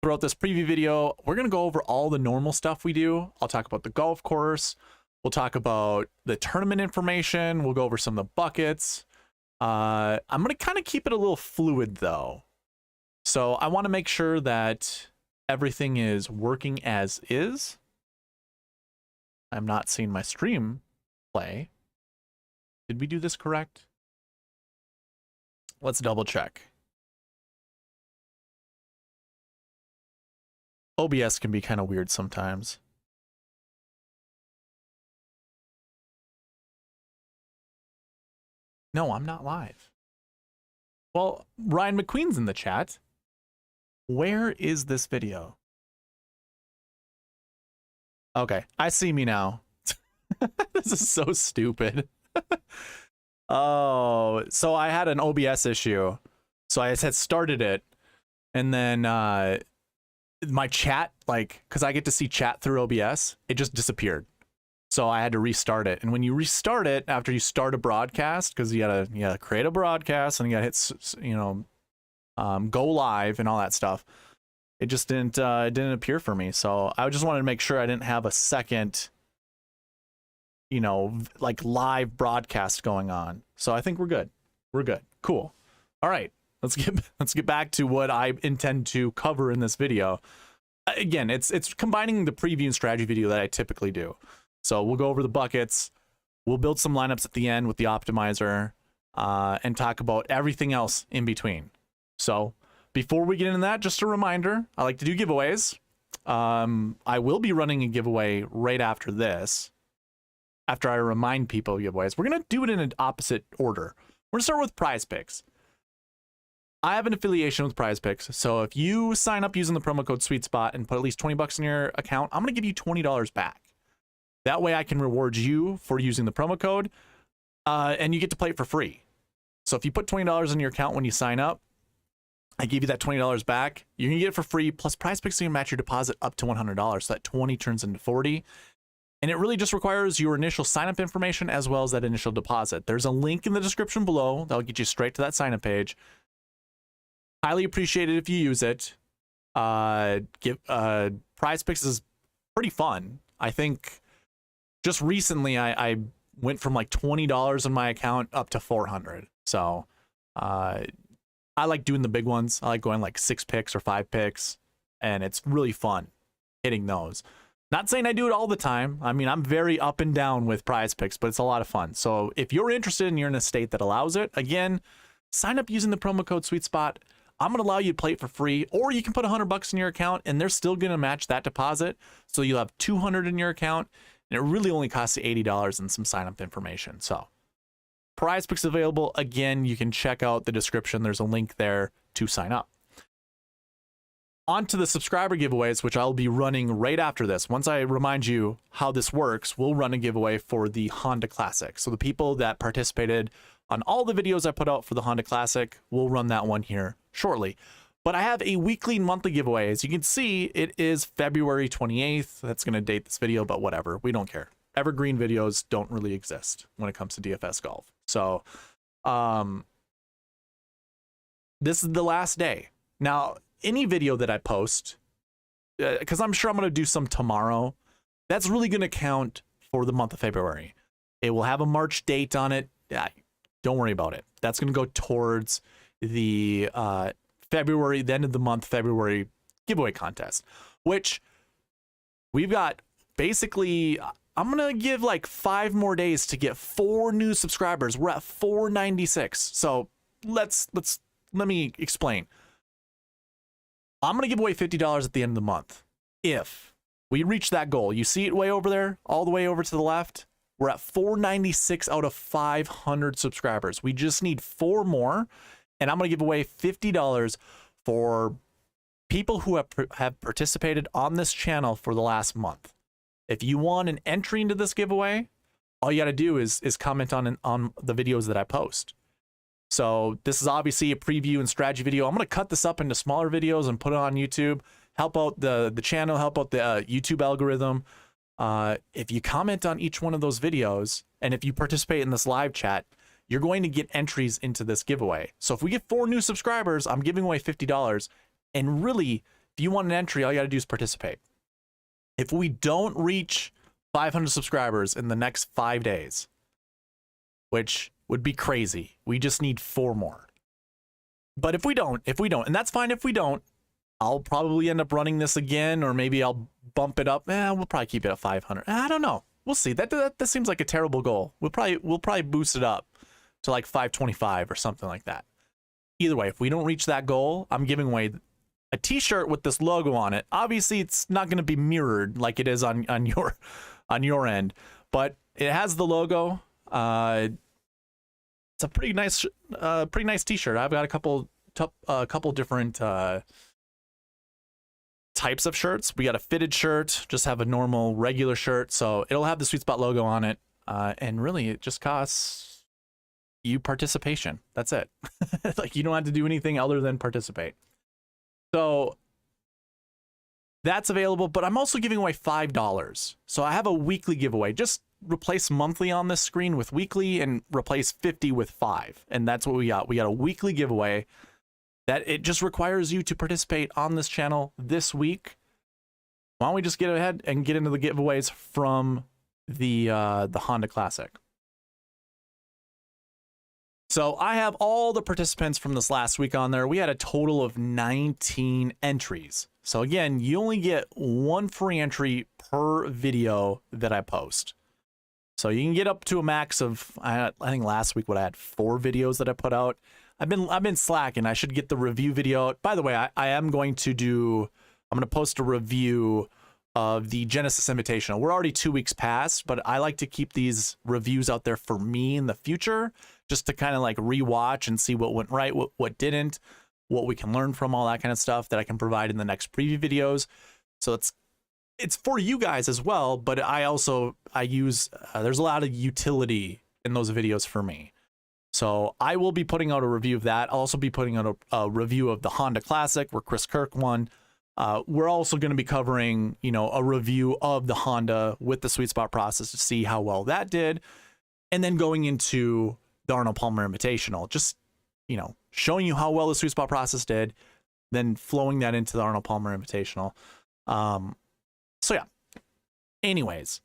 Throughout this preview video, we're going to go over all the normal stuff we do. I'll talk about the golf course. We'll talk about the tournament information. We'll go over some of the buckets. I'm going to kind of keep it a little fluid though. So I want to make sure that everything is working as is. I'm not seeing my stream play. Did we do this correct? Let's double check. OBS can be kind of weird sometimes. No, I'm not live. Well, Ryan McQueen's in the chat. Where is this video? Okay, I see me now. This is so stupid. Oh, so I had an OBS issue. So I had started it, and then my chat, like, because I get to see chat through OBS, it just disappeared. So I had to restart it. And when you restart it after you start a broadcast, because you gotta create a broadcast and you gotta hit, go live and all that stuff, it just didn't appear for me. So I just wanted to make sure I didn't have a second, like live broadcast going on. So I think we're good. We're good. Cool. All right. Let's get back to what I intend to cover in this video. Again, it's combining the preview and strategy video that I typically do. So we'll go over the buckets. We'll build some lineups at the end with the optimizer, and talk about everything else in between. So before we get into that, just a reminder, I like to do giveaways. I will be running a giveaway right after this, after I remind people of giveaways. We're going to do it in an opposite order. We're going to start with Prize Picks. I have an affiliation with Prize Picks, so if you sign up using the promo code SweetSpot and put at least 20 bucks in your account, I'm going to give you $20 back. That way I can reward you for using the promo code, and you get to play it for free. So if you put $20 in your account when you sign up, I give you that $20 back. You're going to get it for free, plus Prize Picks is going to match your deposit up to $100, so that 20 turns into 40. And it really just requires your initial sign-up information as well as that initial deposit. There's a link in the description below that'll get you straight to that sign-up page. Highly appreciate it if you use it. Prize Picks is pretty fun. I think just recently I went from like $20 in my account up to $400. So I like doing the big ones. I like going like 6 picks or 5 picks, and it's really fun hitting those. Not saying I do it all the time. I mean, I'm very up and down with Prize Picks, but it's a lot of fun. So if you're interested and you're in a state that allows it, again, sign up using the promo code SweetSpot. I'm going to allow you to play it for free, or you can put $100 in your account and they're still going to match that deposit. So you'll have $200 in your account, and it really only costs you $80 and some sign-up information. So Prize Picks available. Again, you can check out the description. There's a link there to sign up. On to the subscriber giveaways, which I'll be running right after this. Once I remind you how this works, we'll run a giveaway for the Honda Classic. So the people that participated on all the videos I put out for the Honda Classic, we'll run that one here shortly. But I have a weekly and monthly giveaway. As you can see, it is February 28th. That's going to date this video, but whatever. We don't care. Evergreen videos don't really exist when it comes to DFS golf. So this is the last day. Now, any video that I post, because I'm sure I'm going to do some tomorrow, that's really going to count for the month of February. It will have a March date on it. Yeah, don't worry about it. That's going to go towards the February, the end of the month, February giveaway contest, which we've got basically, I'm going to give like 5 more days to get 4 new subscribers. We're at 496. So let me explain. I'm going to give away $50 at the end of the month. If we reach that goal, you see it way over there, all the way over to the left. We're at 496 out of 500 subscribers. We just need 4 more, and I'm going to give away $50 for people who have participated on this channel for the last month. If you want an entry into this giveaway, all you got to do is comment on the videos that I post. So this is obviously a preview and strategy video. I'm going to cut this up into smaller videos and put it on YouTube. Help out the channel, help out the YouTube algorithm. If you comment on each one of those videos, and if you participate in this live chat, you're going to get entries into this giveaway. So if we get 4 new subscribers, I'm giving away $50. And really, if you want an entry, all you got to do is participate. If we don't reach 500 subscribers in the next 5 days, which would be crazy, we just need 4 more. But if we don't, and that's fine if we don't, I'll probably end up running this again, or maybe I'll bump it up. We'll probably keep it at 500. I don't know. We'll see. That seems like a terrible goal. We'll probably boost it up to like 525 or something like that. Either way, if we don't reach that goal, I'm giving away a t-shirt with this logo on it. Obviously, it's not going to be mirrored like it is on your end, but it has the logo. It's a pretty nice t-shirt. I've got a couple different types of shirts. We got a fitted shirt, just have a normal regular shirt, so it'll have the SweetSpot logo on it, and really it just costs you participation. That's it. Like, you don't have to do anything other than participate. So that's available, but I'm also giving away $5. So I have a weekly giveaway. Just replace monthly on this screen with weekly and replace 50 with 5, and that's what we got. We got a weekly giveaway that it just requires you to participate on this channel this week. Why don't we just get ahead and get into the giveaways from the Honda Classic. So I have all the participants from this last week on there. We had a total of 19 entries. So again, you only get 1 free entry per video that I post. So you can get up to a max of, I think last week I had 4 videos that I put out. I've been slacking. I should get the review video out. By the way, I'm going to post a review of the Genesis Invitational. We're already 2 weeks past, but I like to keep these reviews out there for me in the future, just to kind of like rewatch and see what went right, what didn't, what we can learn from, all that kind of stuff that I can provide in the next preview videos. So it's for you guys as well, but I use, there's a lot of utility in those videos for me. So I will be putting out a review of that. I'll also be putting out a review of the Honda Classic where Chris Kirk won. We're also going to be covering, a review of the Honda with the SweetSpot process to see how well that did. And then going into the Arnold Palmer Invitational, just, showing you how well the SweetSpot process did, then flowing that into the Arnold Palmer Invitational. So yeah, anyways,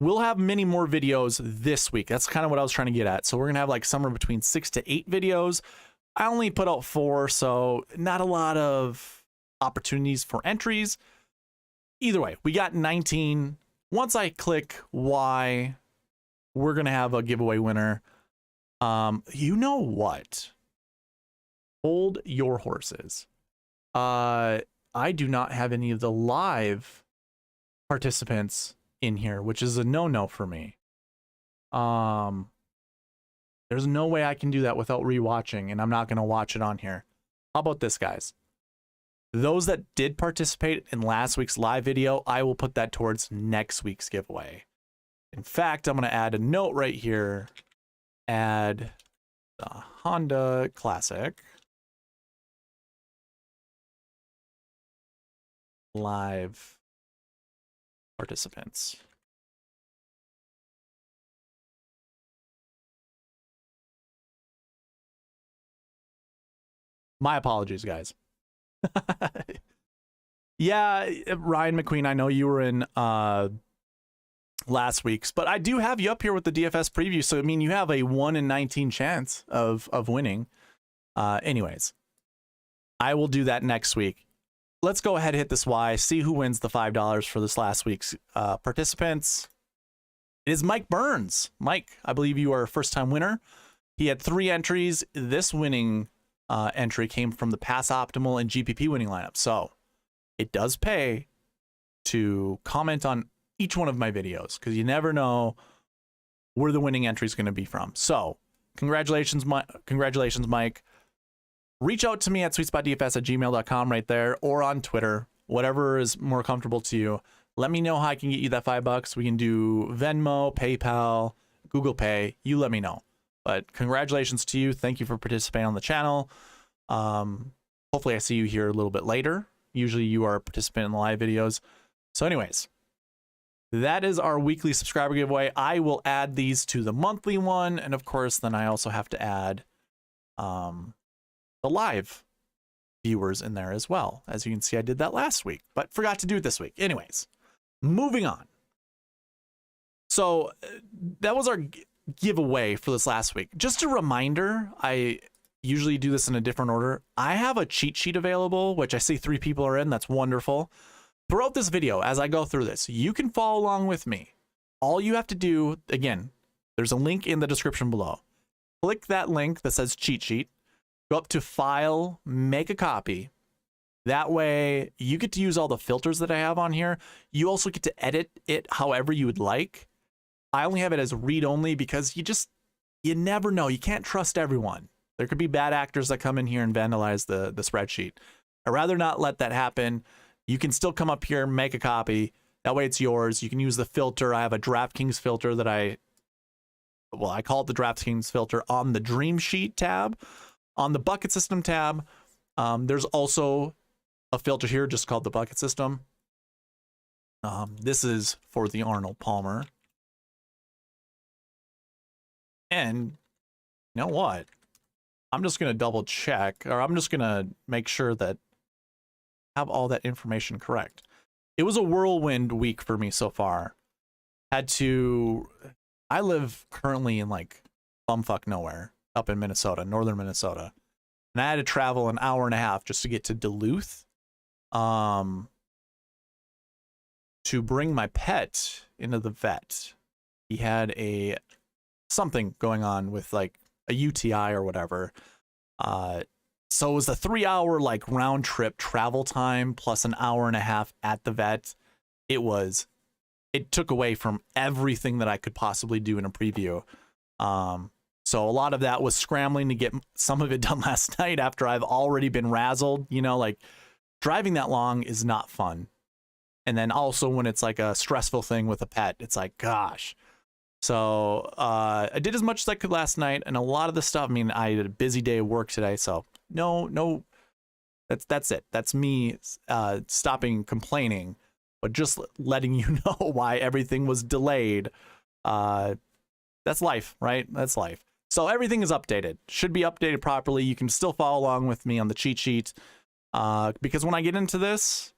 we'll have many more videos this week. That's kind of what I was trying to get at. So we're going to have like somewhere between 6 to 8 videos. I only put out 4, so not a lot of opportunities for entries. Either way, we got 19. Once I click Y, we're going to have a giveaway winner. You know what? Hold your horses. I do not have any of the live participants in here, which is a no-no for me. There's no way I can do that without rewatching, and I'm not going to watch it on here. How about this, guys? Those that did participate in last week's live video, I will put that towards next week's giveaway. In fact, I'm going to add a note right here. Add the Honda Classic live participants. My apologies, guys. Yeah, Ryan McQueen, I know you were in last week's, but I do have you up here with the DFS preview, so I mean you have a 1 in 19 chance of winning. Anyways, I will do that next week. Let's go ahead and hit this Y, see who wins the $5 for this last week's participants. It is Mike Burns. Mike, I believe you are a first-time winner. He had 3 entries. This winning entry came from the Pass Optimal and GPP winning lineup. So it does pay to comment on each one of my videos because you never know where the winning entry is going to be from. So congratulations, Mike. Reach out to me at SweetSpotDFS@gmail.com right there, or on Twitter, whatever is more comfortable to you. Let me know how I can get you that $5. We can do Venmo, PayPal, Google Pay. You let me know. But congratulations to you. Thank you for participating on the channel. Hopefully I see you here a little bit later. Usually you are a participant in the live videos. So anyways, that is our weekly subscriber giveaway. I will add these to the monthly one. And of course, then I also have to add the live viewers in there as well. As you can see, I did that last week, but forgot to do it this week. Anyways, moving on. So that was our giveaway for this last week. Just a reminder, I usually do this in a different order. I have a cheat sheet available, which I see 3 people are in. That's wonderful. Throughout this video, as I go through this, you can follow along with me. All you have to do, again, there's a link in the description below. Click that link that says cheat sheet. Go up to File, make a copy. That way, you get to use all the filters that I have on here. You also get to edit it however you would like. I only have it as read-only because you never know. You can't trust everyone. There could be bad actors that come in here and vandalize the spreadsheet. I'd rather not let that happen. You can still come up here, make a copy. That way it's yours. You can use the filter. I have a DraftKings filter that I call it the DraftKings filter on the Dream Sheet tab. On the Bucket System tab, there's also a filter here just called the Bucket System. This is for the Arnold Palmer. And you know what? I'm just going to double check, or I'm just going to make sure that I have all that information correct. It was a whirlwind week for me so far. I live currently in like bumfuck nowhere up in Minnesota, northern Minnesota. And I had to travel an hour and a half just to get to Duluth to bring my pet into the vet. He had something going on with like a UTI or whatever. So it was a 3-hour like round trip travel time plus an hour and a half at the vet. It took away from everything that I could possibly do in a preview. So a lot of that was scrambling to get some of it done last night after I've already been razzled. You know, like driving that long is not fun. And then also when it's like a stressful thing with a pet, it's like, gosh. So I did as much as I could last night, and a lot of the stuff, I mean, I had a busy day of work today, so no, that's it. That's me stopping complaining, but just letting you know why everything was delayed. That's life, right? That's life. So everything is updated. Should be updated properly. You can still follow along with me on the cheat sheet. Because when I get into this,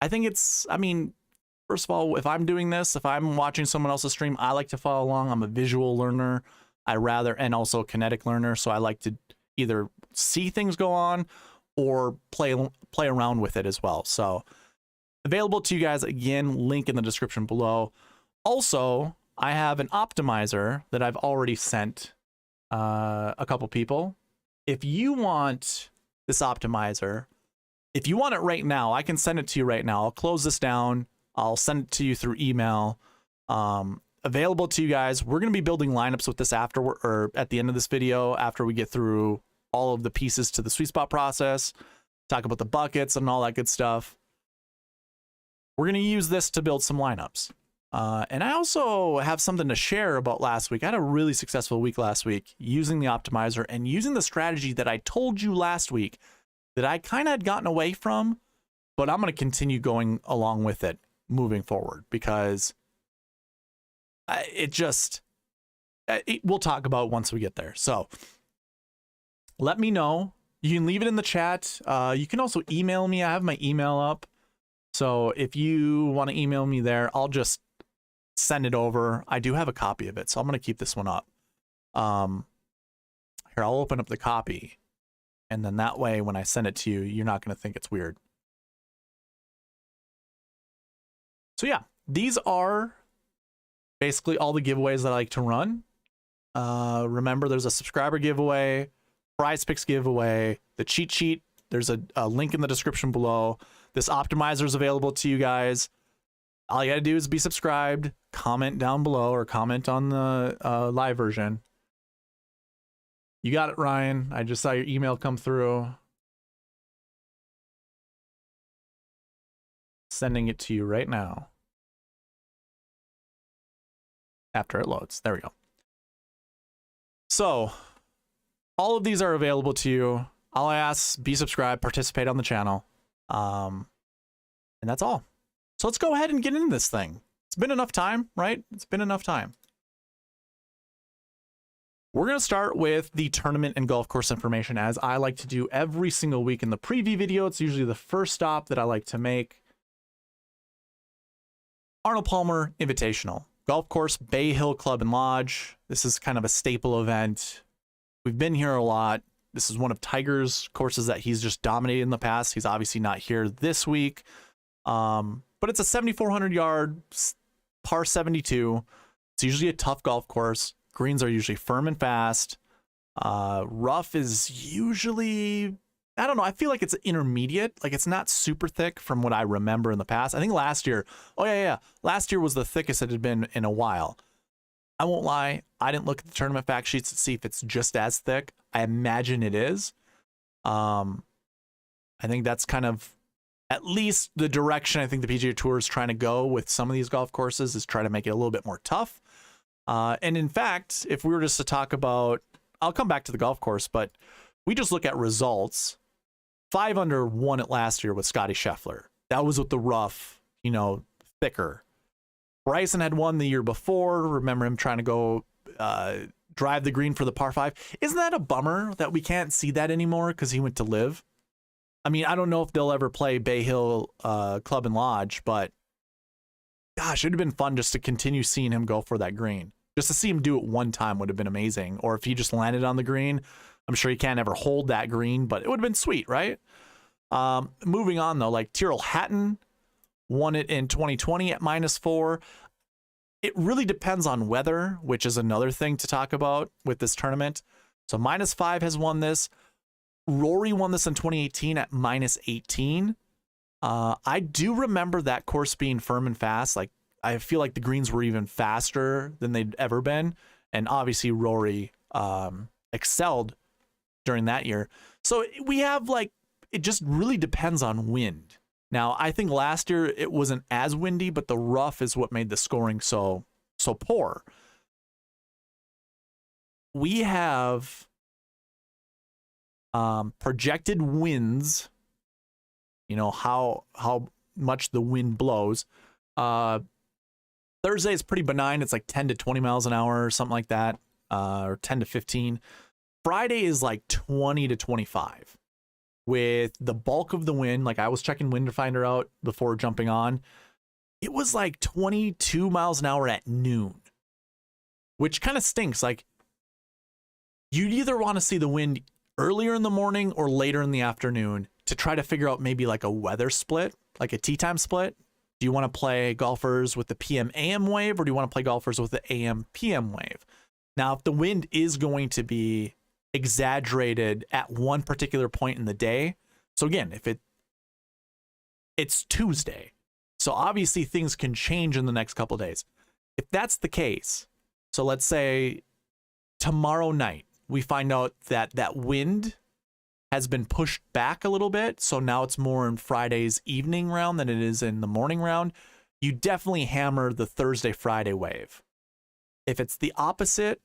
first of all, if I'm doing this, if I'm watching someone else's stream, I like to follow along. I'm a visual learner. And also a kinetic learner. So I like to either see things go on or play around with it as well. So available to you guys, again, link in the description below. Also, I have an optimizer that I've already sent a couple people. If you want this optimizer, if you want it right now, I can send it to you right now. I'll close this down. I'll send it to you through email. Available to you guys. We're going to be building lineups with this at the end of this video, after we get through all of the pieces to the SweetSpot process, talk about the buckets and all that good stuff. We're going to use this to build some lineups. And I also have something to share about last week. I had a really successful week last week using the optimizer and using the strategy that I told you last week that I kind of had gotten away from, but I'm going to continue going along with it moving forward because we'll talk about it once we get there. So let me know. You can leave it in the chat. You can also email me. I have my email up. So if you want to email me there, I'll just send it over. I do have a copy of it, so I'm going to keep this one up. Here, I'll open up the copy. And then that way, when I send it to you, you're not going to think it's weird. So yeah, these are basically all the giveaways that I like to run. Remember, there's a subscriber giveaway, prize picks giveaway, the cheat sheet. There's a link in the description below. This optimizer is available to you guys. All you got to do is be subscribed, comment down below, or comment on the live version. You got it, Ryan. I just saw your email come through. Sending it to you right now. After it loads. There we go. So, all of these are available to you. All I ask, be subscribed, participate on the channel. And that's all. So let's go ahead and get into this thing. It's been enough time, right? It's been enough time. We're going to start with the tournament and golf course information, as I like to do every single week in the preview video. It's usually the first stop that I like to make. Arnold Palmer Invitational. Golf course, Bay Hill Club and Lodge. This is kind of a staple event. We've been here a lot. This is one of Tiger's courses that he's just dominated in the past. He's obviously not here this week. But it's a 7,400 yard par 72. It's usually a tough golf course. Greens are usually firm and fast. Rough is usually, I don't know, I feel like it's intermediate. Like it's not super thick from what I remember in the past. I think last year, last year was the thickest it had been in a while. I won't lie, I didn't look at the tournament fact sheets to see if it's just as thick. I imagine it is. I think that's kind of at least the direction I think the PGA Tour is trying to go with some of these golf courses, is try to make it a little bit more tough. And in fact, if we were just to talk about, I'll come back to the golf course, but we just look at results. 5 under won it last year with Scotty Scheffler. That was with the rough, you know, thicker. Bryson had won the year before. Remember him trying to go drive the green for the par 5. Isn't that a bummer that we can't see that anymore because he went to live? I mean, I don't know if they'll ever play Bay Hill Club and Lodge, but gosh, it'd have been fun just to continue seeing him go for that green. Just to see him do it one time would have been amazing. Or if he just landed on the green, I'm sure he can't ever hold that green, but it would have been sweet, right? Moving on, though, like Tyrrell Hatton won it in 2020 at -4. It really depends on weather, which is another thing to talk about with this tournament. So -5 has won this. Rory won this in 2018 at -18. I do remember that course being firm and fast. Like, I feel like the greens were even faster than they'd ever been. And obviously Rory excelled during that year. So we have like, it just really depends on wind. Now, I think last year it wasn't as windy, but the rough is what made the scoring so poor. We have projected winds, you know, how much the wind blows. Thursday is pretty benign. It's like 10 to 20 miles an hour or something like that, or 10 to 15. Friday is like 20 to 25 with the bulk of the wind. Like I was checking Wind Finder out before jumping on. It was like 22 miles an hour at noon, which kind of stinks. Like you'd either want to see the wind earlier in the morning or later in the afternoon to try to figure out maybe like a weather split, like a tee time split. Do you want to play golfers with the PM AM wave, or do you want to play golfers with the AM PM wave? Now, if the wind is going to be exaggerated at one particular point in the day, so again, if it's Tuesday, so obviously things can change in the next couple of days. If that's the case, so let's say tomorrow night, we find out that that wind has been pushed back a little bit, so now it's more in Friday's evening round than it is in the morning round. You definitely hammer the Thursday-Friday wave. If it's the opposite,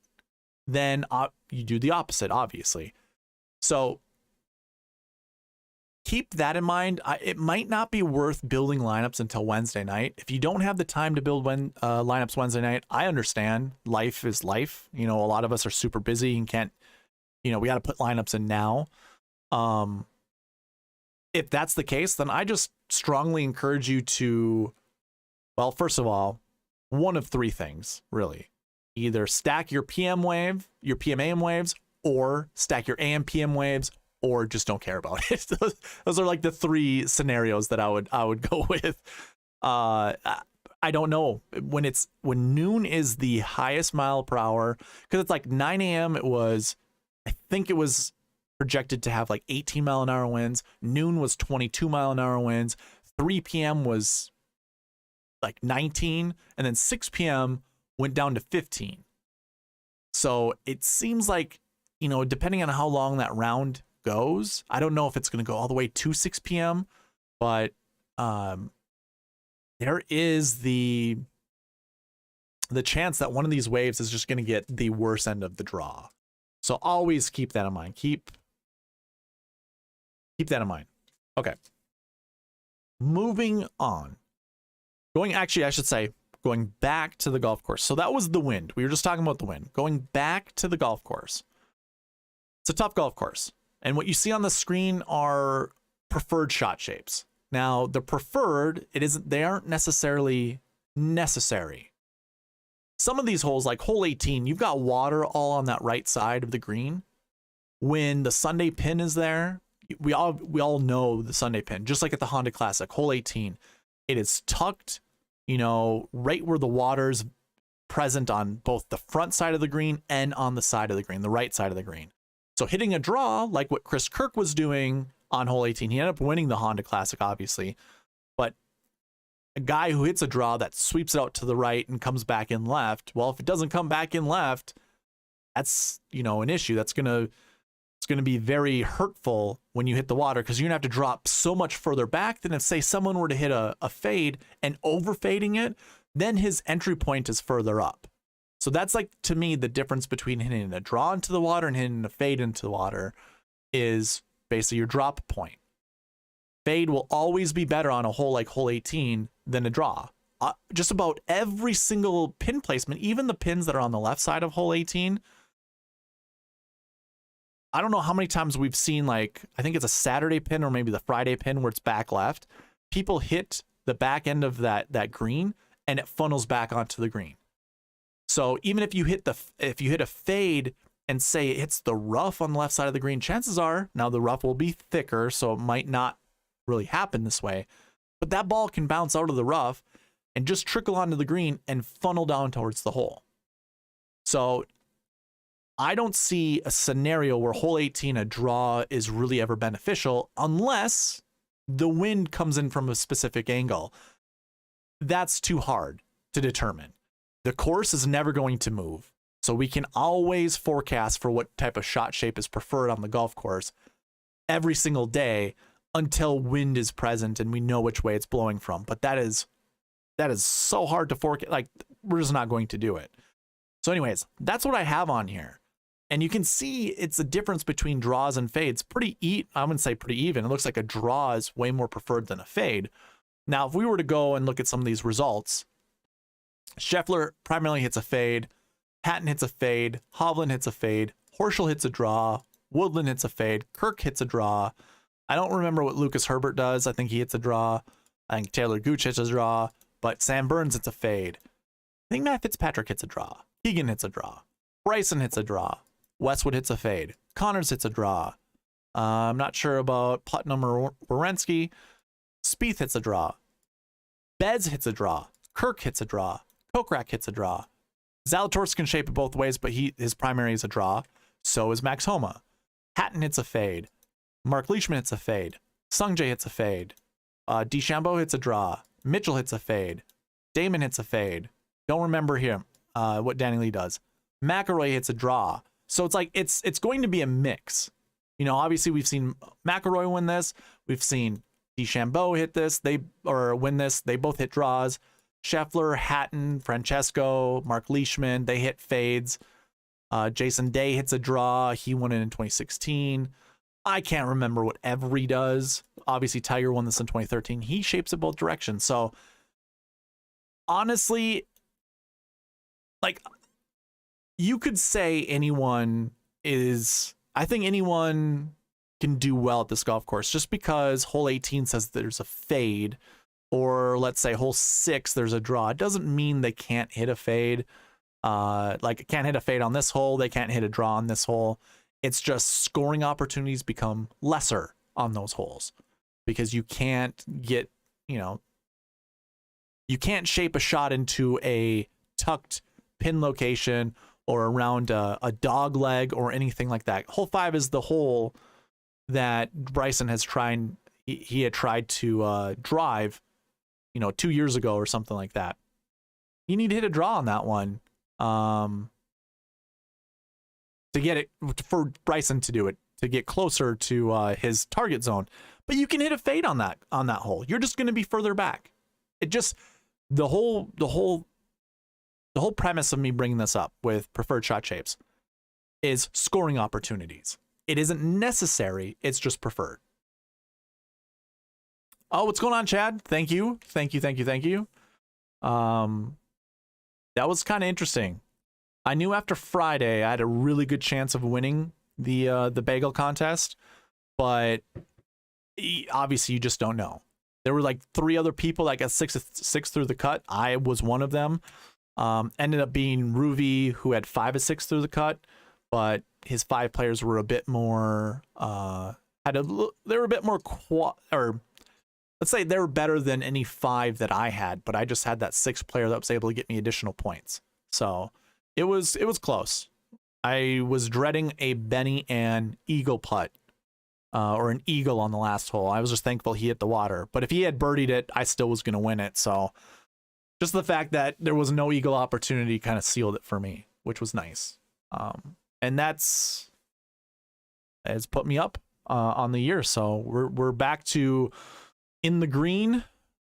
then you do the opposite, obviously. So keep that in mind. It might not be worth building lineups until Wednesday night. If you don't have the time to build lineups Wednesday night, I understand. Life is life. You know, a lot of us are super busy and can't, you know, we got to put lineups in now. If that's the case, then I just strongly encourage you to, well, first of all, one of 3 things, really. Either stack your PM wave, your PM AM waves, or stack your AM PM waves, or just don't care about it. Those are like the 3 scenarios that I would go with. I don't know when noon is the highest mile per hour, because it's like 9 a.m. I think it was projected to have like 18 mile an hour winds. Noon was 22 mile an hour winds. 3 p.m. was like 19, and then 6 p.m. went down to 15. So it seems like, you know, depending on how long that round goes, I don't know if it's going to go all the way to 6 p.m., but there is the chance that one of these waves is just going to get the worst end of the draw. So always keep that in mind. Keep that in mind. Okay. Moving on. I should say, going back to the golf course. So that was the wind. We were just talking about the wind. Going back to the golf course. It's a tough golf course. And what you see on the screen are preferred shot shapes. Now, the preferred, they aren't necessarily necessary. Some of these holes, like hole 18, you've got water all on that right side of the green. When the Sunday pin is there, we all know the Sunday pin, just like at the Honda Classic, hole 18. It is tucked, you know, right where the water's present on both the front side of the green and on the side of the green, the right side of the green. So hitting a draw, like what Chris Kirk was doing on hole 18, he ended up winning the Honda Classic, obviously. But a guy who hits a draw that sweeps it out to the right and comes back in left, well, if it doesn't come back in left, that's, you know, an issue. It's going to be very hurtful when you hit the water, because you're going to have to drop so much further back than if, say, someone were to hit a fade and over-fading it, then his entry point is further up. So that's, like, to me, the difference between hitting a draw into the water and hitting a fade into the water is basically your drop point. Fade will always be better on a hole like hole 18 than a draw. Just about every single pin placement, even the pins that are on the left side of hole 18, I don't know how many times we've seen, like, I think it's a Saturday pin or maybe the Friday pin where it's back left. People hit the back end of that green and it funnels back onto the green. So even if you hit a fade and say it hits the rough on the left side of the green, chances are, now the rough will be thicker, so it might not really happen this way, but that ball can bounce out of the rough and just trickle onto the green and funnel down towards the hole. So I don't see a scenario where hole 18, a draw, is really ever beneficial unless the wind comes in from a specific angle. That's too hard to determine. The course is never going to move, so we can always forecast for what type of shot shape is preferred on the golf course every single day until wind is present and we know which way it's blowing from. But that is so hard to forecast. Like, we're just not going to do it. So anyways, that's what I have on here. And you can see it's a difference between draws and fades. I wouldn't say pretty even. It looks like a draw is way more preferred than a fade. Now, if we were to go and look at some of these results, Scheffler primarily hits a fade. Hatton hits a fade. Hovland hits a fade. Horschel hits a draw. Woodland hits a fade. Kirk hits a draw. I don't remember what Lucas Herbert does. I think he hits a draw. I think Taylor Gooch hits a draw. But Sam Burns hits a fade. I think Matt Fitzpatrick hits a draw. Keegan hits a draw. Bryson hits a draw. Westwood hits a fade. Connors hits a draw. I'm not sure about Putnam or Werenski. Spieth hits a draw. Bez hits a draw. Kirk hits a draw. Kokrak hits a draw. Zalatoris can shape it both ways, but his primary is a draw. So is Max Homa. Hatton hits a fade. Mark Leishman hits a fade. Sungjae hits a fade. DeChambeau hits a draw. Mitchell hits a fade. Damon hits a fade. Don't remember him, what Danny Lee does. McIlroy hits a draw. So it's like, it's going to be a mix. You know, obviously we've seen McIlroy win this. We've seen DeChambeau hit this. Win this. They both hit draws. Scheffler, Hatton, Francesco, Mark Leishman, they hit fades. Jason Day hits a draw. He won it in 2016. I can't remember what Every does. Obviously, Tiger won this in 2013. He shapes it both directions. So, honestly, like, you could say anyone I think anyone can do well at this golf course just because hole 18 says there's a fade, or let's say hole 6 there's a draw. It doesn't mean they can't hit a fade. Like, can't hit a fade on this hole. They can't hit a draw on this hole. It's just scoring opportunities become lesser on those holes because you can't get, you can't shape a shot into a tucked pin location or around a dog leg or anything like that. Hole 5 is the hole that Bryson has tried. He had tried to drive, 2 years ago or something like that. You need to hit a draw on that one. To get it, for Bryson to do it, to get closer to his target zone. But you can hit a fade on that hole. You're just going to be further back. It just, the whole premise of me bringing this up with preferred shot shapes is scoring opportunities. It isn't necessary. It's just preferred. Oh, what's going on, Chad? Thank you. that was kind of interesting. I knew after Friday I had a really good chance of winning the bagel contest, but obviously you just don't know. There were like 3 other people that got six through the cut. I was one of them. Ended up being Ruvi, who had 5 of 6 through the cut, but his 5 players were a bit more they were a bit more or let's say they were better than any 5 that I had, but I just had that 6th player that was able to get me additional points. So it was close. I was dreading a Benny and eagle putt, or an eagle on the last hole. I was just thankful he hit the water, but if he had birdied it, I still was going to win it. So just the fact that there was no eagle opportunity kind of sealed it for me, which was nice. And has put me up on the year. So we're back to in the green,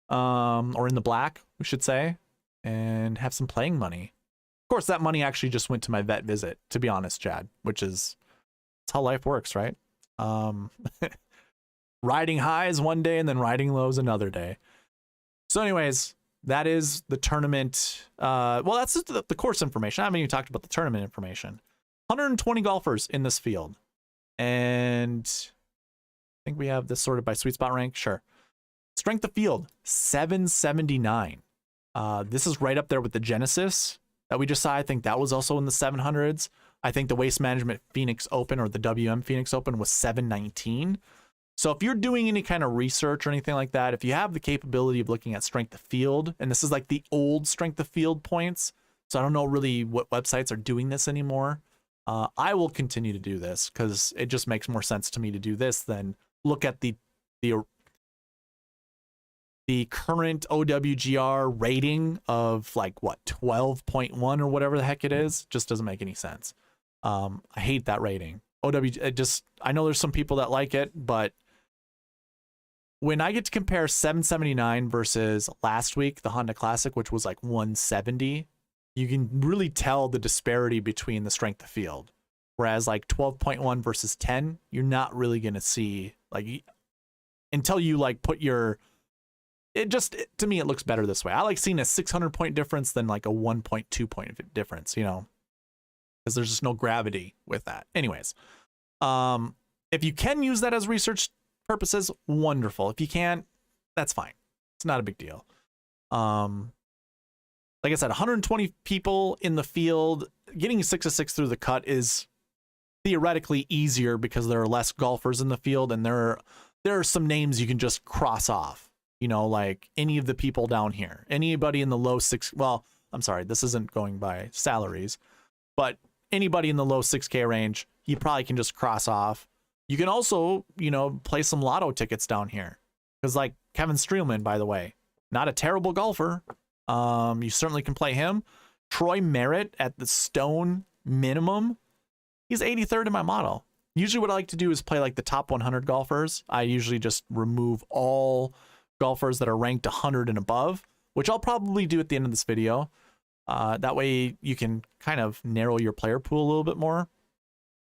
or in the black, we should say, and have some playing money. Of course, that money actually just went to my vet visit, to be honest, Chad, which is that's how life works, right? Riding highs one day and then riding lows another day. So anyways, that is the tournament. Well, that's the course information. I haven't even talked about the tournament information. 120 golfers in this field. And I think we have this sorted by SweetSpot rank. Sure. Strength of field, 779. This is right up there with the Genesis that we just saw. I think that was also in the 700s. I think the Waste Management Phoenix Open, or the WM Phoenix Open, was 719. So if you're doing any kind of research or anything like that, if you have the capability of looking at strength of field, and this is like the old strength of field points, so I don't know really what websites are doing this anymore. I will continue to do this because it just makes more sense to me to do this than look at the current OWGR rating of like what 12.1 or whatever the heck it is. Just doesn't make any sense. I hate that rating. I know there's some people that like it, but when I get to compare 779 versus last week, the Honda Classic, which was like 170, you can really tell the disparity between the strength of field. Whereas like 12.1 versus 10, you're not really going to see, like, until you like put your, to me, it looks better this way. I like seeing a 600 point difference than like a 1.2 point difference, you know, because there's just no gravity with that. Anyways, if you can use that as research purposes, wonderful. If you can't, that's fine. It's not a big deal. Like I said, 120 people in the field. Getting 6 of 6 through the cut is theoretically easier because there are less golfers in the field, and there are some names you can just cross off. You know, like any of the people down here, anybody in the low 6. Well, I'm sorry, this isn't going by salaries, but anybody in the low 6K range, you probably can just cross off. You can also, you know, play some lotto tickets down here, because like Kevin Streelman, by the way, not a terrible golfer. You certainly can play him. Troy Merritt at the Stone minimum. He's 83rd in my model. Usually what I like to do is play like the top 100 golfers. I usually just remove all golfers that are ranked 100 and above, which I'll probably do at the end of this video. That way you can kind of narrow your player pool a little bit more.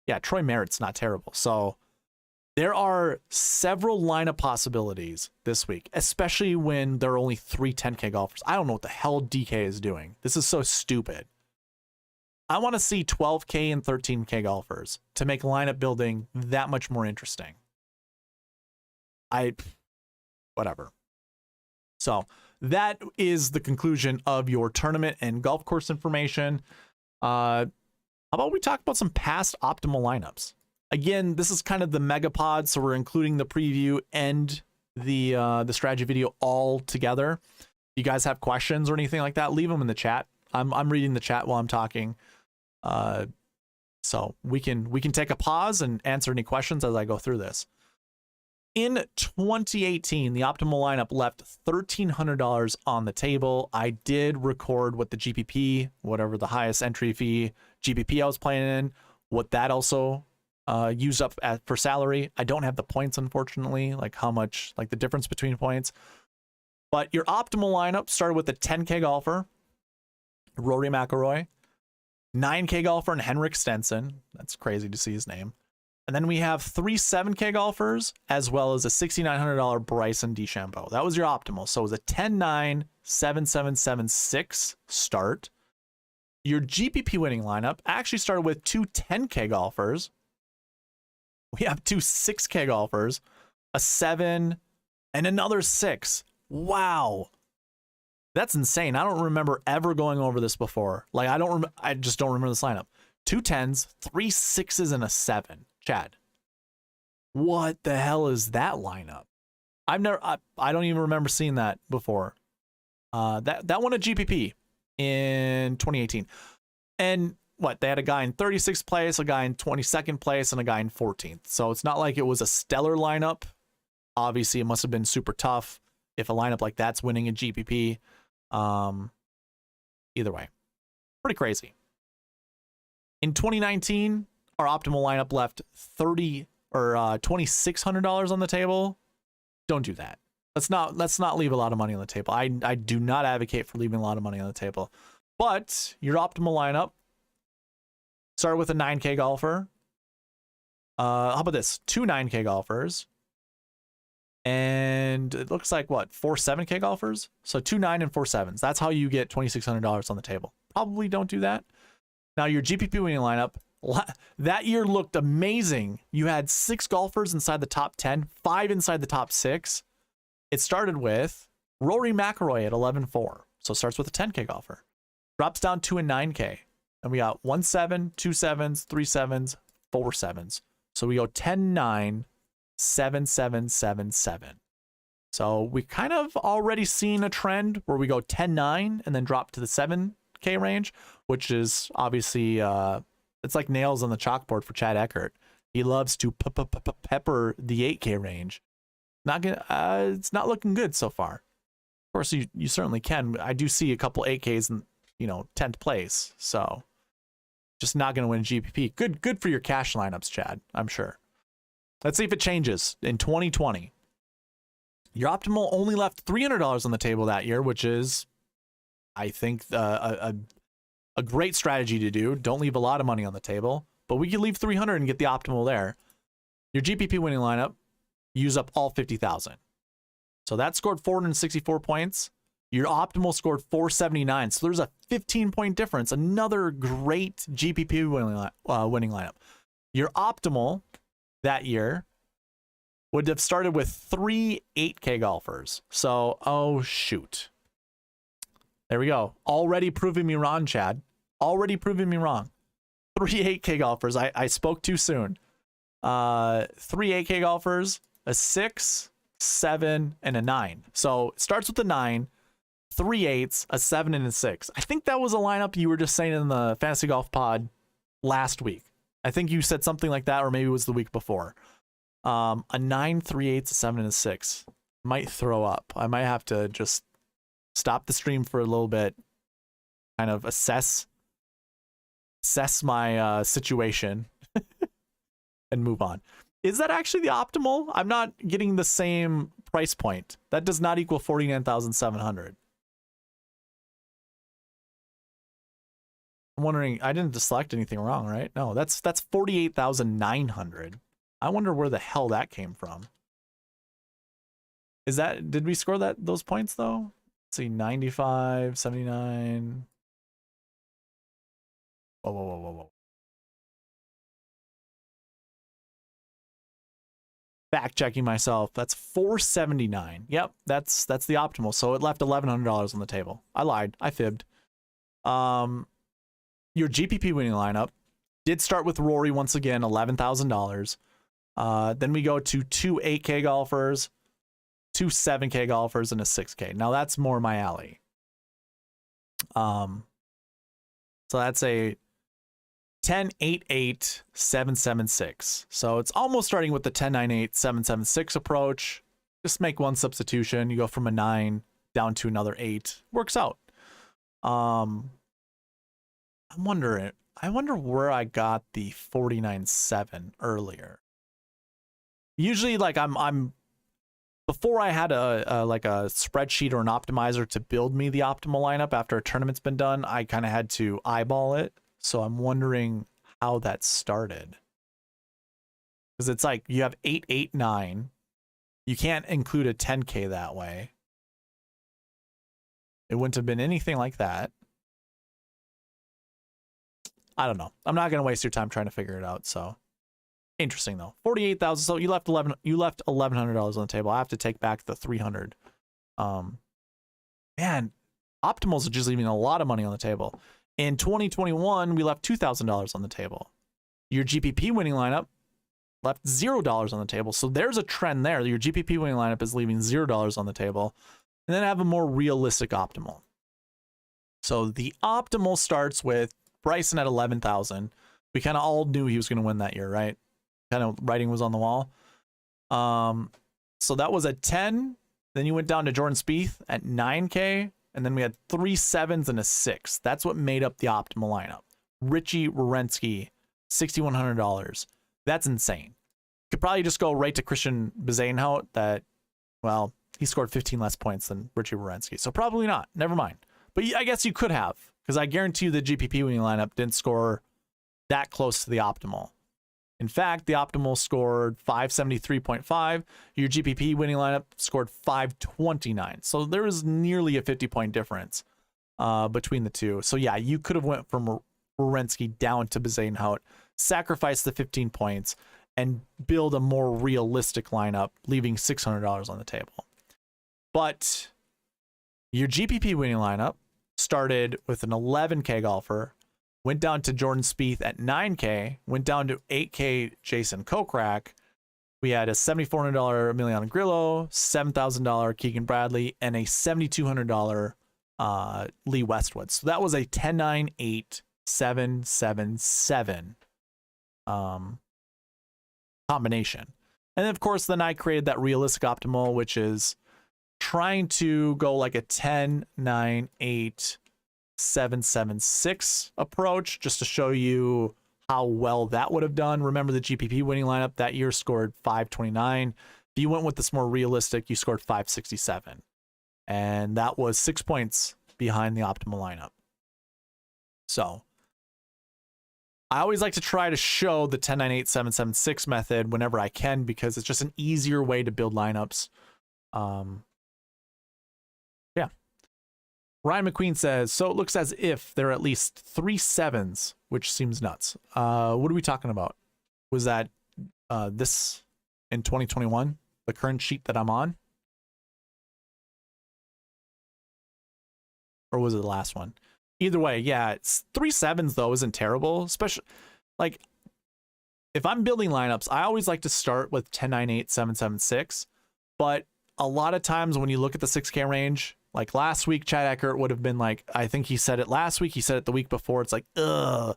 Yeah, Troy Merritt's not terrible. So there are several lineup possibilities this week, especially when there are only 3 10K golfers. I don't know what the hell DK is doing. This is so stupid. I want to see 12K and 13K golfers to make lineup building that much more interesting. Whatever. So that is the conclusion of your tournament and golf course information. How about we talk about some past optimal lineups? Again, this is kind of the megapod, so we're including the preview and the strategy video all together. If you guys have questions or anything like that, leave them in the chat. I'm reading the chat while I'm talking. So we can take a pause and answer any questions as I go through this. In 2018, the optimal lineup left $1,300 on the table. I did record what the GPP, whatever the highest entry fee GPP I was playing in, what that also used up for salary. I don't have the points, unfortunately, like how much, like the difference between points. But your optimal lineup started with a 10K golfer, Rory McIlroy, 9K golfer, and Henrik Stenson. That's crazy to see his name. And then we have 3 7K golfers, as well as a $6,900 Bryson DeChambeau. That was your optimal. So it was a 10-9, 7-7, 7-6 start. Your GPP winning lineup actually started with two 10K golfers. We have two 6K golfers, a 7, and another 6. Wow. That's insane. I don't remember ever going over this before. Like, I just don't remember this lineup. Two 10s, three 6s, and a 7. Chad, what the hell is that lineup? I don't even remember seeing that before. That won a GPP in 2018. And what, they had a guy in 36th place, a guy in 22nd place, and a guy in 14th. So it's not like it was a stellar lineup. Obviously, it must have been super tough if a lineup like that's winning a GPP. Either way, pretty crazy. In 2019, our optimal lineup left $2,600 on the table. Don't do that. Let's not leave a lot of money on the table. I do not advocate for leaving a lot of money on the table. But your optimal lineup started with a 9K golfer. How about this? Two 9K golfers. And it looks like what? 4 7K golfers? So 2 9 and 4 7s. That's how you get $2,600 on the table. Probably don't do that. Now your GPP winning lineup, that year looked amazing. You had 6 golfers inside the top 10, 5 inside the top 6. It started with Rory McIlroy at 11-4. So it starts with a 10K golfer. Drops down to a 9K. And we got 1 7, 2 7s, 3 7s, 4 7s. So we go 10 9, 7 7 7 7. So we kind of already seen a trend where we go 10 9 and then drop to the 7K range, which is obviously it's like nails on the chalkboard for Chad Eckert. He loves to pepper the 8K range. It's not looking good so far. Of course, you certainly can. I do see a couple 8Ks in 10th place. So just not going to win GPP. Good for your cash lineups, Chad. I'm sure. Let's see if it changes in 2020. Your optimal only left $300 on the table that year, which is, I think, a great strategy to do. Don't leave a lot of money on the table, but we could leave 300 and get the optimal there. Your GPP winning lineup, use up all 50,000. So that scored 464 points. Your optimal scored 479. So there's a 15-point difference. Another great GPP winning lineup. Your optimal that year would have started with 3 8K golfers. So, oh shoot. There we go. Already proving me wrong, Chad. Already proving me wrong. 3 8K golfers. I spoke too soon. 3 8K golfers, a 6, 7, and a 9. So it starts with a 9, 3 8s, a 7, and a 6. I think that was a lineup you were just saying in the Fantasy Golf Pod last week. I think you said something like that, or maybe it was the week before. A 9, 3 8s, a 7, and a 6. Might throw up. I might have to just stop the stream for a little bit, kind of assess my situation, and move on. Is that actually the optimal? I'm not getting the same price point. That does not equal 49,700. I'm wondering, I didn't select anything wrong, right? No, that's 48,900. I wonder where the hell that came from. Did we score those points though? Let's see, 95, 79. Whoa. Fact checking myself. That's 479. Yep, that's the optimal. So it left $1,100 on the table. I lied. I fibbed. Your GPP winning lineup did start with Rory once again, $11,000. Then we go to 2 8K golfers, 2 7K golfers, and a 6K. Now that's more my alley. So that's a 10 8 8 7 7 6. So it's almost starting with the 10 9 8 7 7 6 approach. Just make one substitution. You go from a 9 down to another 8. Works out. I wonder where I got the 49.7 earlier. Usually, like I'm before I had a spreadsheet or an optimizer to build me the optimal lineup after a tournament's been done, I kind of had to eyeball it. So I'm wondering how that started. Because it's like you have 8 8 9. You can't include a 10K that way. It wouldn't have been anything like that. I don't know. I'm not going to waste your time trying to figure it out. So interesting though. 48,000. So you left $1,100 on the table. I have to take back the 300. Man, optimals are just leaving a lot of money on the table. In 2021, we left $2,000 on the table. Your GPP winning lineup left $0 on the table. So there's a trend there. Your GPP winning lineup is leaving $0 on the table. And then I have a more realistic optimal. So the optimal starts with Bryson at 11,000. We kind of all knew he was going to win that year, right? Kind of writing was on the wall. So that was at 10. Then you went down to Jordan Spieth at 9K. And then we had 3 7s and a 6. That's what made up the optimal lineup. Richie Werenski, $6,100. That's insane. Could probably just go right to Christian Bezuidenhout that, well, he scored 15 less points than Richie Werenski. So probably not. Never mind. But I guess you could have, because I guarantee you the GPP winning lineup didn't score that close to the optimal. In fact, the optimal scored 573.5. Your GPP winning lineup scored 529. So there was nearly a 50-point difference between the two. So yeah, you could have went from Werenski down to Bezuidenhout, sacrifice the 15 points, and build a more realistic lineup, leaving $600 on the table. But your GPP winning lineup started with an 11K golfer, went down to Jordan Spieth at 9K, went down to 8K Jason Kokrak. We had a $7,400 Emiliano Grillo, $7,000 Keegan Bradley, and a $7,200 Lee Westwood. So that was a 10-9-8-7-7-7 combination. And then, of course, then I created that realistic optimal, which is trying to go like a 10-9-8-7-7-6 approach, just to show you how well that would have done. Remember, the GPP winning lineup that year scored 529. If you went with this more realistic, you scored 567. And that was 6 points behind the optimal lineup. So I always like to try to show the 10-9-8-7-7-6 method whenever I can, because it's just an easier way to build lineups. Yeah. Ryan McQueen says, so it looks as if there are at least 3 7s, which seems nuts. What are we talking about? Was that this in 2021, the current sheet that I'm on? Or was it the last one? Either way, yeah, it's 3 7s though isn't terrible. Especially, like, if I'm building lineups, I always like to start with 10-9-8-7-7-6. But a lot of times when you look at the 6K range, like last week, Chad Eckert would have been like, I think he said it last week, he said it the week before. It's like, ugh,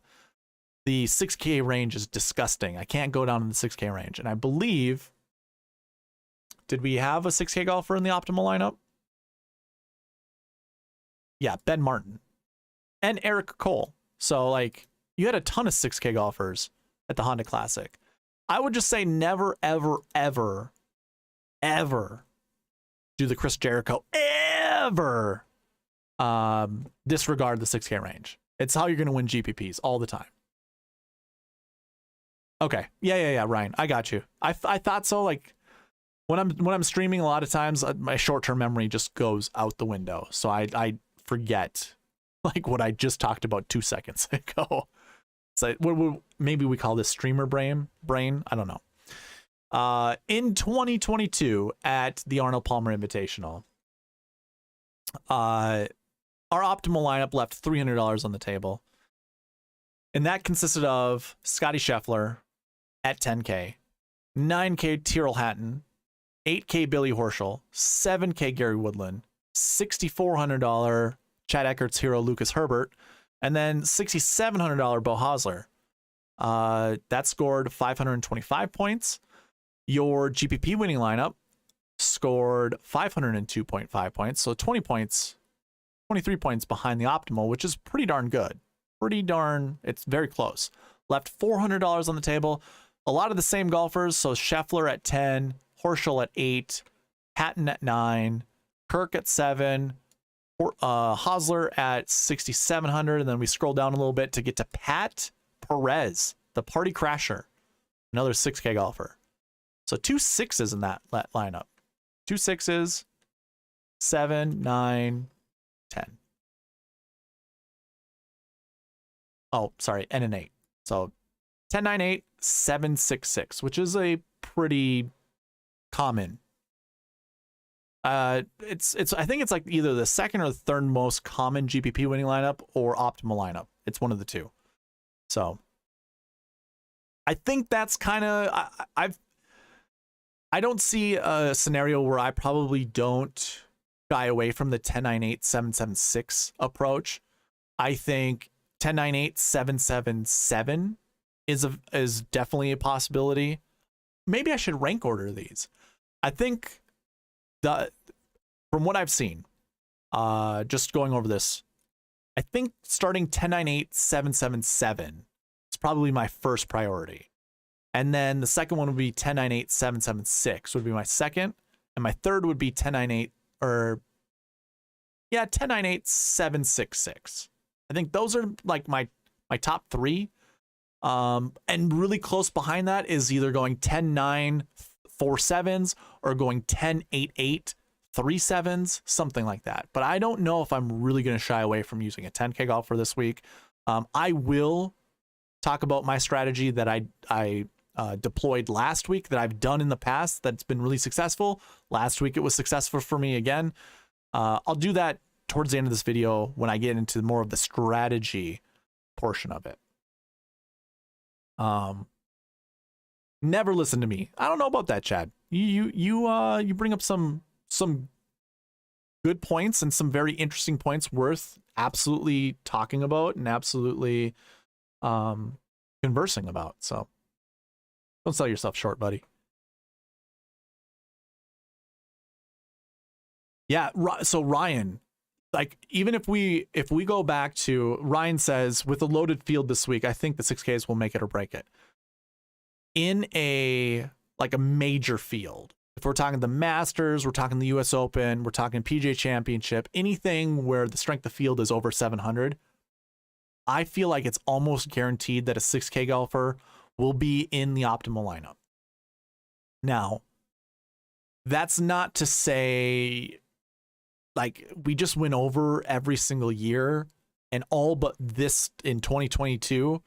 the 6K range is disgusting. I can't go down in the 6K range. And I believe, did we have a 6K golfer in the optimal lineup? Yeah, Ben Martin and Eric Cole. So like, you had a ton of 6K golfers at the Honda Classic. I would just say never, ever, ever, ever do the Chris Jericho, ever disregard the 6K range. It's how you're going to win GPPs all the time. Okay. Yeah, Ryan, I got you. I thought so. Like, when I'm streaming, a lot of times my short-term memory just goes out the window. So I forget like what I just talked about 2 seconds ago. It's like, maybe we call this streamer brain. I don't know. In 2022 at the Arnold Palmer Invitational, our optimal lineup left $300 on the table. And that consisted of Scotty Scheffler at 10K, 9K Tyrrell Hatton, 8K Billy Horschel, 7K Gary Woodland, $6,400 Chad Eckert's hero Lucas Herbert, and then $6,700 Beau Hosler. That scored 525 points. Your GPP winning lineup scored 502.5 points, so 20 points, 23 points behind the optimal, which is pretty darn good. It's very close. Left $400 on the table. A lot of the same golfers, so Scheffler at 10, Horschel at 8, Hatton at 9, Kirk at 7, Hosler at 6,700, and then we scroll down a little bit to get to Pat Perez, the party crasher, another 6K golfer. So 2 6s in that lineup. 2 6s, 7, 9, 10. Oh, sorry, N and 8. So 10, 9, 8, 7, 6, 6, which is a pretty common. It's I think it's like either the second or the third most common GPP winning lineup or optimal lineup. It's one of the two. So I think that's kind of I don't see a scenario where I probably don't shy away from the 10, 9, 8, 7, 7, 6 approach. I think 10, 9, 8, 7, 7, 7 is definitely a possibility. Maybe I should rank order these. I think from what I've seen, just going over this, I think starting 10, 9, 8, 7, 7, 7 is probably my first priority. And then the second one would be 10, 9, 8, 7, 7, 6 would be my second. And my third would be 10, 9, 8, or yeah, 10, 9, 8, 7, 6, 6. I think those are like my top three. And really close behind that is either going 10, 9, 4 7s or going 10, 8, 8, 3 7s, something like that. But I don't know if I'm really going to shy away from using a 10K golfer this week. I will talk about my strategy that I deployed last week that I've done in the past that's been really successful. Last week it was successful for me again. I'll do that towards the end of this video when I get into more of the strategy portion of it. Never listen to me. I don't know about that, Chad. You bring up some good points and some very interesting points worth absolutely talking about and absolutely conversing about. So don't sell yourself short, buddy. Yeah, so Ryan, like even if we go back to Ryan says with a loaded field this week, I think the 6Ks will make it or break it. In a major field, if we're talking the Masters, we're talking the US Open, we're talking PGA Championship, anything where the strength of field is over 700, I feel like it's almost guaranteed that a 6K golfer will be in the optimal lineup. Now, that's not to say like we just went over every single year and all but this in 2022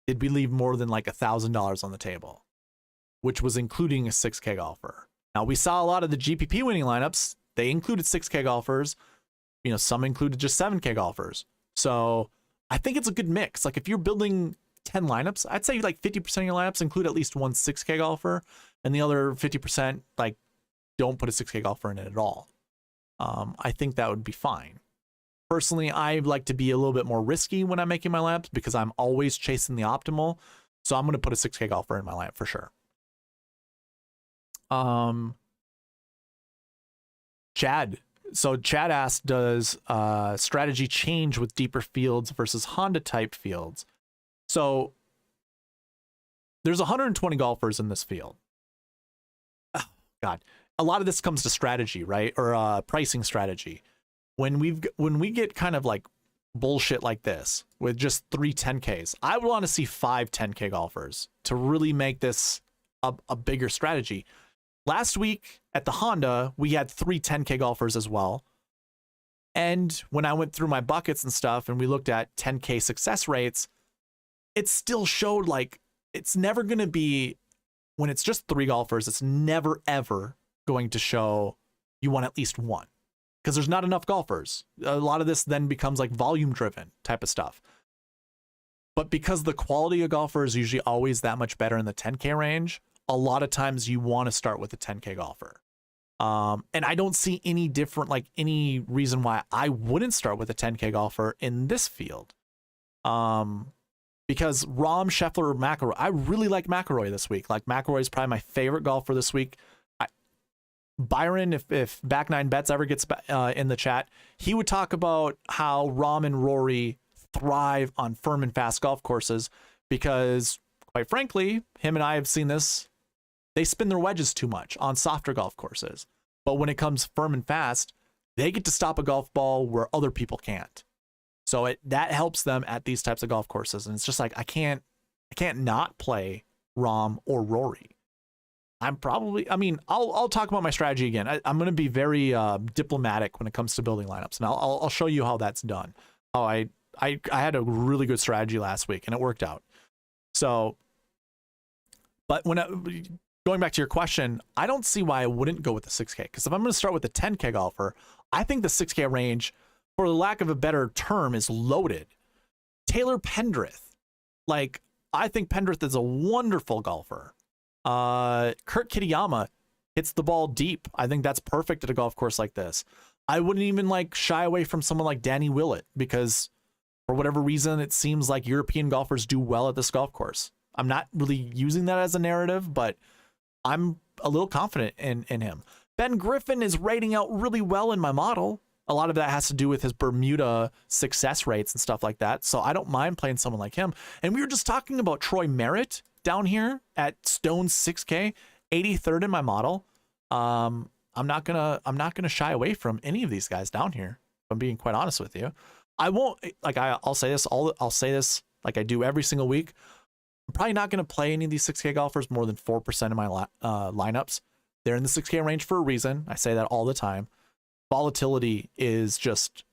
did we leave more than like $1,000 on the table, which was including a 6K golfer. Now we saw a lot of the GPP winning lineups. They included 6K golfers. You know, some included just 7K golfers. So I think it's a good mix. Like if you're building 10 lineups, I'd say like 50% of your lineups include at least one 6K golfer, and the other 50% like don't put a 6K golfer in it at all. I think that would be fine. Personally, I like to be a little bit more risky when I'm making my lineups because I'm always chasing the optimal. So I'm going to put a 6K golfer in my lineup for sure. Chad. So Chad asked, does strategy change with deeper fields versus Honda type fields? So there's 120 golfers in this field. Oh, God, a lot of this comes to strategy, right? Or pricing strategy. When we get kind of like bullshit like this with just 3 10Ks, I would want to see 5 10K golfers to really make this a bigger strategy. Last week at the Honda, we had 3 10K golfers as well. And when I went through my buckets and stuff and we looked at 10K success rates, it still showed like it's never going to be, when it's just 3 golfers, it's never ever going to show you want at least one. Because there's not enough golfers. A lot of this then becomes like volume driven type of stuff. But because the quality of golfer is usually always that much better in the 10K range, a lot of times you want to start with a 10K golfer. And I don't see any different, like any reason why I wouldn't start with a 10K golfer in this field. Because Rahm, Scheffler, McIlroy, I really like McIlroy this week. Like McIlroy is probably my favorite golfer this week. Byron, if Back Nine Bets ever gets in the chat, he would talk about how Rahm and Rory thrive on firm and fast golf courses because, quite frankly, him and I have seen this. They spin their wedges too much on softer golf courses. But when it comes firm and fast, they get to stop a golf ball where other people can't. So that helps them at these types of golf courses. And it's just like I can't not play Rahm or Rory. I'll talk about my strategy again. I'm going to be very diplomatic when it comes to building lineups, and I'll show you how that's done. How I I had a really good strategy last week and it worked out. So, but going back to your question, I don't see why I wouldn't go with the 6K, because if I'm going to start with the 10K golfer, I think the 6K range, for the lack of a better term, is loaded. Taylor Pendrith, like, I think Pendrith is a wonderful golfer. Kurt Kitayama hits the ball deep. I think that's perfect at a golf course like this. I wouldn't even like shy away from someone like Danny Willett, because for whatever reason, it seems like European golfers do well at this golf course. I'm not really using that as a narrative, but I'm a little confident in him. Ben Griffin is rating out really well in my model. A lot of that has to do with his Bermuda success rates and stuff like that. So I don't mind playing someone like him. And we were just talking about Troy Merritt down here at Stone 6K, 83rd in my model. I'm not gonna shy away from any of these guys down here, if I'm being quite honest with you. I won't, like, I'll say this, I'll say this like I do every single week. I'm probably not going to play any of these 6K golfers more than 4% of my lineups. They're in the 6K range for a reason. I say that all the time. Volatility is just,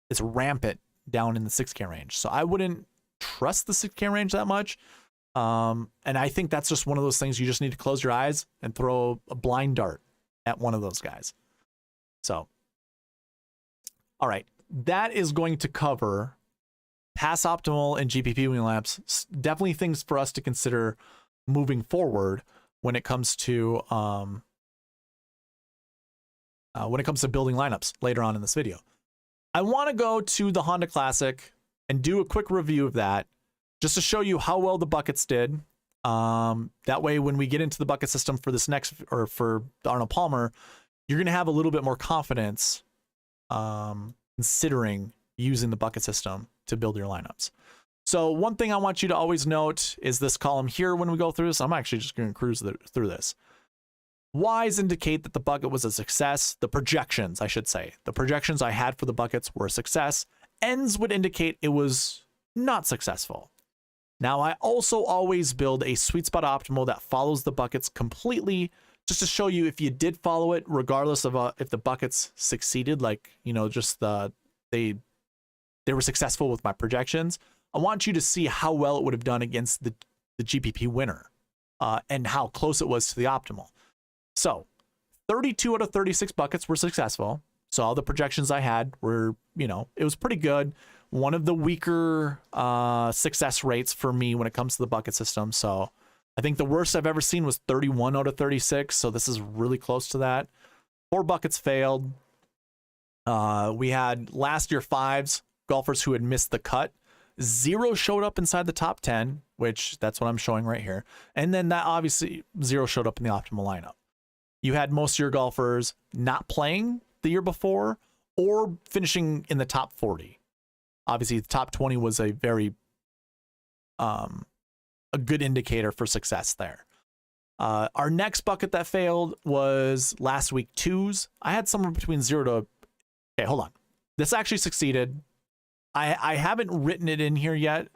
it's rampant down in the 6K range. So I wouldn't trust the 6K range that much. And I think that's just one of those things you just need to close your eyes and throw a blind dart at one of those guys. So, all right. That is going to cover pass optimal and GPP winning laps. Definitely things for us to consider moving forward when it comes to building lineups later on in this video. I want to go to the Honda Classic and do a quick review of that, just to show you how well the buckets did. That way, when we get into the bucket system for this next, or for the Arnold Palmer, you're going to have a little bit more confidence considering using the bucket system to build your lineups. So one thing I want you to always note is this column here when we go through this. I'm actually just going to cruise through this. Y's indicate that the bucket was a success. The projections, I should say, the projections I had for the buckets were a success. N's would indicate it was not successful. Now, I also always build a SweetSpot optimal that follows the buckets completely, just to show you if you did follow it, regardless of if the buckets succeeded, like, you know, just they were successful with my projections. I want you to see how well it would have done against the GPP winner, and how close it was to the optimal. So 32 out of 36 buckets were successful. So all the projections I had were, you know, it was pretty good. One of the weaker success rates for me when it comes to the bucket system. So I think the worst I've ever seen was 31 out of 36. So this is really close to that. 4 buckets failed. We had last year 5s, golfers who had missed the cut. 0 showed up inside the top 10, which that's what I'm showing right here. And then that obviously 0 showed up in the optimal lineup. You had most of your golfers not playing the year before or finishing in the top 40. Obviously, the top 20 was a very a good indicator for success there. Our next bucket that failed was last week 2s. I had somewhere between 0 to... Okay, hold on. This actually succeeded. I haven't written it in here yet.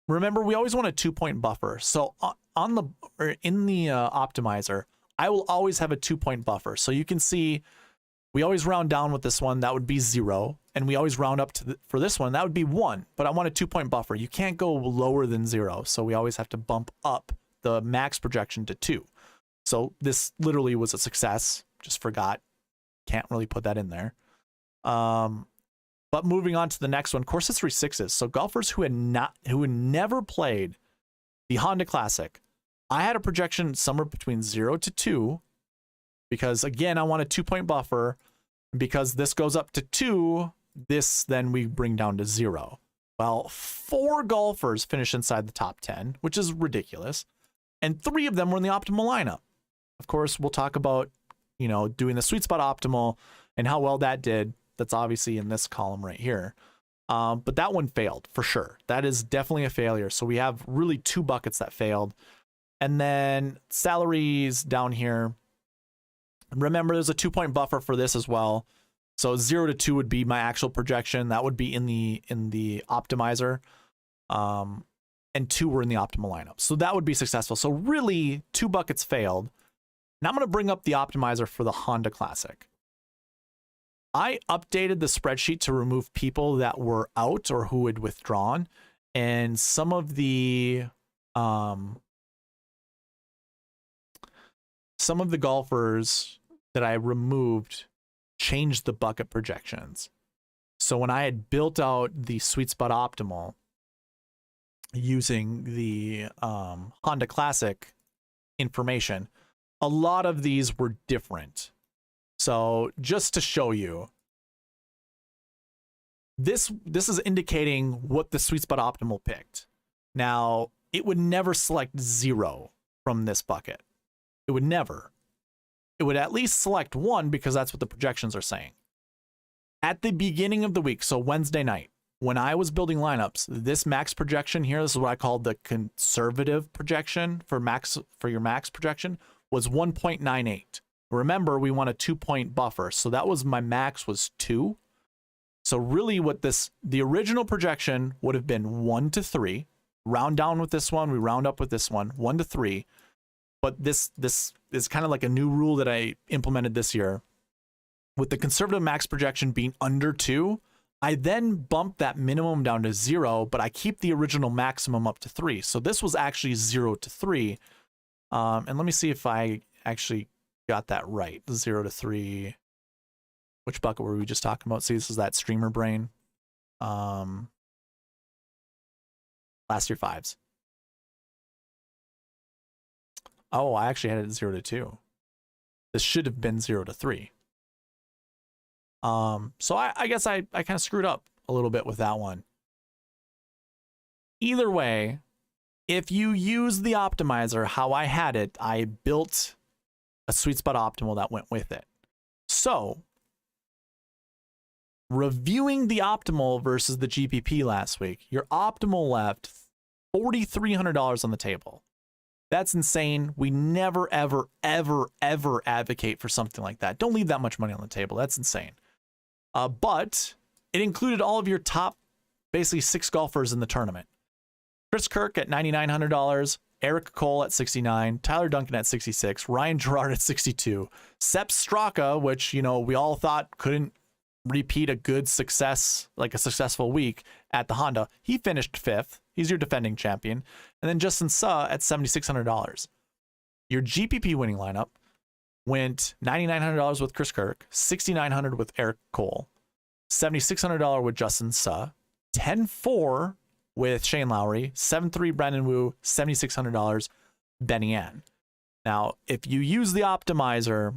Remember, we always want a 2-point buffer. So in the optimizer, I will always have a 2-point buffer. So you can see we always round down with this one. That would be 0. And we always round up to for this one. That would be 1. But I want a 2-point buffer. You can't go lower than 0. So we always have to bump up the max projection to 2. So this literally was a success. Just forgot. Can't really put that in there. But moving on to the next one, course history 6s. So golfers who had never played the Honda Classic, I had a projection somewhere between 0 to 2, because again, I want a 2-point buffer. Because this goes up to 2, this then we bring down to 0. Well, 4 golfers finished inside the top 10, which is ridiculous. And 3 of them were in the optimal lineup. Of course, we'll talk about, you know, doing the SweetSpot optimal and how well that did. That's obviously in this column right here. But that one failed for sure. That is definitely a failure. So we have really 2 buckets that failed. And then salaries down here. Remember, there's a 2-point buffer for this as well. So 0 to 2 would be my actual projection. That would be in the optimizer. And 2 were in the optimal lineup. So that would be successful. So really 2 buckets failed. Now I'm going to bring up the optimizer for the Honda Classic. I updated the spreadsheet to remove people that were out or who had withdrawn, and some of the golfers that I removed changed the bucket projections. So when I had built out the SweetSpot Optimal using the Honda Classic information, a lot of these were different. So just to show you, this is indicating what the SweetSpot Optimal picked. Now, it would never select 0 from this bucket. It would never. It would at least select 1 because that's what the projections are saying. At the beginning of the week, so Wednesday night, when I was building lineups, this max projection here, this is what I called the conservative projection for your max projection, was 1.98. Remember, we want a 2-point buffer, so that was my max was 2. So really what the original projection would have been 1 to 3. Round down with this one, we round up with this one, 1 to 3. But this is kind of like a new rule that I implemented this year. With the conservative max projection being under 2, I then bump that minimum down to 0, but I keep the original maximum up to 3. So this was actually 0 to 3. And let me see if I actually got that right. 0 to 3. Which bucket were we just talking about? See, this is that streamer brain. Last year 5s. Oh, I actually had it 0 to 2. This should have been 0 to 3. So I guess I kind of screwed up a little bit with that one. Either way, if you use the optimizer how I had it, I built a SweetSpot Optimal that went with it. So reviewing the optimal versus the GPP last week, your optimal left $4,300 on the table. That's insane. We never, ever, ever, ever advocate for something like that. Don't leave that much money on the table. That's insane. But it included all of your top, basically 6 golfers in the tournament. Chris Kirk at $9,900, Eric Cole at $69, Tyler Duncan at $66, Ryan Gerard at $62, Sepp Straka, which, you know, we all thought couldn't repeat a good success, like a successful week at the Honda. He finished 5th. He's your defending champion. And then Justin Suh at $7,600. Your GPP winning lineup went $9,900 with Chris Kirk, $6,900 with Eric Cole, $7,600 with Justin Suh, $10,400 with Shane Lowry, $7,300 Brendan Wu, $7,600 Benny Ann. Now, if you use the optimizer,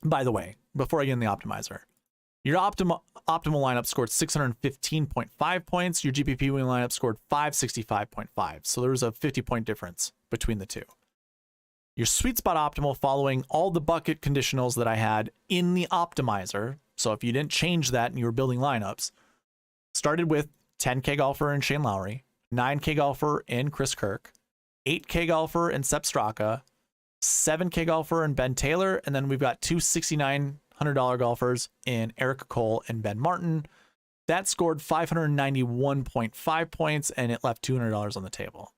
by the way, before I get in the optimizer, your optimal lineup scored 615.5 points. Your GPP winning lineup scored 565.5. So there was a 50-point difference between the two. Your SweetSpot Optimal, following all the bucket conditionals that I had in the optimizer, so if you didn't change that and you were building lineups, started with 10K golfer in Shane Lowry, 9K golfer in Chris Kirk, 8K golfer in Sepp Straka, 7K golfer in Ben Taylor, and then we've got two $6,900 golfers in Eric Cole and Ben Martin. That scored 591.5 points, and it left $200 on the table.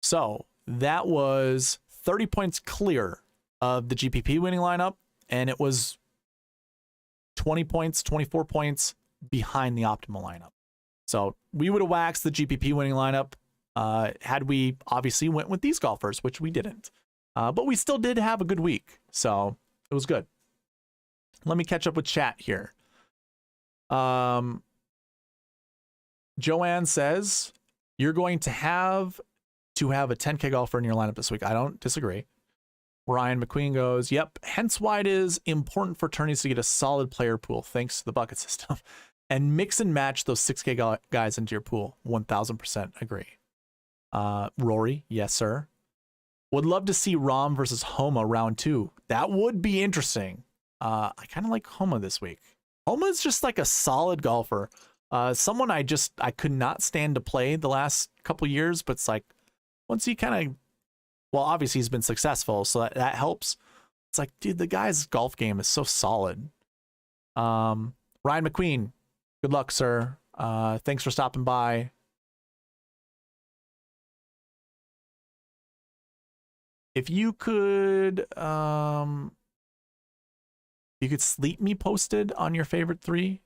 So that was 30 points clear of the GPP winning lineup, and it was 20 points, 24 points behind the optimal lineup. So we would have waxed the GPP winning lineup had we obviously went with these golfers, which we didn't. But we still did have a good week, so it was good. Let me catch up with chat here. Joanne says, you're going to have a 10K golfer in your lineup this week. I don't disagree. Ryan McQueen goes, yep, hence why it is important for tourneys to get a solid player pool thanks to the bucket system and mix and match those 6K guys into your pool. 1000% agree. Rory, yes, sir. Would love to see Rom versus Homa round 2. That would be interesting. I kind of like Homa this week. Homa is just like a solid golfer. Someone I could not stand to play the last couple years, but it's like once he kind of, well, obviously he's been successful, so that helps. It's like, dude, the guy's golf game is so solid. Ryan McQueen, good luck, sir. Thanks for stopping by. If you could you could sleep me posted on your favorite 3.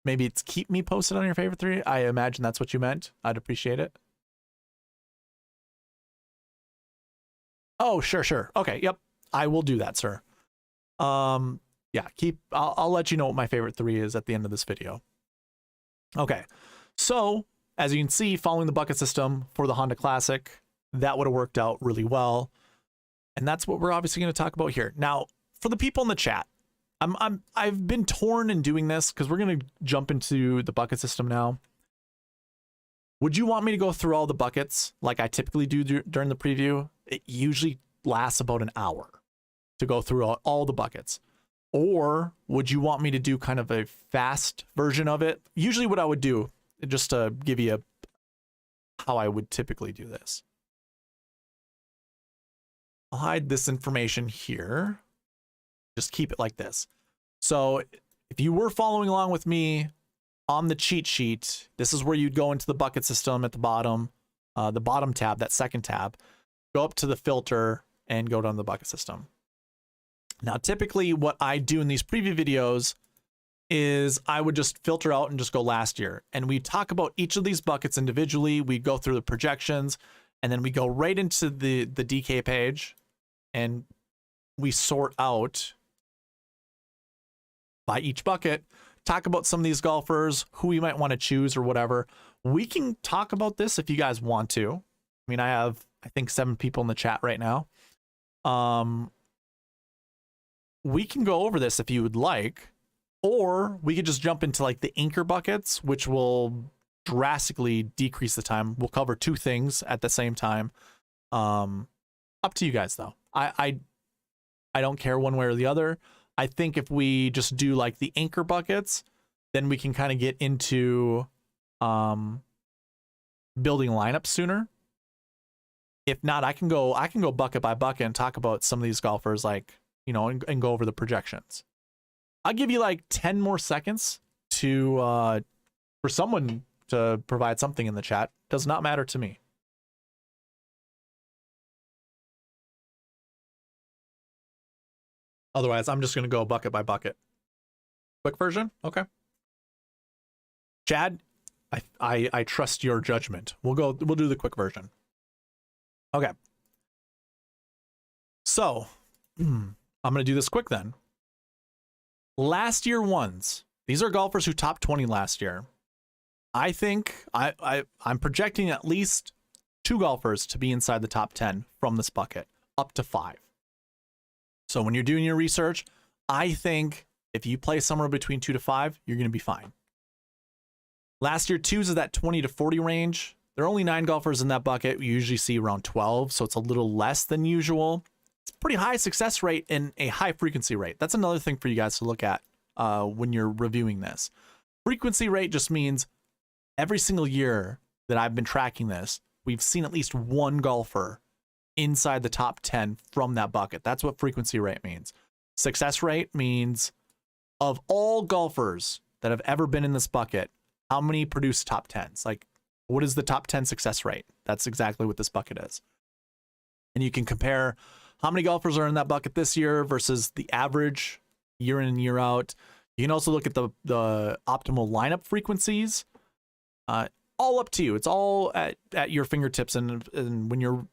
Maybe it's keep me posted on your favorite 3. I imagine that's what you meant. I'd appreciate it. Oh, sure. Okay, yep. I will do that, sir. Yeah, I'll let you know what my favorite 3 is at the end of this video. Okay, so as you can see, following the bucket system for the Honda Classic, that would have worked out really well. And that's what we're obviously going to talk about here. Now, for the people in the chat, I've been torn in doing this because we're going to jump into the bucket system now. Would you want me to go through all the buckets like I typically do during the preview? It usually lasts about an hour to go through all the buckets. Or would you want me to do kind of a fast version of it? Usually what I would do, just to give you how I would typically do this. I'll hide this information here. Just keep it like this. So if you were following along with me on the cheat sheet, this is where you'd go into the bucket system at the bottom tab, that second tab, go up to the filter and go down to the bucket system. Now, typically what I do in these preview videos is I would just filter out and just go last year. And we talk about each of these buckets individually. We go through the projections and then we go right into the DK page and we sort out by each bucket, talk about some of these golfers, who you might want to choose or whatever. We can talk about this if you guys want to. I mean, I have, I think 7 people in the chat right now. We can go over this if you would like, or we could just jump into like the anchor buckets, which will drastically decrease the time. We'll cover 2 things at the same time. Up to you guys though. I don't care one way or the other. I think if we just do like the anchor buckets, then we can kind of get into building lineups sooner. If not, I can go bucket by bucket and talk about some of these golfers, like, you know, and go over the projections. I'll give you like 10 more seconds to for someone to provide something in the chat. Does not matter to me. Otherwise, I'm just going to go bucket by bucket. Quick version? Okay. Chad, I trust your judgment. We'll do the quick version. Okay. So, I'm going to do this quick then. Last year ones. These are golfers who topped 20 last year. I think I'm projecting at least 2 golfers to be inside the top 10 from this bucket, up to 5. So when you're doing your research, I think if you play somewhere between 2 to 5, you're going to be fine. Last year, 2s is that 20 to 40 range. There are only 9 golfers in that bucket. We usually see around 12, so it's a little less than usual. It's a pretty high success rate and a high frequency rate. That's another thing for you guys to look at when you're reviewing this. Frequency rate just means every single year that I've been tracking this, we've seen at least 1 golfer inside the top 10 from that bucket. That's what frequency rate means. Success rate means of all golfers that have ever been in this bucket, how many produce top 10s? Like, what is the top 10 success rate? That's exactly what this bucket is. And you can compare how many golfers are in that bucket this year versus the average year in and year out. You can also look at the optimal lineup frequencies. All up to you. It's all at your fingertips. And when you're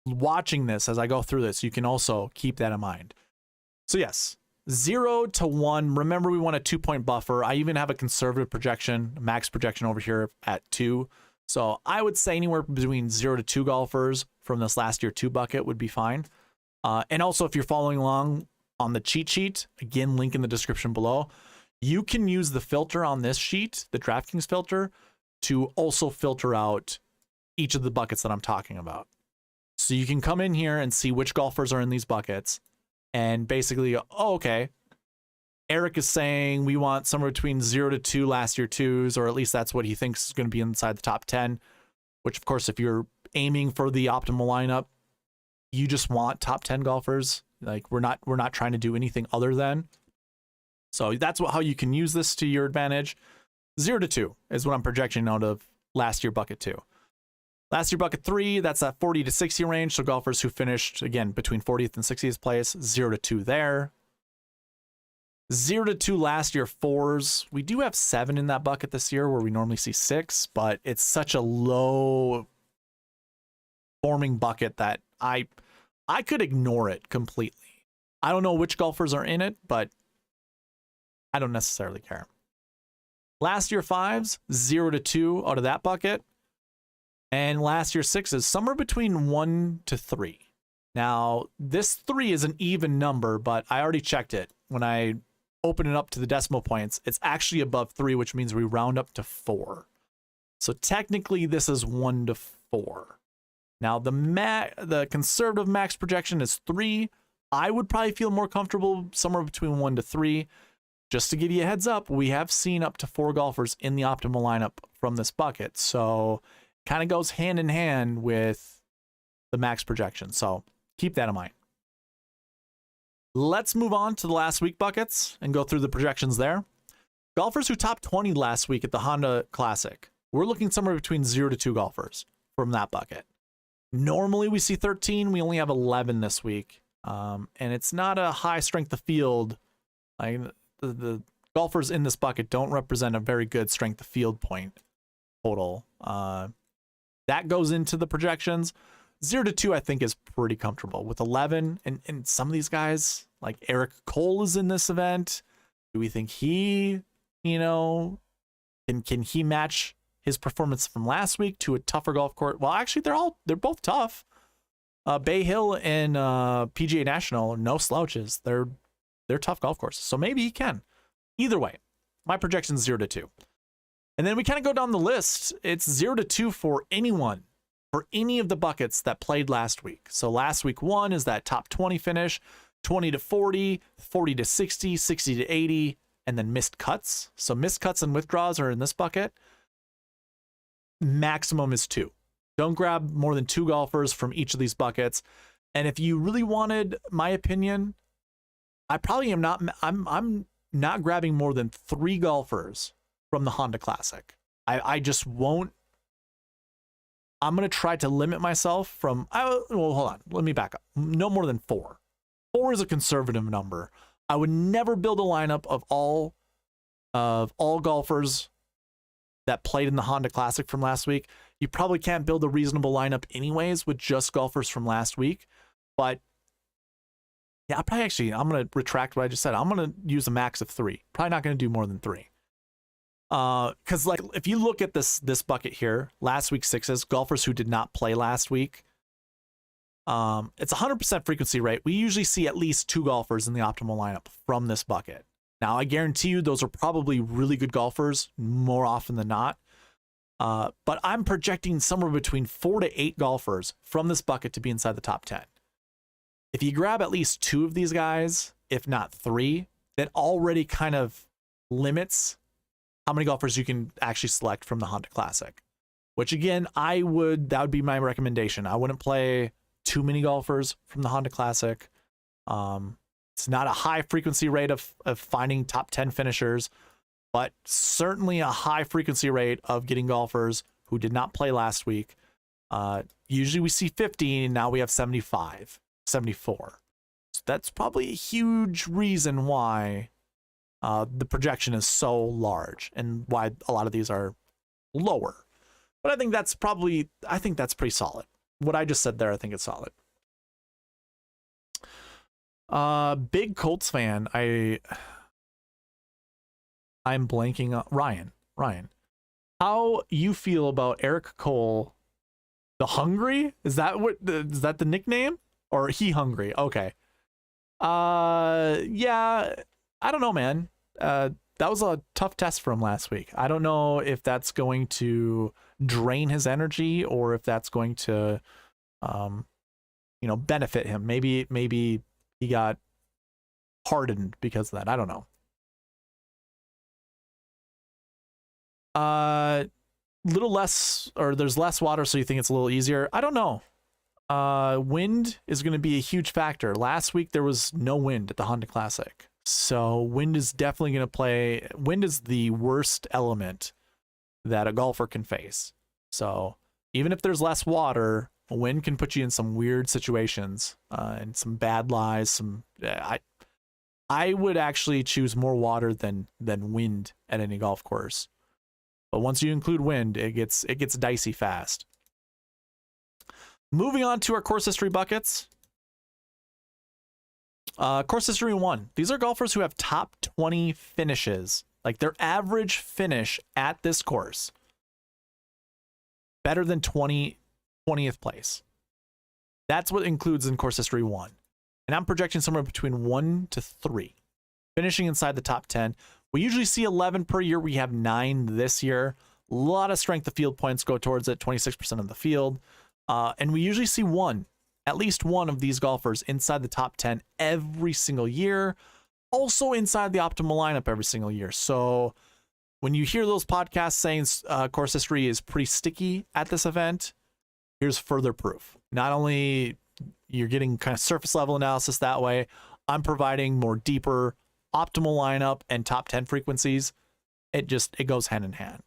watching this, as I go through this, you can also keep that in mind. So yes, 0 to 1. Remember, we want a 2-point buffer. I even have a conservative projection, max projection over here at 2. So I would say anywhere between 0 to 2 golfers from this last year 2 bucket would be fine. And also, if you're following along on the cheat sheet, again, link in the description below, you can use the filter on this sheet, the DraftKings filter, to also filter out each of the buckets that I'm talking about. So you can come in here and see which golfers are in these buckets and basically go, oh, okay, Eric is saying we want somewhere between 0 to 2 last year 2s, or at least that's what he thinks is going to be inside the top 10, which of course, if you're aiming for the optimal lineup, you just want top 10 golfers. Like we're not trying to do anything other than. So that's how you can use this to your advantage. 0 to 2 is what I'm projecting out of last year bucket 2. Last year bucket 3, that's that 40 to 60 range. So golfers who finished, again, between 40th and 60th place, 0 to 2 there. 0 to 2 last year, 4s. We do have 7 in that bucket this year where we normally see 6, but it's such a low forming bucket that I could ignore it completely. I don't know which golfers are in it, but I don't necessarily care. Last year 5s, 0 to 2 out of that bucket. And last year 6s, somewhere between 1 to 3. Now, this 3 is an even number, but I already checked it. When I open it up to the decimal points, it's actually above 3, which means we round up to 4. So technically, this is 1 to 4. Now, the conservative max projection is 3. I would probably feel more comfortable somewhere between 1 to 3. Just to give you a heads up, we have seen up to 4 golfers in the optimal lineup from this bucket. So kind of goes hand in hand with the max projection. So keep that in mind. Let's move on to the last week buckets and go through the projections there. Golfers who topped 20 last week at the Honda Classic. We're looking somewhere between 0 to 2 golfers from that bucket. Normally we see 13. We only have 11 this week. And it's not a high strength of field. Like the golfers in this bucket don't represent a very good strength of field point total. That goes into the projections. 0 to 2, I think, is pretty comfortable with 11. And some of these guys, like Eric Cole is in this event. Do we think he, can he match his performance from last week to a tougher golf course? Well, actually, they're both tough. Bay Hill and PGA National, no slouches. They're tough golf courses. So maybe he can. Either way, my projection is 0 to 2. And then we kind of go down the list. It's 0 to 2 for anyone, for any of the buckets that played last week. So last week 1 is that top 20 finish, 20 to 40, 40 to 60, 60 to 80, and then missed cuts. So missed cuts and withdraws are in this bucket. Maximum is 2. Don't grab more than 2 golfers from each of these buckets. And if you really wanted my opinion, I probably am not. I'm not grabbing more than 3 golfers from the Honda Classic. I just won't. I'm going to try to limit myself from. Well, hold on. Let me back up. No more than 4. 4 is a conservative number. I would never build a lineup of all golfers that played in the Honda Classic from last week. You probably can't build a reasonable lineup anyways with just golfers from last week. But yeah, I'm going to retract what I just said. I'm going to use a max of 3. Probably not going to do more than 3. Because like if you look at this bucket here, last week's 6s, golfers who did not play last week, it's 100% frequency rate. We usually see at least 2 golfers in the optimal lineup from this bucket. Now, I guarantee you those are probably really good golfers more often than not. But I'm projecting somewhere between 4 to 8 golfers from this bucket to be inside the top 10. If you grab at least 2 of these guys, if not 3, that already kind of limits how many golfers you can actually select from the Honda Classic. Which again, that would be my recommendation. I wouldn't play too many golfers from the Honda Classic. It's not a high frequency rate of finding top 10 finishers, but certainly a high frequency rate of getting golfers who did not play last week. Usually we see 50, and now we have 75, 74. So that's probably a huge reason why the projection is so large and why a lot of these are lower. But I think that's pretty solid. What I just said there, I think it's solid. Big Colts fan. I'm blanking on Ryan. How you feel about Eric Cole, the Hungry? Is that the nickname? Or He Hungry? Okay. Yeah, I don't know, man. That was a tough test for him last week. I don't know if that's going to drain his energy or if that's going to benefit him. Maybe he got hardened because of that. I don't know. Little less, or there's less water, so you think it's a little easier. I don't know. Wind is going to be a huge factor. Last week there was no wind at the Honda Classic, so wind is definitely going to play. Wind is the worst element that a golfer can face. So even if there's less water, wind can put you in some weird situations, and some bad lies. I would actually choose more water than wind at any golf course. But once you include wind, it gets dicey fast. Moving on to our course history buckets. Course history 1. These are golfers who have top 20 finishes. Like their average finish at this course. Better than 20th place. That's what includes in course history 1. And I'm projecting somewhere between 1 to 3. Finishing inside the top 10. We usually see 11 per year. We have 9 this year. A lot of strength of field points go towards it, 26% of the field. And we usually see at least one of these golfers inside the top 10 every single year. Also inside the optimal lineup every single year. So when you hear those podcasts saying course history is pretty sticky at this event, here's further proof. Not only you're getting kind of surface level analysis that way, I'm providing more deeper optimal lineup and top 10 frequencies. It goes hand in hand.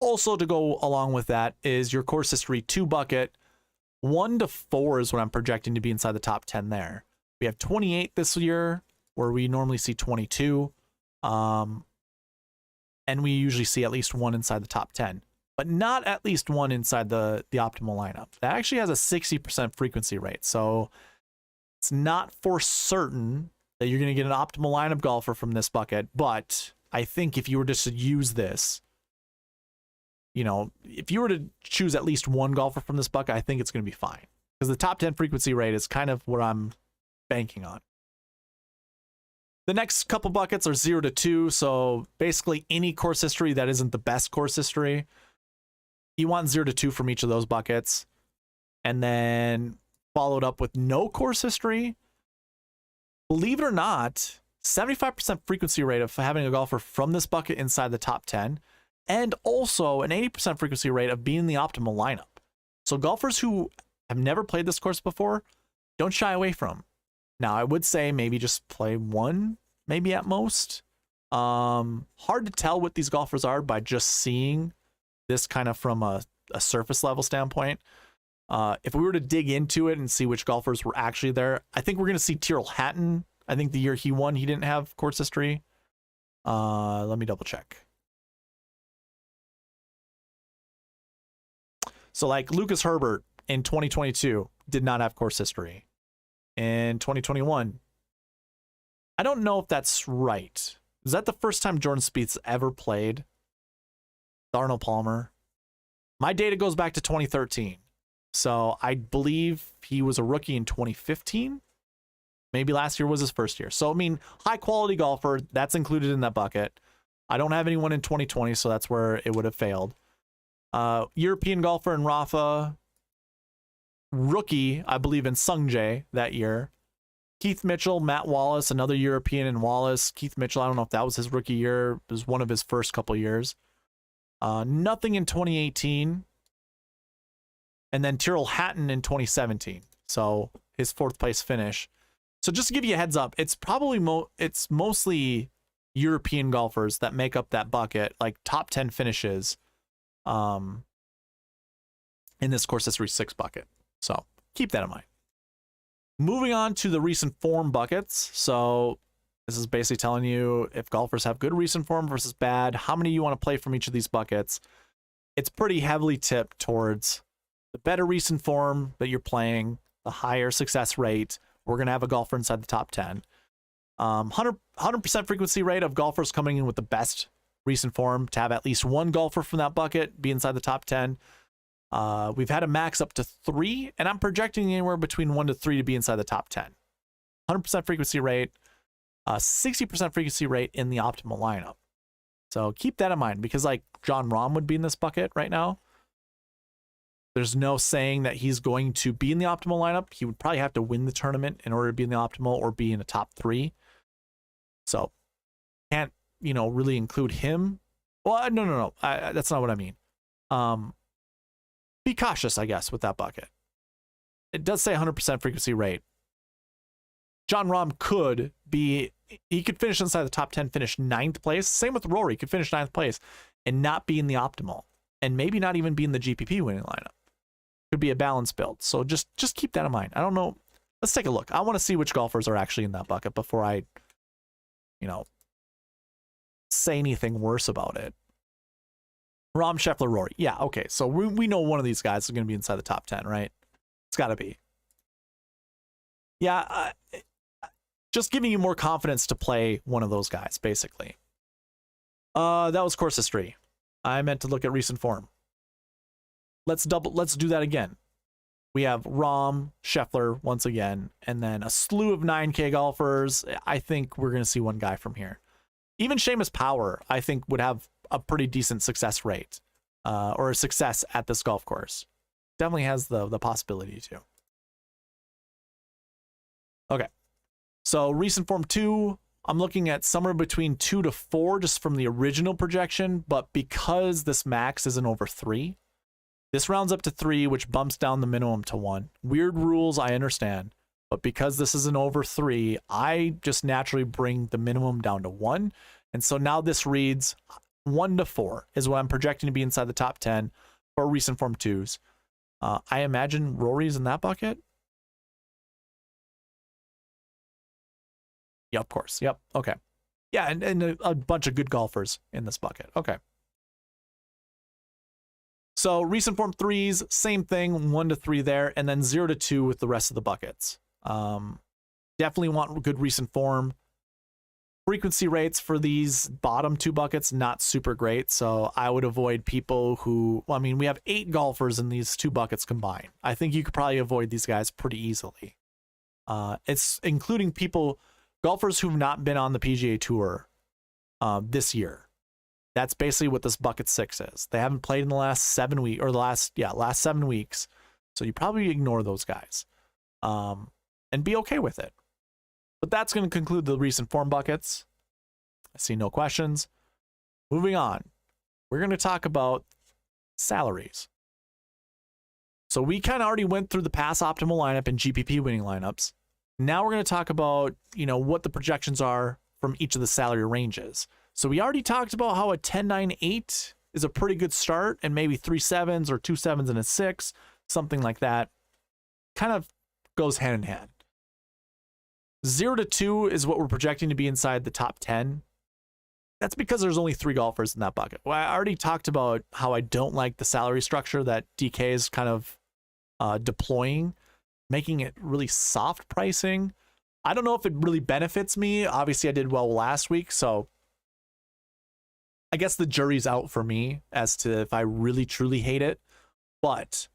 Also to go along with that is your course history 2 bucket. 1 to 4 is what I'm projecting to be inside the top 10 there. We have 28 this year, where we normally see 22. And we usually see at least 1 inside the top 10. But not at least 1 inside the optimal lineup. That actually has a 60% frequency rate. So it's not for certain that you're going to get an optimal lineup golfer from this bucket. But I think if you were just to use this, if you were to choose at least 1 golfer from this bucket, I think it's going to be fine. Because the top 10 frequency rate is kind of what I'm banking on. The next couple buckets are 0 to 2. So basically any course history that isn't the best course history. You want 0 to 2 from each of those buckets. And then followed up with no course history. Believe it or not, 75% frequency rate of having a golfer from this bucket inside the top 10. And also an 80% frequency rate of being in the optimal lineup. So golfers who have never played this course before, don't shy away from them. Now, I would say maybe just play 1, maybe at most. Hard to tell what these golfers are by just seeing this kind of from a surface level standpoint. If we were to dig into it and see which golfers were actually there, I think we're going to see Tyrrell Hatton. I think the year he won, he didn't have course history. Let me double check. So like Lucas Herbert in 2022 did not have course history. In 2021, I don't know if that's right. Is that the first time Jordan Spieth's ever played? Arnold Palmer. My data goes back to 2013. So I believe he was a rookie in 2015. Maybe last year was his first year. So, I mean, high quality golfer, that's included in that bucket. I don't have anyone in 2020, so that's where it would have failed. European golfer in Rafa. Rookie, I believe, in Sungjae that year. Keith Mitchell, Matt Wallace, another European in Wallace. Keith Mitchell, I don't know if that was his rookie year. It was one of his first couple years. Nothing in 2018. And then Tyrrell Hatton in 2017. So his 4th place finish. So just to give you a heads up, it's probably it's mostly European golfers that make up that bucket, like top 10 finishes in this course history 6 bucket. So keep that in mind. Moving on to the recent form buckets. So this is basically telling you if golfers have good recent form versus bad, how many you want to play from each of these buckets. It's pretty heavily tipped towards the better recent form that you're playing, the higher success rate. We're going to have a golfer inside the top 10. 100% frequency rate of golfers coming in with the best recent form to have at least 1 golfer from that bucket be inside the top 10. We've had a max up to 3, and I'm projecting anywhere between 1 to 3 to be inside the top 10. 100% frequency rate, 60% frequency rate in the optimal lineup. So keep that in mind, because like Jon Rahm would be in this bucket right now. There's no saying that he's going to be in the optimal lineup. He would probably have to win the tournament in order to be in the optimal or be in a top 3. So can't, really include him. Well, no. That's not what I mean. Be cautious, I guess, with that bucket. It does say 100% frequency rate. Jon Rahm could finish inside the top 10, finish 9th place. Same with Rory. He could finish 9th place and not be in the optimal, and maybe not even be in the GPP winning lineup. Could be a balanced build. So just keep that in mind. I don't know. Let's take a look. I want to see which golfers are actually in that bucket before I say anything worse about it. Rahm, Scheffler, Rory. Yeah, okay. So we know one of these guys is going to be inside the top 10, right? It's got to be. Yeah, just giving you more confidence to play one of those guys, basically. That was course history. I meant to look at recent form. Let's do that again. We have Rahm, Scheffler once again, and then a slew of 9K golfers. I think we're going to see one guy from here. Even Seamus Power, I think, would have a pretty decent success rate, or a success at this golf course. Definitely has the possibility to. Okay, so recent form 2, I'm looking at somewhere between 2 to 4 just from the original projection, but because this max isn't over 3, this rounds up to 3, which bumps down the minimum to 1. Weird rules, I understand, but because this isn't over 3, I just naturally bring the minimum down to 1, and so now this reads 1 to 4 is what I'm projecting to be inside the top 10 for recent form 2s. I imagine Rory's in that bucket. Yeah, of course. Yep. Okay. Yeah, and a bunch of good golfers in this bucket. Okay. So recent form 3s, same thing, 1 to 3 there, and then 0 to 2 with the rest of the buckets. Definitely want good recent form. Frequency rates for these bottom 2 buckets, not super great, so I would avoid people who, well, I mean, we have 8 golfers in these 2 buckets combined. I think you could probably avoid these guys pretty easily. It's including golfers who've not been on the PGA Tour this year. That's basically what this bucket 6 is. They haven't played in the last 7 weeks, or last 7 weeks. So you probably ignore those guys and be okay with it. But that's going to conclude the recent form buckets. I see no questions. Moving on, we're going to talk about salaries. So we kind of already went through the pass optimal lineup and GPP winning lineups. Now we're going to talk about, what the projections are from each of the salary ranges. So we already talked about how a 10-9-8 is a pretty good start, and maybe 3 7s or 2 7s and a 6, something like that. Kind of goes hand in hand. 0 to 2 is what we're projecting to be inside the top 10. That's because there's only 3 golfers in that bucket. Well, I already talked about how I don't like the salary structure that DK is kind of deploying, making it really soft pricing. I don't know if it really benefits me. Obviously, I did well last week, so I guess the jury's out for me as to if I really truly hate it. But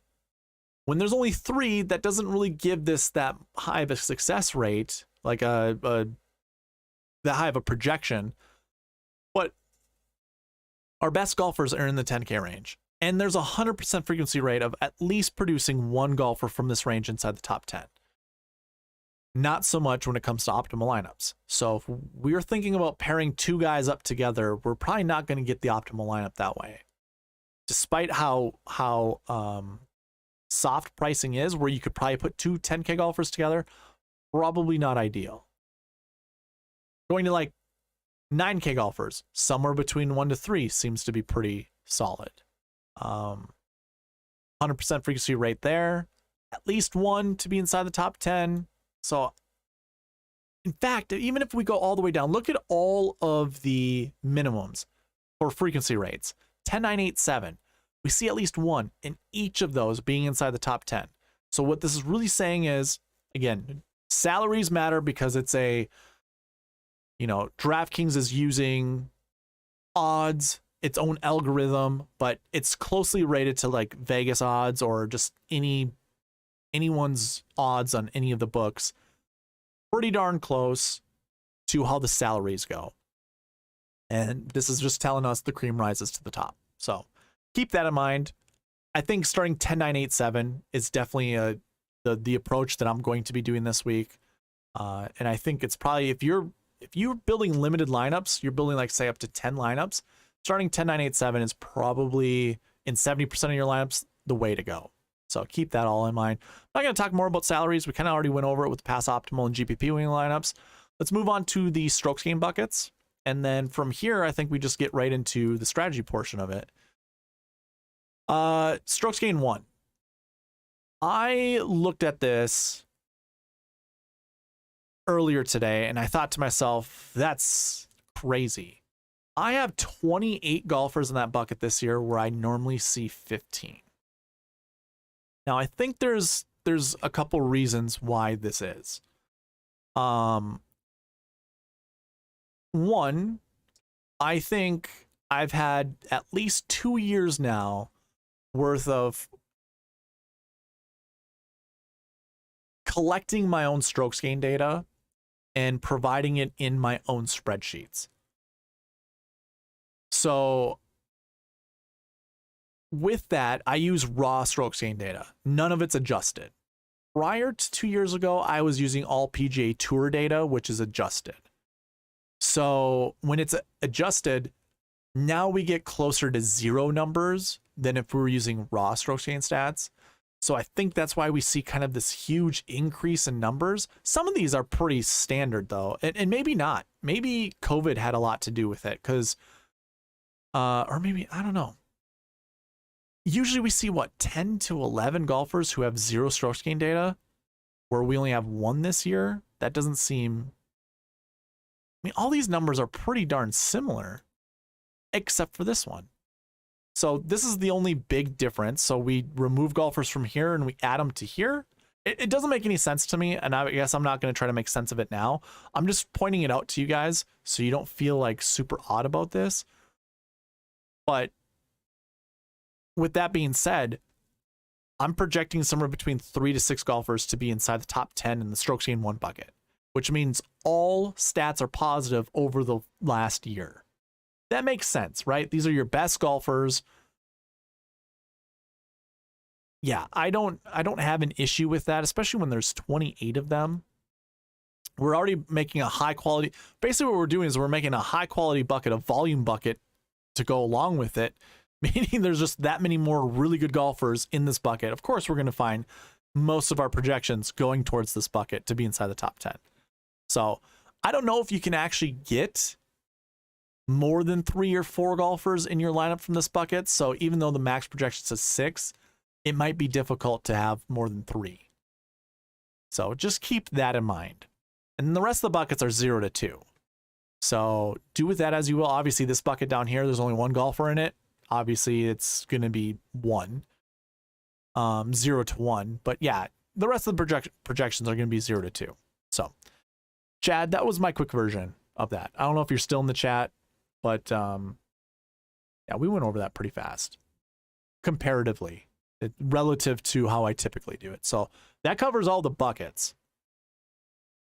when there's only 3, that doesn't really give this that high of a success rate, like that high of a projection. But our best golfers are in the 10K range. And there's a 100% frequency rate of at least producing 1 golfer from this range inside the top 10. Not so much when it comes to optimal lineups. So if we're thinking about pairing 2 guys up together, we're probably not going to get the optimal lineup that way. Despite how soft pricing is, where you could probably put 2 10K golfers together, probably not ideal. Going to like 9K golfers, somewhere between 1 to 3 seems to be pretty solid. 100% frequency rate there, at least 1 to be inside the top 10. So, in fact, even if we go all the way down, look at all of the minimums for frequency rates. 10, 9, 8, 7. We see at least 1 in each of those being inside the top 10. So what this is really saying is, again, salaries matter because it's DraftKings is using odds, its own algorithm, but it's closely rated to like Vegas odds or just anyone's odds on any of the books. Pretty darn close to how the salaries go. And this is just telling us the cream rises to the top. So keep that in mind. I think starting 10, 9, 8, 7 is definitely the approach that I'm going to be doing this week. And I think it's probably, if you're building limited lineups, you're building like say up to 10 lineups, starting 10, 9, 8, 7 is probably in 70% of your lineups the way to go. So keep that all in mind. I'm not going to talk more about salaries. We kind of already went over it with the pass optimal and GPP winning lineups. Let's move on to the strokes gain buckets. And then from here, I think we just get right into the strategy portion of it. Strokes gain 1. I looked at this earlier today, and I thought to myself, that's crazy. I have 28 golfers in that bucket this year where I normally see 15. Now, I think there's a couple reasons why this is. One, I think I've had at least 2 years now worth of collecting my own strokes gain data and providing it in my own spreadsheets. So with that, I use raw strokes gain data. None of it's adjusted. Prior to 2 years ago, I was using all PGA Tour data, which is adjusted. So when it's adjusted, now we get closer to zero numbers than if we were using raw strokes gain stats. So I think that's why we see kind of this huge increase in numbers. Some of these are pretty standard though, and maybe not. Maybe COVID had a lot to do with it, because, or maybe, I don't know. Usually we see, what, 10 to 11 golfers who have zero strokes gain data, where we only have one this year. That doesn't seem, I mean, all these numbers are pretty darn similar, except for this one. So this is the only big difference. So we remove golfers from here and we add them to here. It doesn't make any sense to me, and I guess I'm not going to try to make sense of it now. I'm just pointing it out to you guys so you don't feel like super odd about this. But with that being said, I'm projecting somewhere between 3 to 6 golfers to be inside the top 10 in the strokes gain 1 bucket, which means all stats are positive over the last year. That makes sense, right? These are your best golfers. Yeah, I don't have an issue with that, especially when there's 28 of them. We're already making a high quality, basically what we're doing is we're making a high quality bucket, a volume bucket to go along with it, meaning there's just that many more really good golfers in this bucket. Of course, we're going to find most of our projections going towards this bucket to be inside the top 10. So I don't know if you can actually get more than 3 or 4 golfers in your lineup from this bucket. So even though the max projection says 6, it might be difficult to have more than 3. So just keep that in mind. And the rest of the buckets are 0 to 2. So do with that as you will. Obviously, this bucket down here, there's only 1 golfer in it. Obviously, it's going to be 1, 0 to 1. But yeah, the rest of the projections are going to be 0 to 2. So, Chad, that was my quick version of that. I don't know if you're still in the chat, but yeah, we went over that pretty fast, comparatively, relative to how I typically do it. So that covers all the buckets.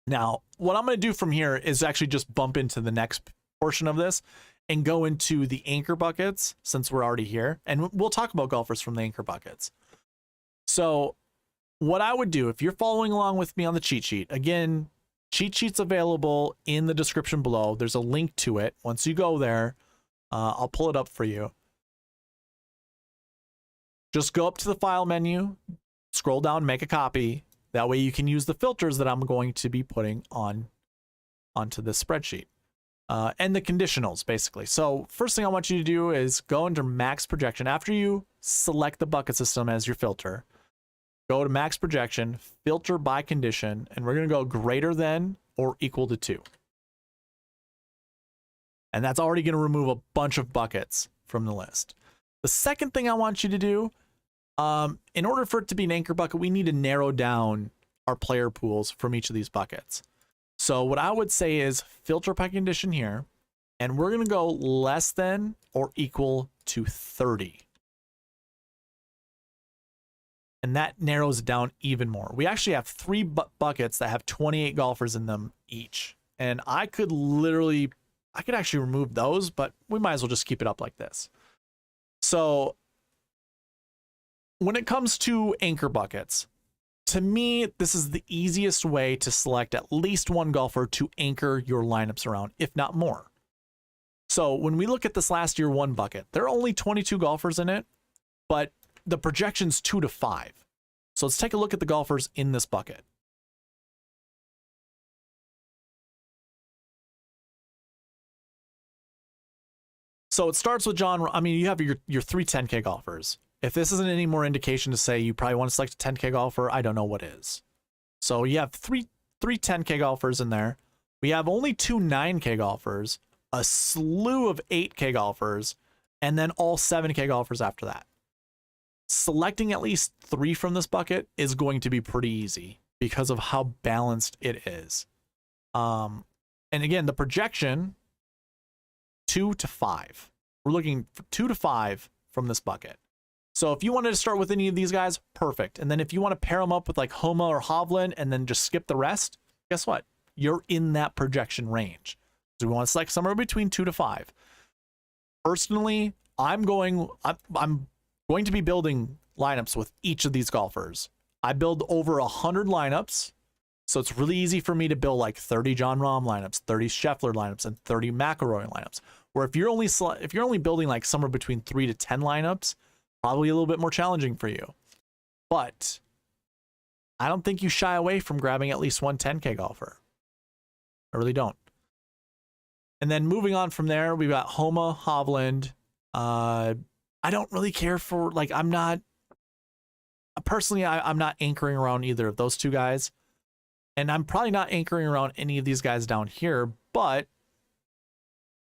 Now, what I'm going to do from here is actually just bump into the next portion of this and go into the anchor buckets, since we're already here, and we'll talk about golfers from the anchor buckets. So what I would do, if you're following along with me on the cheat sheet, again, cheat sheet's available in the description below. There's a link to it. Once you go there, I'll pull it up for you. Just go up to the file menu, scroll down, make a copy. That way you can use the filters that I'm going to be putting onto this spreadsheet. And the conditionals, basically. So first thing I want you to do is go under max projection. After you select the bucket system as your filter, go to max projection, filter by condition, and we're going to go greater than or equal to 2. And that's already going to remove a bunch of buckets from the list. The second thing I want you to do, in order for it to be an anchor bucket, we need to narrow down our player pools from each of these buckets. So what I would say is filter by condition here, and we're going to go less than or equal to 30. And that narrows it down even more. We actually have 3 buckets that have 28 golfers in them each. And I could actually remove those, but we might as well just keep it up like this. So when it comes to anchor buckets, to me, this is the easiest way to select at least 1 golfer to anchor your lineups around, if not more. So when we look at this last year 1 bucket, there are only 22 golfers in it, but the projection's 2 to 5. So let's take a look at the golfers in this bucket. So it starts with John. I mean, you have your 3 10K golfers. If this isn't any more indication to say you probably want to select a 10K golfer, I don't know what is. So you have 3 three 10K golfers in there. We have only two 9K golfers, a slew of 8K golfers, and then all 7K golfers after that. Selecting at least 3 from this bucket is going to be pretty easy because of how balanced it is. And again, the projection, 2 to 5. We're looking for 2 to 5 from this bucket. So if you wanted to start with any of these guys, perfect. And then if you want to pair them up with like Homa or Hovland and then just skip the rest, guess what? You're in that projection range. So we want to select somewhere between 2 to 5. Personally, I'm going to be building lineups with each of these golfers. I build over 100 lineups, so it's really easy for me to build like 30 Jon Rahm lineups, 30 Scheffler lineups, and 30 McIlroy lineups. Where if you're only building like somewhere between 3 to 10 lineups, probably a little bit more challenging for you. But I don't think you shy away from grabbing at least one 10K golfer. I really don't. And then moving on from there, we've got Homa, Hovland. I don't really care for, like, I'm not anchoring around either of those two guys. And I'm probably not anchoring around any of these guys down here, but,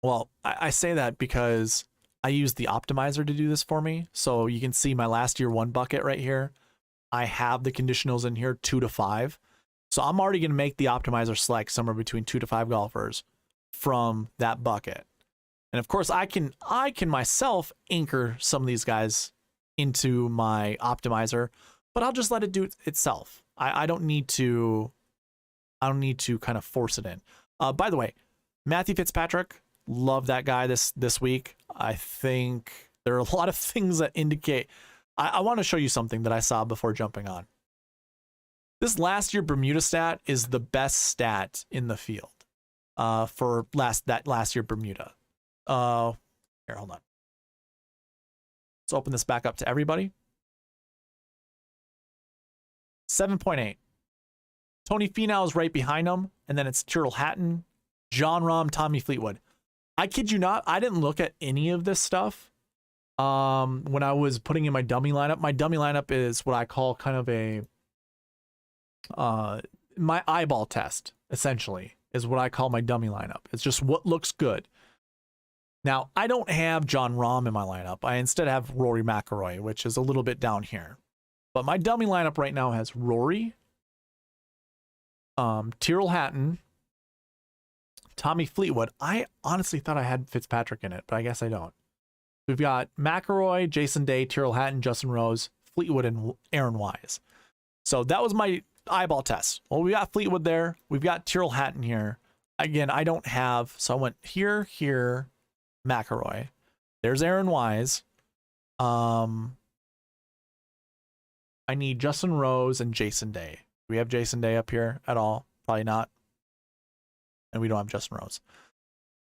well, I say that because I use the optimizer to do this for me. So you can see my last year 1 bucket right here. I have the conditionals in here 2 to 5. So I'm already going to make the optimizer select somewhere between 2 to 5 golfers from that bucket. And of course I can myself anchor some of these guys into my optimizer, but I'll just let it do it itself. I don't need to kind of force it in. By the way, Matthew Fitzpatrick, love that guy this week. I think there are a lot of things that indicate. I want to show you something that I saw before jumping on. This last year Bermuda stat is the best stat in the field for last year Bermuda. Here, hold on. Let's open this back up to everybody. 7.8. Tony Finau is right behind him, and then it's Tyrrell Hatton, Jon Rahm, Tommy Fleetwood. I kid you not, I didn't look at any of this stuff when I was putting in my dummy lineup. My dummy lineup is what I call kind of a my eyeball test, essentially, is what I call my dummy lineup. It's just what looks good. Now, I don't have Jon Rahm in my lineup. I instead have Rory McIlroy, which is a little bit down here. But my dummy lineup right now has Rory, Tyrrell Hatton, Tommy Fleetwood. I honestly thought I had Fitzpatrick in it, but I guess I don't. We've got McIlroy, Jason Day, Tyrrell Hatton, Justin Rose, Fleetwood, and Aaron Wise. So that was my eyeball test. Well, we got Fleetwood there. We've got Tyrrell Hatton here. Again, I don't have, so I went here, McIlroy. There's Aaron Wise. I need Justin Rose and Jason Day. Do we have Jason Day up here at all? Probably not. And we don't have Justin Rose.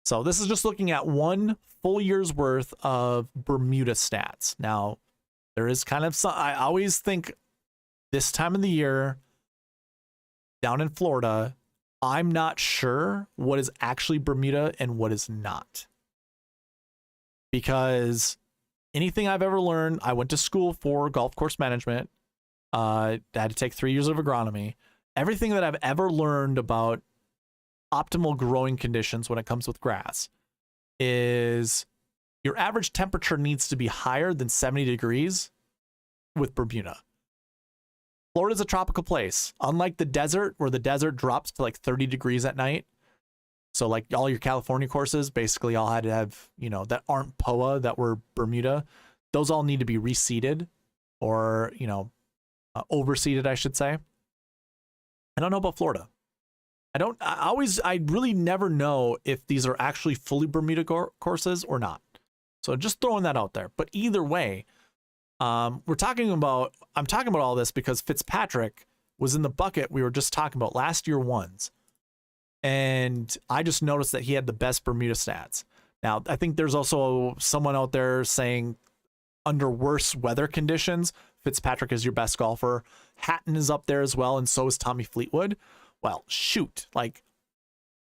So this is just looking at 1 full year's worth of Bermuda stats. Now, there is kind of some, I always think this time of the year down in Florida, I'm not sure what is actually Bermuda and what is not. Because anything I've ever learned, I went to school for golf course management. I had to take 3 years of agronomy. Everything that I've ever learned about optimal growing conditions when it comes with grass is your average temperature needs to be higher than 70 degrees with Bermuda. Florida's a tropical place. Unlike the desert, where the desert drops to like 30 degrees at night. So like all your California courses basically all had to have, you know, that aren't POA, that were Bermuda. Those all need to be reseeded or, you know, overseeded, I should say. I don't know about Florida. I really never know if these are actually fully Bermuda courses or not. So just throwing that out there. But either way, I'm talking about all this because Fitzpatrick was in the bucket we were just talking about last year ones. And I just noticed that he had the best Bermuda stats. Now, I think there's also someone out there saying under worse weather conditions, Fitzpatrick is your best golfer. Hatton is up there as well, and so is Tommy Fleetwood. Well, shoot, like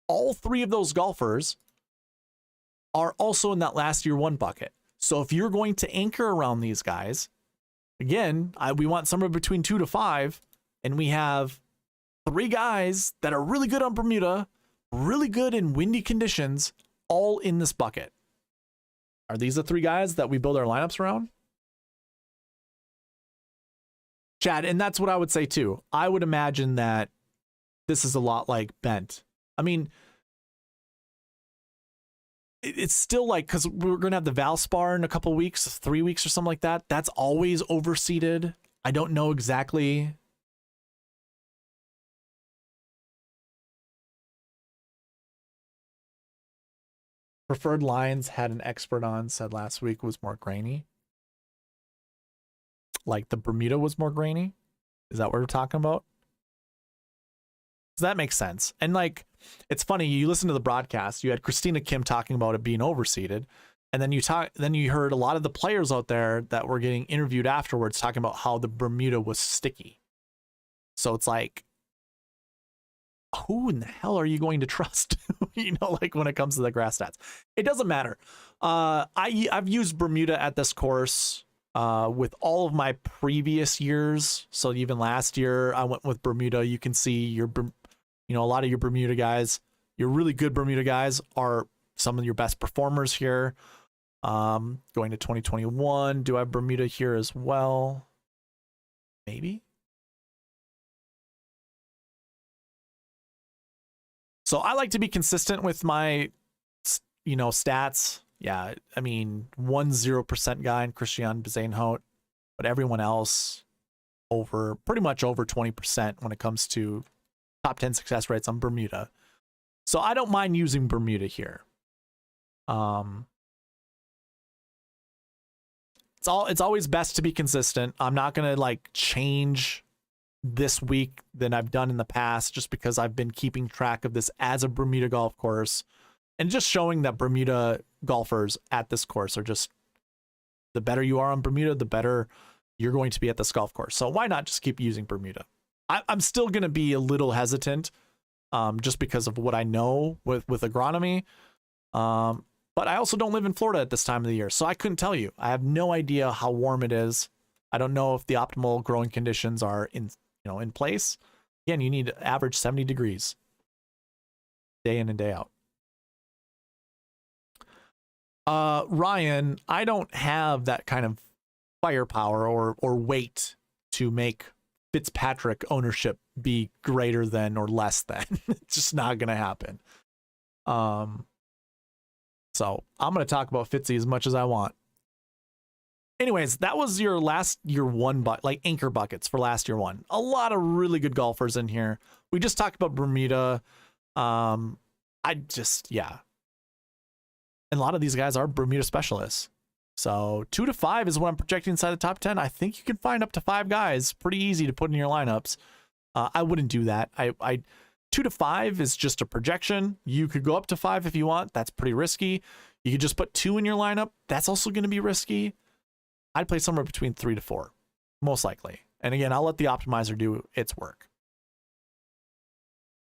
all 3 of those golfers are also in that last year 1 bucket. So if you're going to anchor around these guys, again, we want somewhere between 2 to 5, and we have 3 guys that are really good on Bermuda, really good in windy conditions, all in this bucket. Are these the 3 guys that we build our lineups around? Chad, and that's what I would say too. I would imagine that this is a lot like Bent. I mean, it's still like, because we're going to have the Valspar in a couple weeks, 3 weeks or something like that. That's always overseeded. I don't know exactly. Preferred lines had an expert on, said last week was more grainy. Like the Bermuda was more grainy. Is that what we're talking about? So that makes sense. And like, it's funny, you listen to the broadcast, you had Christina Kim talking about it being overseeded, and then you heard a lot of the players out there that were getting interviewed afterwards talking about how the Bermuda was sticky. So it's like, who in the hell are you going to trust? You know, like when it comes to the grass stats, it doesn't matter. I've used Bermuda at this course with all of my previous years. So even last year I went with Bermuda. You can see a lot of your Bermuda guys, your really good Bermuda guys are some of your best performers here. Going to 2021, do I have Bermuda here as well? Maybe. So I like to be consistent with my, stats. Yeah, I mean, 1-0% guy in Christian Bezuidenhout, but everyone else pretty much over 20% when it comes to top 10 success rates on Bermuda. So I don't mind using Bermuda here. It's always best to be consistent. I'm not going to like change this week than I've done in the past just because I've been keeping track of this as a Bermuda golf course and just showing that Bermuda golfers at this course are just, the better you are on Bermuda, the better you're going to be at this golf course. So why not just keep using Bermuda? I'm still going to be a little hesitant just because of what I know with agronomy. But I also don't live in Florida at this time of the year, so I couldn't tell you. I have no idea how warm it is. I don't know if the optimal growing conditions are in place. Again, you need average 70 degrees day in and day out. Ryan, I don't have that kind of firepower or weight to make Fitzpatrick ownership be greater than or less than. It's just not going to happen. So I'm going to talk about Fitzy as much as I want. Anyways, that was your last year one, like anchor buckets for last year one. A lot of really good golfers in here. We just talked about Bermuda. And a lot of these guys are Bermuda specialists. So 2 to 5 is what I'm projecting inside the top 10. I think you can find up to 5 guys pretty easy to put in your lineups. I wouldn't do that. 2 to 5 is just a projection. You could go up to 5 if you want. That's pretty risky. You could just put 2 in your lineup. That's also going to be risky. I'd play somewhere between 3 to 4, most likely. And again, I'll let the optimizer do its work.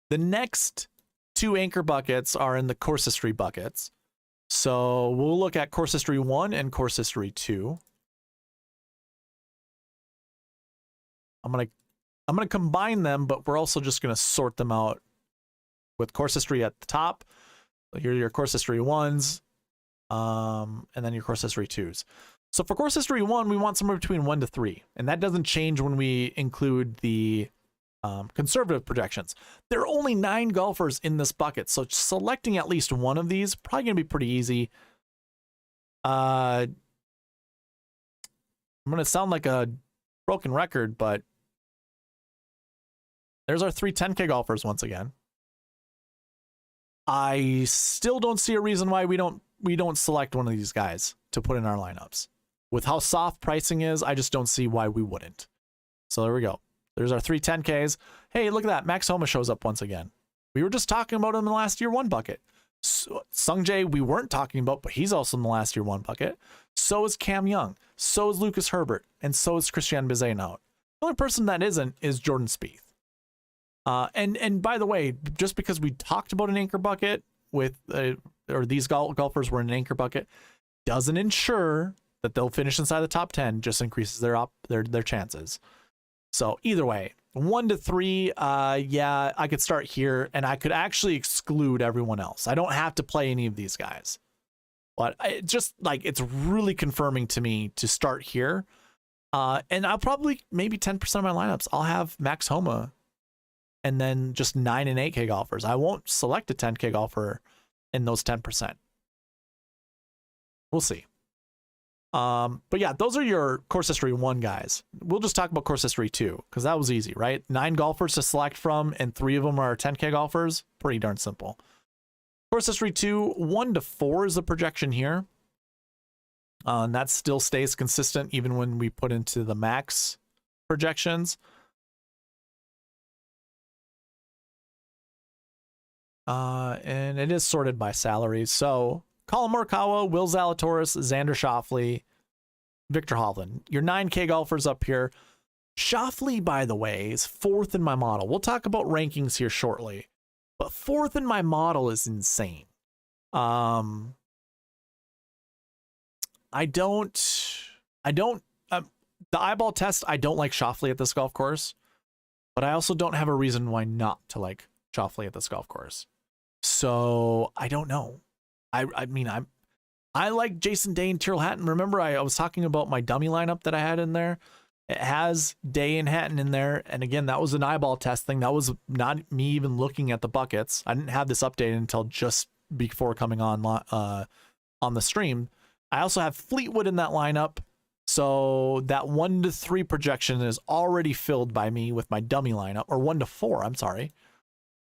The next 2 anchor buckets are in the course history buckets. So we'll look at course history 1 and course history 2. I'm gonna combine them, but we're also just gonna sort them out with course history at the top. So here are your course history 1s, and then your course history 2s. So for course history 1, we want somewhere between 1 to 3, and that doesn't change when we include the conservative projections. There are only 9 golfers in this bucket, so selecting at least one of these probably gonna be pretty easy. I'm gonna sound like a broken record, but there's our 3 10K golfers once again. I still don't see a reason why we don't select one of these guys to put in our lineups. With how soft pricing is, I just don't see why we wouldn't. So there we go. There's our 3 10Ks. Hey, look at that. Max Homa shows up once again. We were just talking about him in the last year 1 bucket. Sung Jae, we weren't talking about, but he's also in the last year 1 bucket. So is Cam Young. So is Lucas Herbert. And so is Christian Bezuidenhout. The only person that isn't is Jordan Spieth. And by the way, just because we talked about an anchor bucket with, or these golfers were in an anchor bucket, doesn't ensure that they'll finish inside the top 10, just increases their chances. So either way, 1 to 3, yeah, I could start here, and I could actually exclude everyone else. I don't have to play any of these guys. But it's really confirming to me to start here. And I'll probably, maybe 10% of my lineups, I'll have Max Homa and then just 9 and 8K golfers. I won't select a 10K golfer in those 10%. We'll see. But yeah, those are your course history 1 guys. We'll just talk about course history 2, because that was easy, right? 9 golfers to select from, and 3 of them are 10K golfers. Pretty darn simple. Course history 2, 1 to 4 is the projection here. And that still stays consistent even when we put into the max projections. And it is sorted by salaries. So Colin Morikawa, Will Zalatoris, Xander Schauffele, Victor Hovland. Your 9K golfers up here. Schauffele, by the way, is 4th in my model. We'll talk about rankings here shortly. But 4th in my model is insane. The eyeball test, I don't like Schauffele at this golf course, but I also don't have a reason why not to like Schauffele at this golf course. So I don't know. I mean, I like Jason Day and Tyrrell Hatton. Remember, I was talking about my dummy lineup that I had in there. It has Day and Hatton in there. And again, that was an eyeball test thing. That was not me even looking at the buckets. I didn't have this updated until just before coming on the stream. I also have Fleetwood in that lineup. So that 1 to 3 projection is already filled by me with my dummy lineup, or 1 to 4, I'm sorry.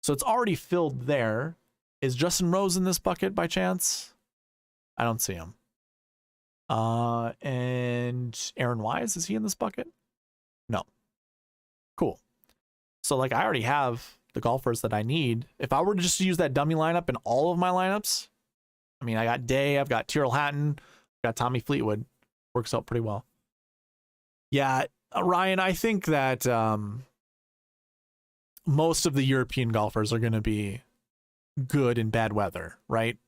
So it's already filled there. Is Justin Rose in this bucket by chance? I don't see him. And Aaron Wise, is he in this bucket? No. Cool. So like I already have the golfers that I need. If I were to just use that dummy lineup in all of my lineups, I mean, I got Day, I've got Tyrrell Hatton, I've got Tommy Fleetwood. Works out pretty well. Yeah, Ryan, I think that most of the European golfers are going to be good in bad weather, right?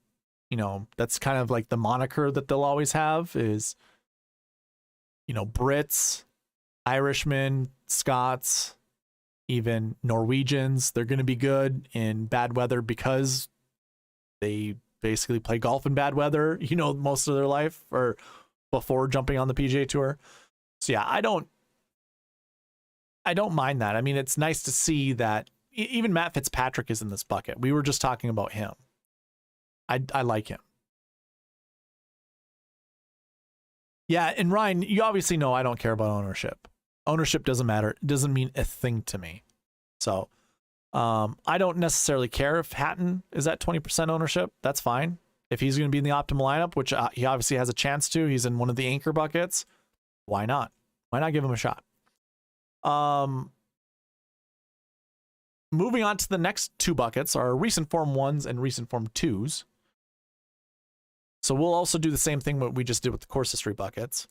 You know, that's kind of like the moniker that they'll always have is, you know, Brits, Irishmen, Scots, even Norwegians. They're going to be good in bad weather because they basically play golf in bad weather, you know, most of their life or before jumping on the PGA Tour. So yeah, I don't mind that. I mean, it's nice to see that even Matt Fitzpatrick is in this bucket. We were just talking about him. I like him. Yeah, and Ryan, you obviously know I don't care about ownership. Ownership doesn't matter. It doesn't mean a thing to me. So I don't necessarily care if Hatton is at 20% ownership. That's fine. If he's going to be in the optimal lineup, which he obviously has a chance to, he's in one of the anchor buckets. Why not? Why not give him a shot? Moving on to the next 2 buckets are recent form 1s and recent form 2s. So we'll also do the same thing what we just did with the course history buckets.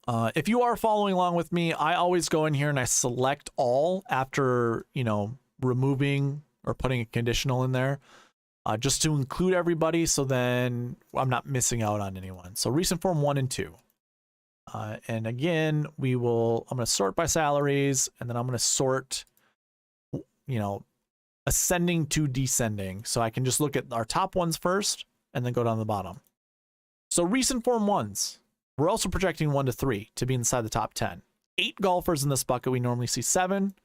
If you are following along with me, I always go in here and I select all after, you know, removing or putting a conditional in there, just to include everybody. So then I'm not missing out on anyone. So recent form 1 and 2. And again, I'm going to sort by salaries, and then I'm going to sort, you know, ascending to descending. So I can just look at our top ones first and then go down to the bottom. So recent form 1s, we're also projecting 1 to 3 to be inside the top 10. 8 golfers in this bucket. We normally see 7.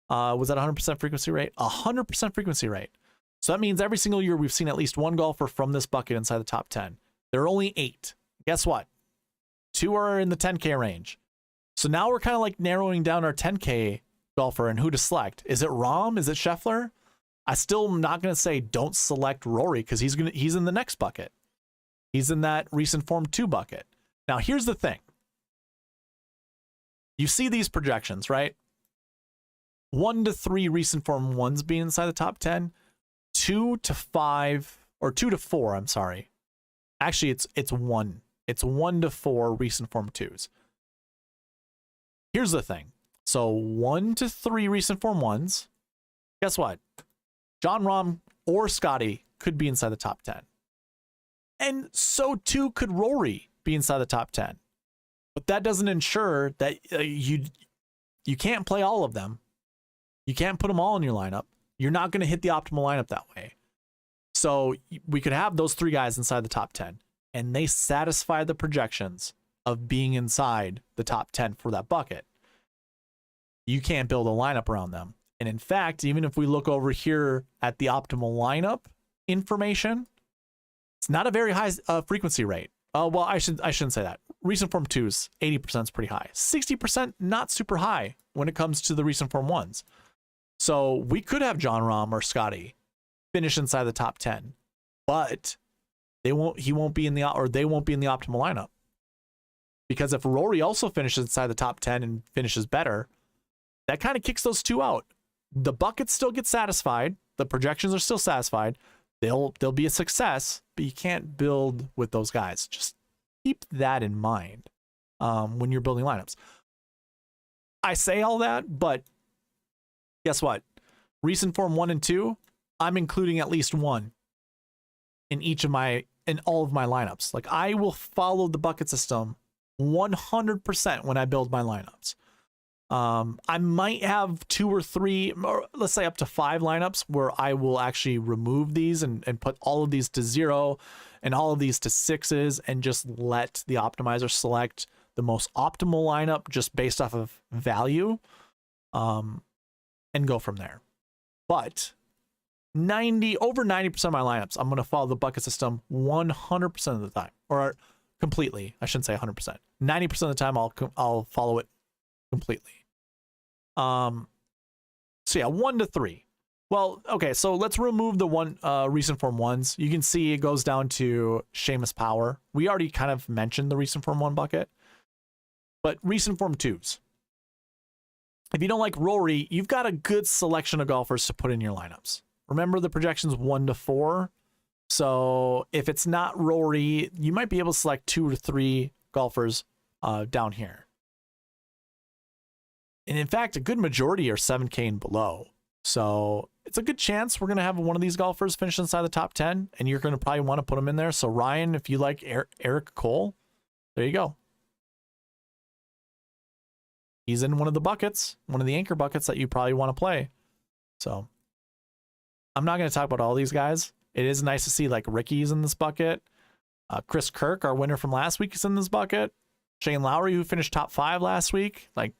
Was that 100% frequency rate? 100% frequency rate. So that means every single year we've seen at least 1 golfer from this bucket inside the top 10. There are only 8. Guess what? 2 are in the 10K range. So now we're kind of like narrowing down our 10K golfer and who to select. Is it Rahm? Is it Scheffler? I still am not going to say don't select Rory because he's in the next bucket. He's in that recent form 2 bucket. Now here's the thing. You see these projections, right? 1 to 3 recent form 1s being inside the top 10. 2 to 5 or 2 to 4. I'm sorry. Actually, it's 1. It's 1 to 4 recent form 2s. Here's the thing. So 1 to 3 recent form 1s. Guess what? Jon Rahm or Scotty could be inside the top 10. And so too could Rory be inside the top 10. But that doesn't ensure that you You can't play all of them. You can't put them all in your lineup. You're not going to hit the optimal lineup that way. So we could have those 3 guys inside the top 10, and they satisfy the projections of being inside the top 10 for that bucket. You can't build a lineup around them. And in fact, even if we look over here at the optimal lineup information, it's not a very high frequency rate. Well, I shouldn't say that. Recent form 2s, 80% is pretty high. 60% not super high when it comes to the recent form 1s. So we could have Jon Rahm or Scotty finish inside the top 10, but they won't be in the optimal lineup. Because if Rory also finishes inside the top 10 and finishes better, that kind of kicks those 2 out. The buckets still get satisfied. The projections are still satisfied. They'll be a success, but you can't build with those guys. Just keep that in mind when you're building lineups. I say all that, but guess what? Recent form 1 and 2, I'm including at least 1 in all of my lineups. Like, I will follow the bucket system 100% when I build my lineups. I might have 2 or 3, or let's say up to 5 lineups where I will actually remove these and put all of these to 0 and all of these to 6s and just let the optimizer select the most optimal lineup just based off of value, and go from there. But over 90% of my lineups, I'm going to follow the bucket system 100% of the time, or completely. I shouldn't say 100%. 90% of the time, I'll follow it completely. So yeah, 1 to 3. Well, okay, so let's remove the recent form 1s. You can see it goes down to Seamus Power. We already kind of mentioned the recent form 1 bucket, but recent form 2s. If you don't like Rory, you've got a good selection of golfers to put in your lineups. Remember, the projection's 1 to 4. So if it's not Rory, you might be able to select 2 to 3 golfers down here. And in fact, a good majority are 7K and below. So it's a good chance we're going to have one of these golfers finish inside the top 10, and you're going to probably want to put them in there. So Ryan, if you like Eric Cole, there you go. He's in one of the buckets, one of the anchor buckets that you probably want to play. So I'm not going to talk about all these guys. It is nice to see like Ricky's in this bucket. Chris Kirk, our winner from last week, is in this bucket. Shane Lowry, who finished top 5 last week. Like,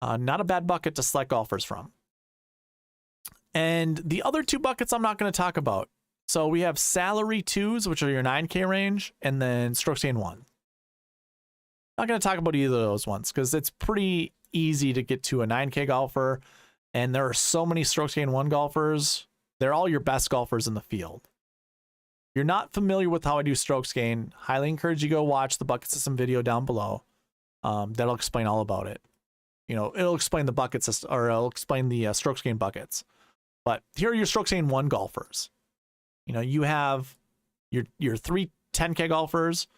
not a bad bucket to select golfers from. And the other 2 buckets I'm not going to talk about. So we have salary 2s, which are your 9K range, and then strokes gained 1. Not going to talk about either of those ones because it's pretty easy to get to a 9K golfer, and there are so many strokes gained 1 golfers. They're all your best golfers in the field. If you're not familiar with how I do strokes gain, highly encourage you to go watch the bucket system video down below. That'll explain all about it. You know, it'll explain the bucket system, or it'll explain the strokes gained buckets. But here are your strokes gained 1 golfers. You know, you have your 3 10K golfers.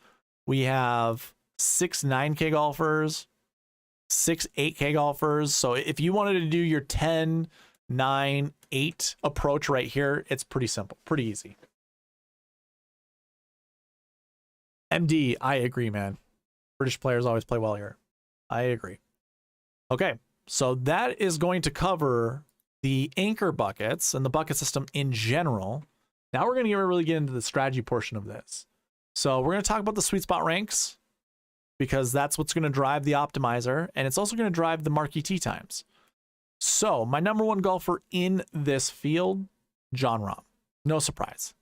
We have 6 9K golfers, 6 8K golfers. So if you wanted to do your 10, 9, 8 approach right here, it's pretty simple, pretty easy. MD, I agree, man. British players always play well here. I agree. Okay, so that is going to cover the anchor buckets and the bucket system in general. Now we're going to really get into the strategy portion of this. So we're going to talk about the sweet spot ranks, because that's what's going to drive the optimizer, and it's also going to drive the marquee tee times. So my number 1 golfer in this field, Jon Rahm. No surprise.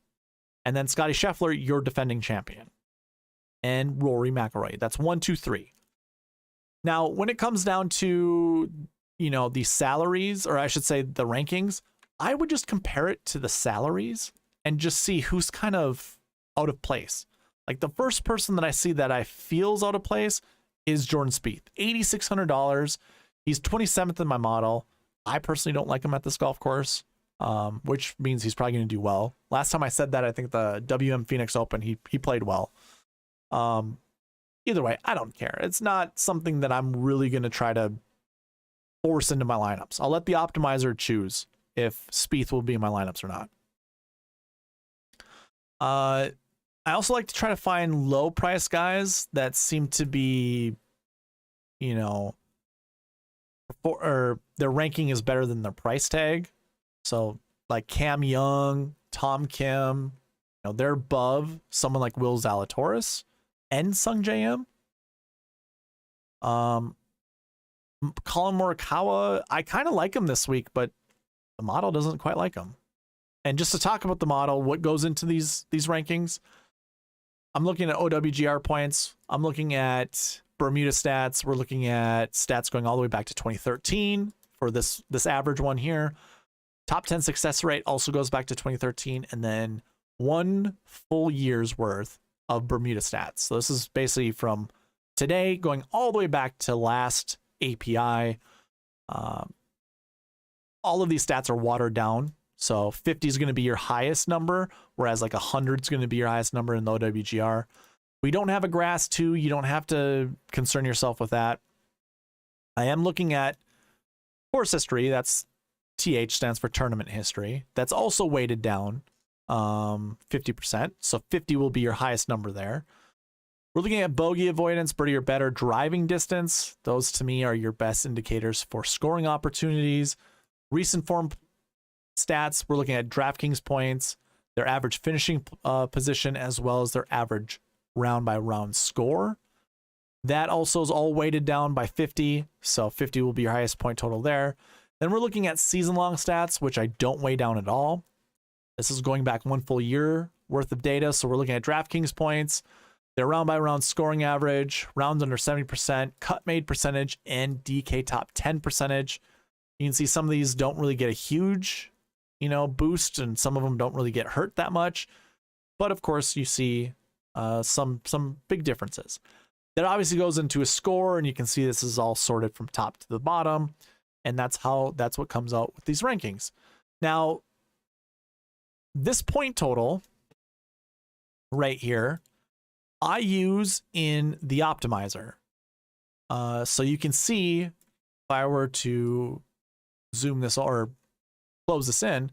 And then Scotty Scheffler, your defending champion. And Rory McIlroy. That's 1, 2, 3. Now, when it comes down to, you know, the salaries, or I should say the rankings, I would just compare it to the salaries and just see who's kind of out of place. Like, the first person that I see that I feels out of place is Jordan Spieth. $8,600. He's 27th in my model. I personally don't like him at this golf course, which means he's probably going to do well. Last time I said that, I think the WM Phoenix Open, he played well. Either way, I don't care. It's not something that I'm really going to try to force into my lineups. I'll let the optimizer choose if Spieth will be in my lineups or not. I also like to try to find low price guys that seem to be, you know, their ranking is better than their price tag. So like Cam Young, Tom Kim, they're above someone like Will Zalatoris and Sung J.M. Colin Morikawa, I kind of like him this week, but the model doesn't quite like him. And just to talk about the model, what goes into these rankings, I'm looking at OWGR points. I'm looking at Bermuda stats. We're looking at stats going all the way back to 2013 for this average one here. Top 10 success rate also goes back to 2013, and then 1 full year's worth of Bermuda stats. So this is basically from today going all the way back to last API. All of these stats are watered down. So 50 is going to be your highest number, whereas like 100 is going to be your highest number in the OWGR. We don't have a grass 2. You don't have to concern yourself with that. I am looking at course history. That's TH, stands for tournament history. That's also weighted down 50%. So 50 will be your highest number there. We're looking at bogey avoidance, birdie or better, driving distance. Those to me are your best indicators for scoring opportunities. Recent form stats, we're looking at DraftKings points, their average finishing position, as well as their average round by round score. That also is all weighted down by 50. So 50 will be your highest point total there. Then we're looking at season long stats, which I don't weigh down at all. This is going back 1 full year worth of data. So we're looking at DraftKings points, their round by round scoring average, rounds under 70%, cut made percentage, and DK top 10 percentage. You can see some of these don't really get a huge, boost, and some of them don't really get hurt that much. But of course, you see some big differences. That obviously goes into a score, and you can see this is all sorted from top to the bottom, and that's what comes out with these rankings. Now, this point total right here, I use in the optimizer. So you can see, if I were to zoom this or close this in,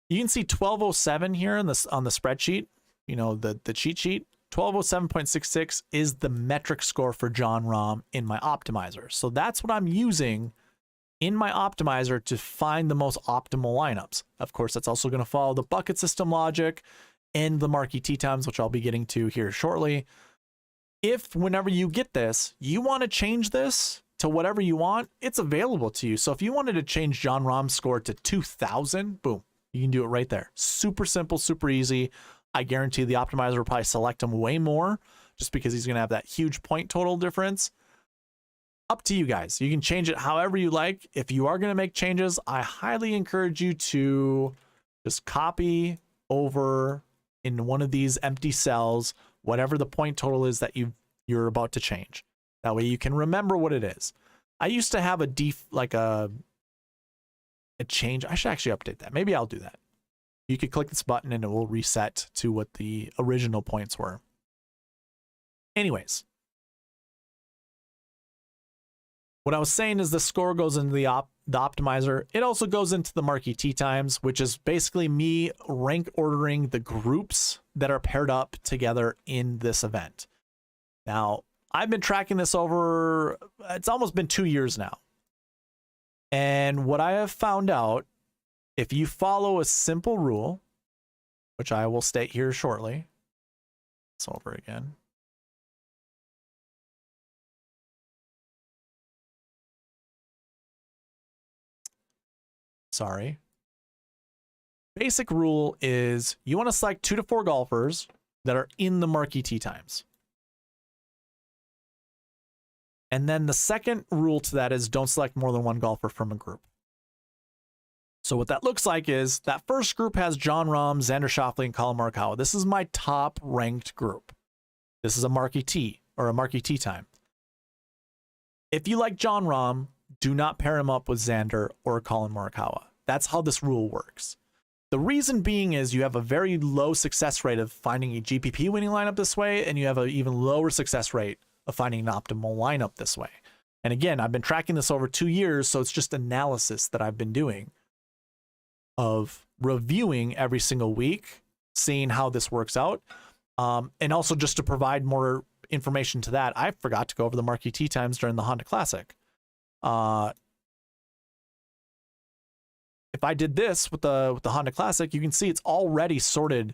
you can see 1207 here on the spreadsheet, the cheat sheet. 1207.66 is the metric score for Jon Rahm in my optimizer. So that's what I'm using in my optimizer to find the most optimal lineups. Of course, that's also going to follow the bucket system logic and the marquee tee times, which I'll be getting to here shortly. If whenever you get this, you want to change this to whatever you want, it's available to you. So if you wanted to change Jon Rahm's score to 2000, boom, you can do it right there. Super simple, super easy. I guarantee the optimizer will probably select him way more just because he's going to have that huge point total difference. Up to you guys. You can change it however you like. If you are going to make changes, I highly encourage you to just copy over in one of these empty cells whatever the point total is that you're about to change. That way you can remember what it is. I used to have a change. I should actually update that. Maybe I'll do that. You could click this button and it will reset to what the original points were. Anyways, what I was saying is the score goes into the optimizer. It also goes into the marquee tee times, which is basically me rank ordering the groups that are paired up together in this event. Now, I've been tracking this over, it's almost been 2 years now. And what I have found out, if you follow a simple rule, which I will state here shortly, it's over again. Sorry. Basic rule is you want to select 2 to 4 golfers that are in the marquee tee times. And then the second rule to that is don't select more than 1 golfer from a group. So what that looks like is that first group has Jon Rahm, Xander Schauffele, and Colin Morikawa. This is my top ranked group. This is a marquee tee or a marquee tee time. If you like Jon Rahm, do not pair him up with Xander or Colin Morikawa. That's how this rule works. The reason being is you have a very low success rate of finding a GPP winning lineup this way, and you have an even lower success rate of finding an optimal lineup this way. And again, I've been tracking this over 2 years, so it's just analysis that I've been doing of reviewing every single week, seeing how this works out. And also just to provide more information to that, I forgot to go over the marquee tee times during the Honda Classic. if I did this with the Honda Classic, you can see it's already sorted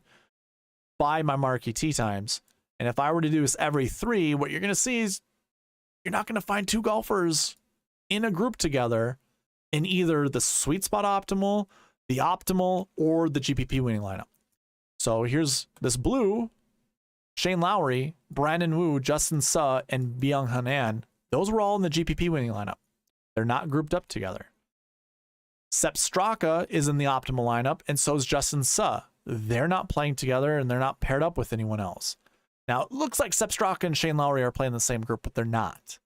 by my marquee tee times. And if I were to do this every 3, what you're going to see is you're not going to find 2 golfers in a group together in either the Sweet Spot Optimal, the Optimal, or the GPP winning lineup. So here's this blue: Shane Lowry, Brandon Wu, Justin Suh, and Byung Hun An. Those were all in the GPP winning lineup. They're not grouped up together. Sepp Straka is in the optimal lineup, and so is Justin Suh. They're not playing together, and they're not paired up with anyone else. Now, it looks like Sepp Straka and Shane Lowry are playing the same group, but they're not.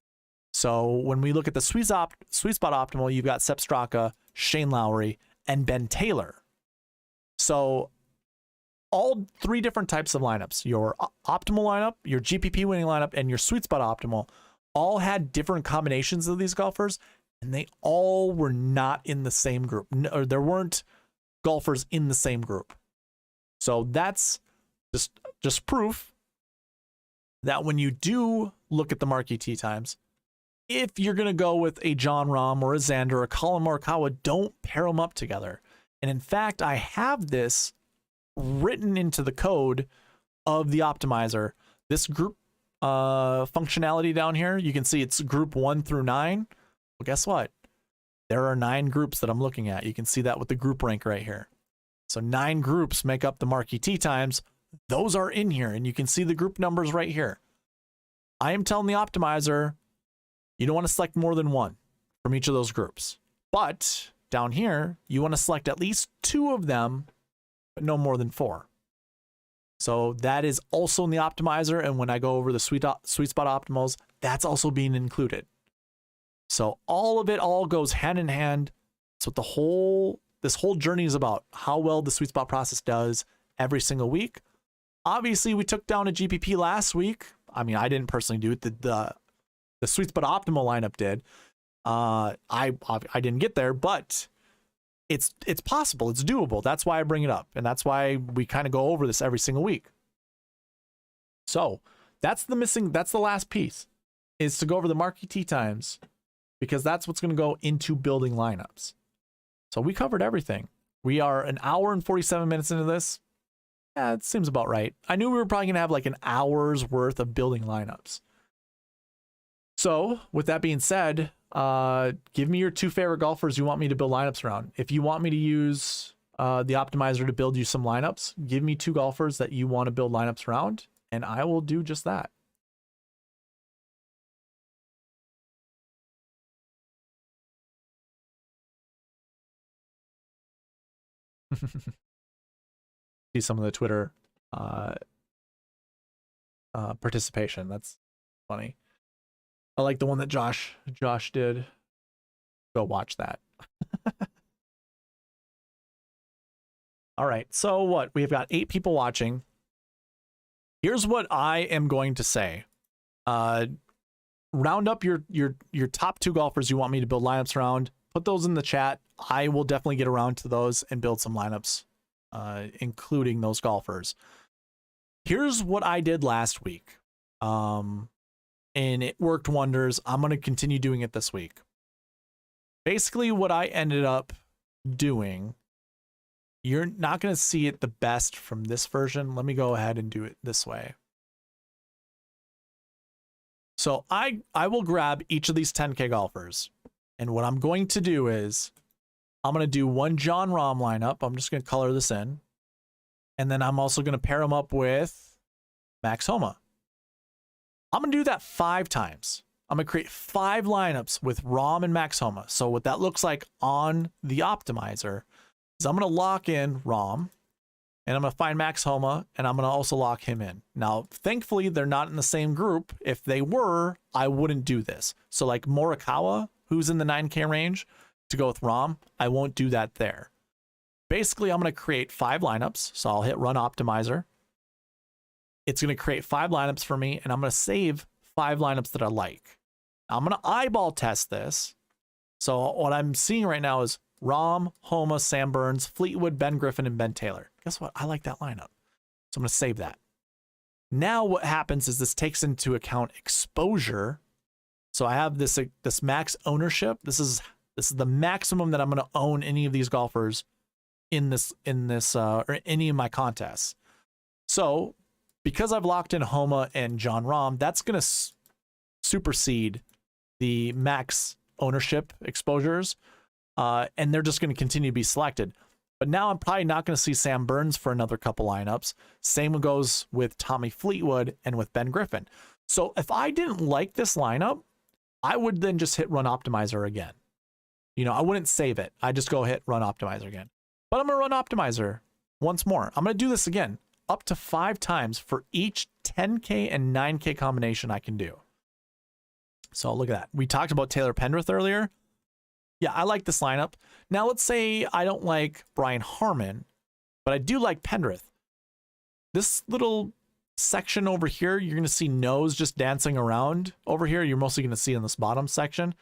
So when we look at the Sweet Spot Optimal, you've got Sepp Straka, Shane Lowry, and Ben Taylor. So all 3 different types of lineups, your optimal lineup, your GPP winning lineup, and your Sweet Spot Optimal, all had different combinations of these golfers, and they all were not in the same group. Or there weren't golfers in the same group. So that's just proof that when you do look at the marquee tee times, if you're going to go with a John Rahm or a Xander or a Colin Morikawa, don't pair them up together. And in fact, I have this written into the code of the optimizer. This group functionality down here, you can see it's group 1 through 9. Well, guess what? There are 9 groups that I'm looking at. You can see that with the group rank right here. So 9 groups make up the marquee tee times. Those are in here, and you can see the group numbers right here. I am telling the optimizer, you don't want to select more than 1 from each of those groups. But down here, you want to select at least 2 of them, but no more than 4. So that is also in the optimizer, and when I go over the Sweet Spot Optimals, that's also being included. So all of it all goes hand in hand. So this whole journey is about how well the Sweet Spot process does every single week. Obviously, we took down a GPP last week. I mean, I didn't personally do it. The Sweet Spot Optimal lineup did. I didn't get there, but it's possible. It's doable. That's why I bring it up, and that's why we kind of go over this every single week. So that's the last piece, is to go over the marquee tee times, because that's what's going to go into building lineups. So we covered everything. We are an hour and 47 minutes into this. Yeah, it seems about right. I knew we were probably going to have like an hour's worth of building lineups. So with that being said, give me your 2 favorite golfers you want me to build lineups around. If you want me to use the optimizer to build you some lineups, give me 2 golfers that you want to build lineups around, and I will do just that. See some of the Twitter participation. That's funny. I like the one that Josh did. Go watch that. All right. So what? We've got 8 people watching. Here's what I am going to say. Round up your top 2 golfers you want me to build lineups around. Put those in the chat. I will definitely get around to those and build some lineups, including those golfers. Here's what I did last week. And it worked wonders. I'm going to continue doing it this week. Basically, what I ended up doing, you're not going to see it the best from this version. Let me go ahead and do it this way. So I will grab each of these 10K golfers. And what I'm going to do is I'm going to do one John Rahm lineup. I'm just going to color this in. And then I'm also going to pair him up with Max Homa. I'm going to do that 5 times. I'm going to create 5 lineups with Rahm and Max Homa. So what that looks like on the optimizer is I'm going to lock in Rahm, and I'm going to find Max Homa, and I'm going to also lock him in. Now, thankfully, they're not in the same group. If they were, I wouldn't do this. So like Morikawa, who's in the 9K range, to go with Rahm, I won't do that there. Basically, I'm going to create 5 lineups. So I'll hit Run Optimizer. It's going to create 5 lineups for me, and I'm going to save 5 lineups that I like. I'm going to eyeball test this. So what I'm seeing right now is Rahm, Homa, Sam Burns, Fleetwood, Ben Griffin, and Ben Taylor. Guess what? I like that lineup. So I'm going to save that. Now what happens is this takes into account exposure. So I have this max ownership. This is This is the maximum that I'm going to own any of these golfers in this or any of my contests. So because I've locked in Homa and Jon Rahm, that's going to supersede the max ownership exposures, and they're just going to continue to be selected. But now I'm probably not going to see Sam Burns for another couple lineups. Same goes with Tommy Fleetwood and with Ben Griffin. So if I didn't like this lineup, I would then just hit Run Optimizer again. You know, I wouldn't save it. I just go hit Run Optimizer again. But I'm going to Run Optimizer once more. I'm going to do this again up to 5 times for each 10K and 9K combination I can do. So look at that. We talked about Taylor Pendrith earlier. Yeah, I like this lineup. Now let's say I don't like Brian Harman, but I do like Pendrith. This little section over here, you're going to see nose just dancing around over here. You're mostly going to see in this bottom section.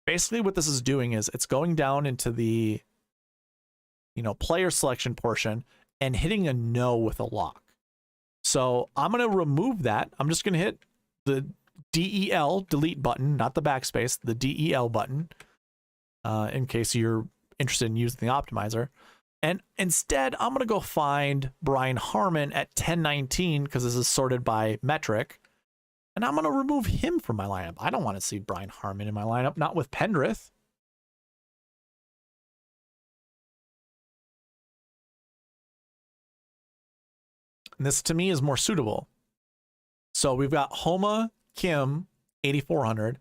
Basically what this is doing is it's going down into the, you know, player selection portion and hitting a no with a lock. So I'm going to remove that. I'm just going to hit the DEL, delete button, not the backspace, the DEL button, in case you're interested in using the optimizer. And instead, I'm going to go find Brian Harman at 1019 because this is sorted by metric. And I'm going to remove him from my lineup. I don't want to see Brian Harman in my lineup, not with Pendrith. And this to me is more suitable. So we've got Homa, Kim, 8,400.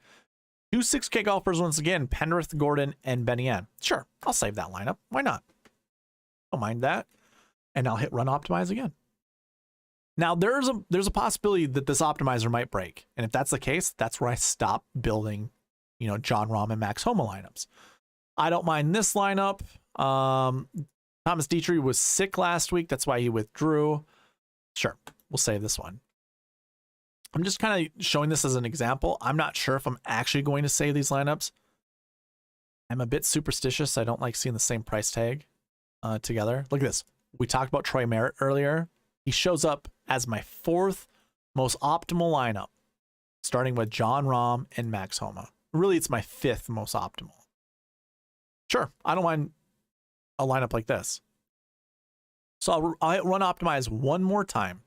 2 6K golfers once again, Pendrith, Gordon, and Benny N. Sure, I'll save that lineup. Why not? Don't mind that. And I'll hit Run Optimize again. Now there's a possibility that this optimizer might break. And if that's the case, that's where I stop building, you know, Jon Rahm and Max Homa lineups. I don't mind this lineup. Thomas Dietrich was sick last week. That's why he withdrew. Sure, we'll save this one. I'm just kind of showing this as an example. I'm not sure if I'm actually going to save these lineups. I'm a bit superstitious. I don't like seeing the same price tag together. Look at this. We talked about Troy Merritt earlier. He shows up as my 4th most optimal lineup, starting with Jon Rahm and Max Homa. Really, it's my 5th most optimal. Sure, I don't mind a lineup like this. So I'll Run Optimize one more time.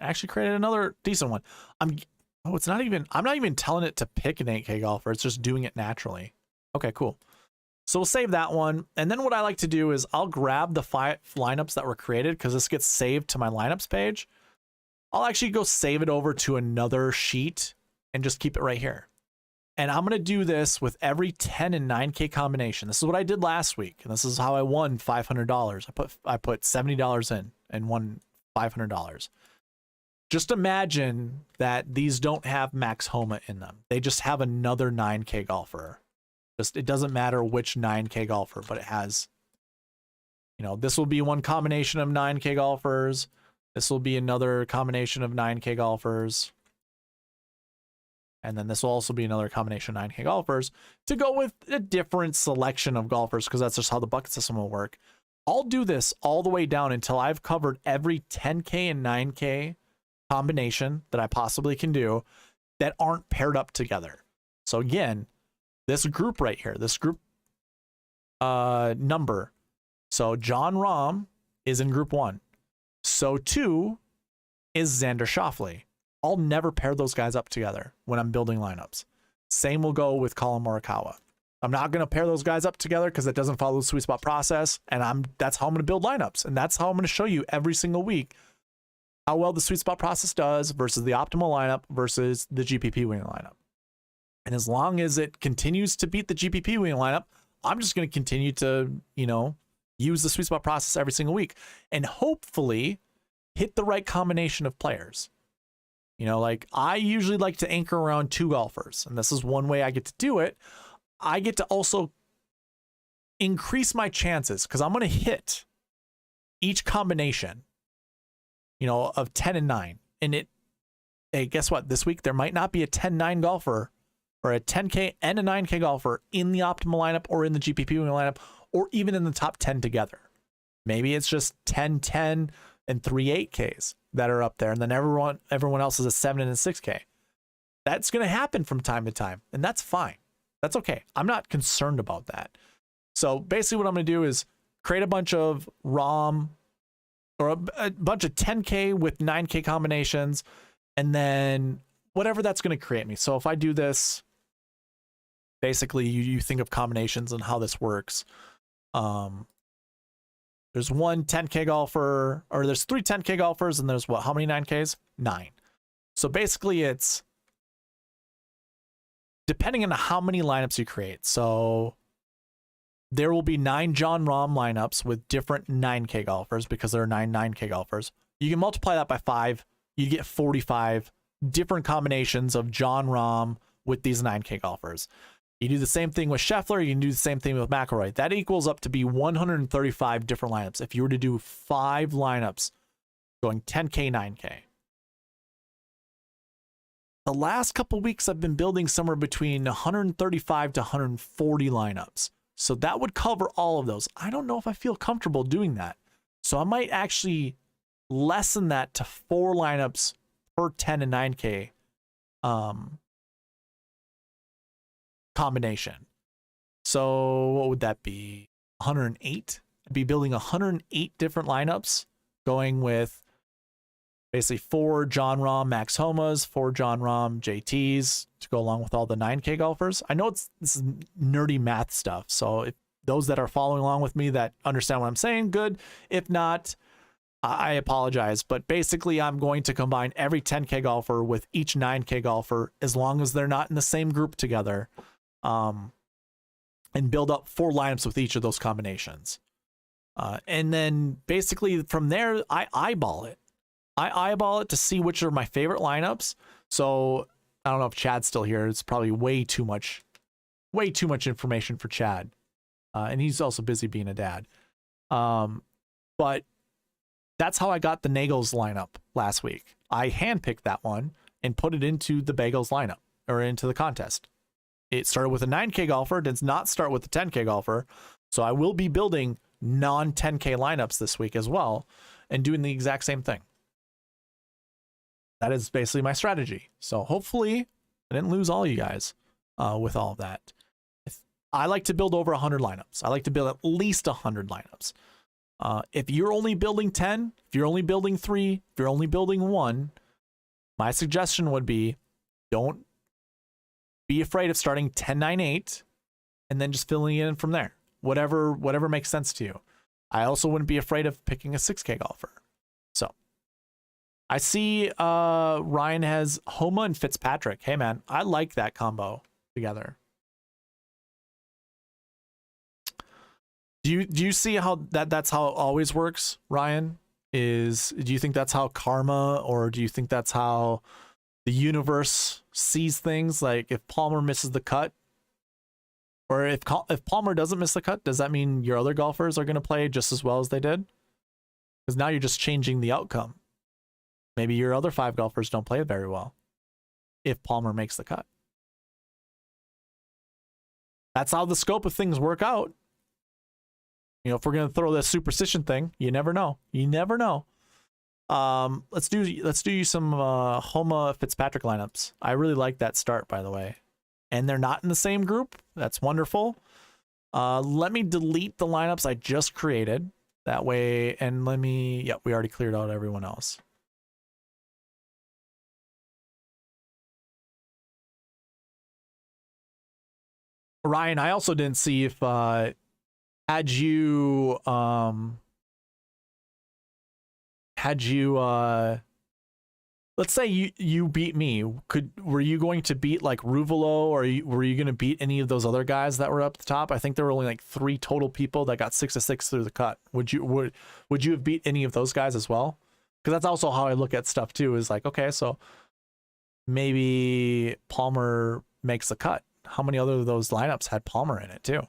I actually created another decent one. I'm not even telling it to pick an 8K golfer. It's just doing it naturally. Okay, cool. So we'll save that one. And then what I like to do is I'll grab the 5 lineups that were created because this gets saved to my lineups page. I'll actually go save it over to another sheet and just keep it right here. And I'm going to do this with every 10 and 9K combination. This is what I did last week. And this is how I won $500. I put $70 in and won $500. Just imagine that these don't have Max Homa in them. They just have another 9K golfer. It doesn't matter which 9K golfer, but it has, you know, this will be one combination of 9K golfers. This will be another combination of 9K golfers. And then this will also be another combination of 9K golfers to go with a different selection of golfers because that's just how the bucket system will work. I'll do this all the way down until I've covered every 10K and 9K combination that I possibly can do that aren't paired up together. So again, this group right here, this group number. So Jon Rahm is in group 1. So too is Xander Schauffele. I'll never pair those guys up together when I'm building lineups. Same will go with Colin Morikawa. I'm not going to pair those guys up together because it doesn't follow the sweet spot process. And that's how I'm going to build lineups. And that's how I'm going to show you every single week how well the sweet spot process does versus the optimal lineup versus the GPP winning lineup. And as long as it continues to beat the GPP winning lineup, I'm just going to continue to, you know, use the sweet spot process every single week and hopefully hit the right combination of players. You know, like I usually like to anchor around 2 golfers, and this is one way I get to do it. I get to also increase my chances because I'm going to hit each combination, you know, of 10 and 9. And hey, guess what? This week, there might not be a 10-9 golfer or a 10K and a 9K golfer in the optimal lineup or in the GPP lineup or even in the top 10 together. Maybe it's just 10-10, and 3 8Ks that are up there, and then everyone else is a 7 and a 6K. That's going to happen from time to time, and that's fine. That's okay. I'm not concerned about that. So basically what I'm going to do is create a bunch of ROM or a bunch of 10K with 9K combinations, and then whatever that's going to create me. So if I do this, basically you think of combinations and how this works. There's one 10K golfer, or there's 3 10K golfers, and there's what? How many 9Ks? 9. So basically it's depending on how many lineups you create. So there will be 9 John Rahm lineups with different 9K golfers because there are 9 9K golfers. You can multiply that by 5. You get 45 different combinations of John Rahm with these 9K golfers. You do the same thing with Scheffler. You can do the same thing with McIlroy. That equals up to be 135 different lineups if you were to do 5 lineups going 10K, 9K. The last couple weeks, I've been building somewhere between 135 to 140 lineups. So that would cover all of those. I don't know if I feel comfortable doing that. So I might actually lessen that to 4 lineups per 10 and 9K combination. So what would that be? 108? I'd be building 108 different lineups, going with basically 4 John Rahm Max Homas, 4 John Rahm JTs to go along with all the 9K golfers. I know this is nerdy math stuff, so if those that are following along with me that understand what I'm saying, good. If not, I apologize. But basically, I'm going to combine every 10K golfer with each 9K golfer as long as they're not in the same group together, and build up 4 lineups with each of those combinations. And then basically from there, I eyeball it. I eyeball it to see which are my favorite lineups. So I don't know if Chad's still here. It's probably way too much information for Chad. And he's also busy being a dad. But that's how I got the Nagels lineup last week. I handpicked that one and put it into the Bagels lineup, or into the contest. It started with a 9K golfer, does not start with a 10K golfer. So I will be building non-10K lineups this week as well and doing the exact same thing. That is basically my strategy. So hopefully I didn't lose all you guys with all of that. I like to build over 100 lineups. I like to build at least 100 lineups. If you're only building 10, if you're only building 3, if you're only building 1, my suggestion would be don't be afraid of starting 10, 9, 8 and then just filling it in from there. Whatever makes sense to you. I also wouldn't be afraid of picking a 6K golfer. So I see Ryan has Homa and Fitzpatrick. Hey man, I like that combo together. Do you see how that's how it always works, Ryan? Do you think that's how karma, or do you think that's how the universe sees things? Like if Palmer misses the cut, or if Palmer doesn't miss the cut, does that mean your other golfers are going to play just as well as they did? Because now you're just changing the outcome. Maybe your other 5 golfers don't play very well if Palmer makes the cut. That's how the scope of things work out. You know, if we're going to throw this superstition thing, you never know. You never know. Let's do some Homa Fitzpatrick lineups. I really like that start, by the way. And they're not in the same group. That's wonderful. Let me delete the lineups I just created. That way, and we already cleared out everyone else. Ryan, I also didn't see if had you let's say you beat me, were you going to beat like Ruvalo, or were you going to beat any of those other guys that were up the top? I think there were only like 3 total people that got 6 of 6 through the cut. Would you have beat any of those guys as well? Because that's also how I look at stuff too, is like, okay, so maybe Palmer makes the cut. How many other of those lineups had Palmer in it too?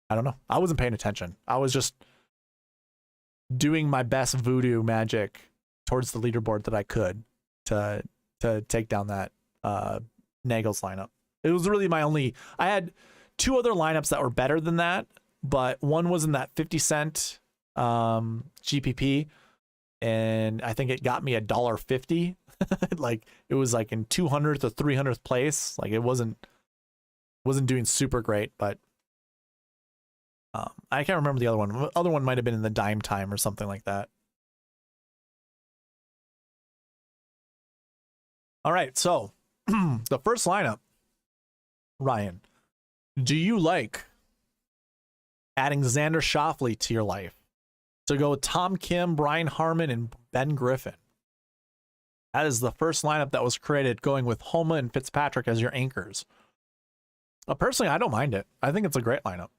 I don't know. I wasn't paying attention. I was just doing my best voodoo magic towards the leaderboard that I could to take down that Nagels lineup. It was really my only. I had 2 other lineups that were better than that, but one was in that 50 cent GPP, and I think it got me $1.50. Like it was like in 200th or 300th place. Like it wasn't doing super great, but I can't remember the other one. The other one might have been in the dime time or something like that. All right, so the first lineup, Ryan, do you like adding Xander Schauffele to your life to go with Tom Kim, Brian Harman, and Ben Griffin? That is the first lineup that was created, going with Homa and Fitzpatrick as your anchors. Personally, I don't mind it. I think it's a great lineup.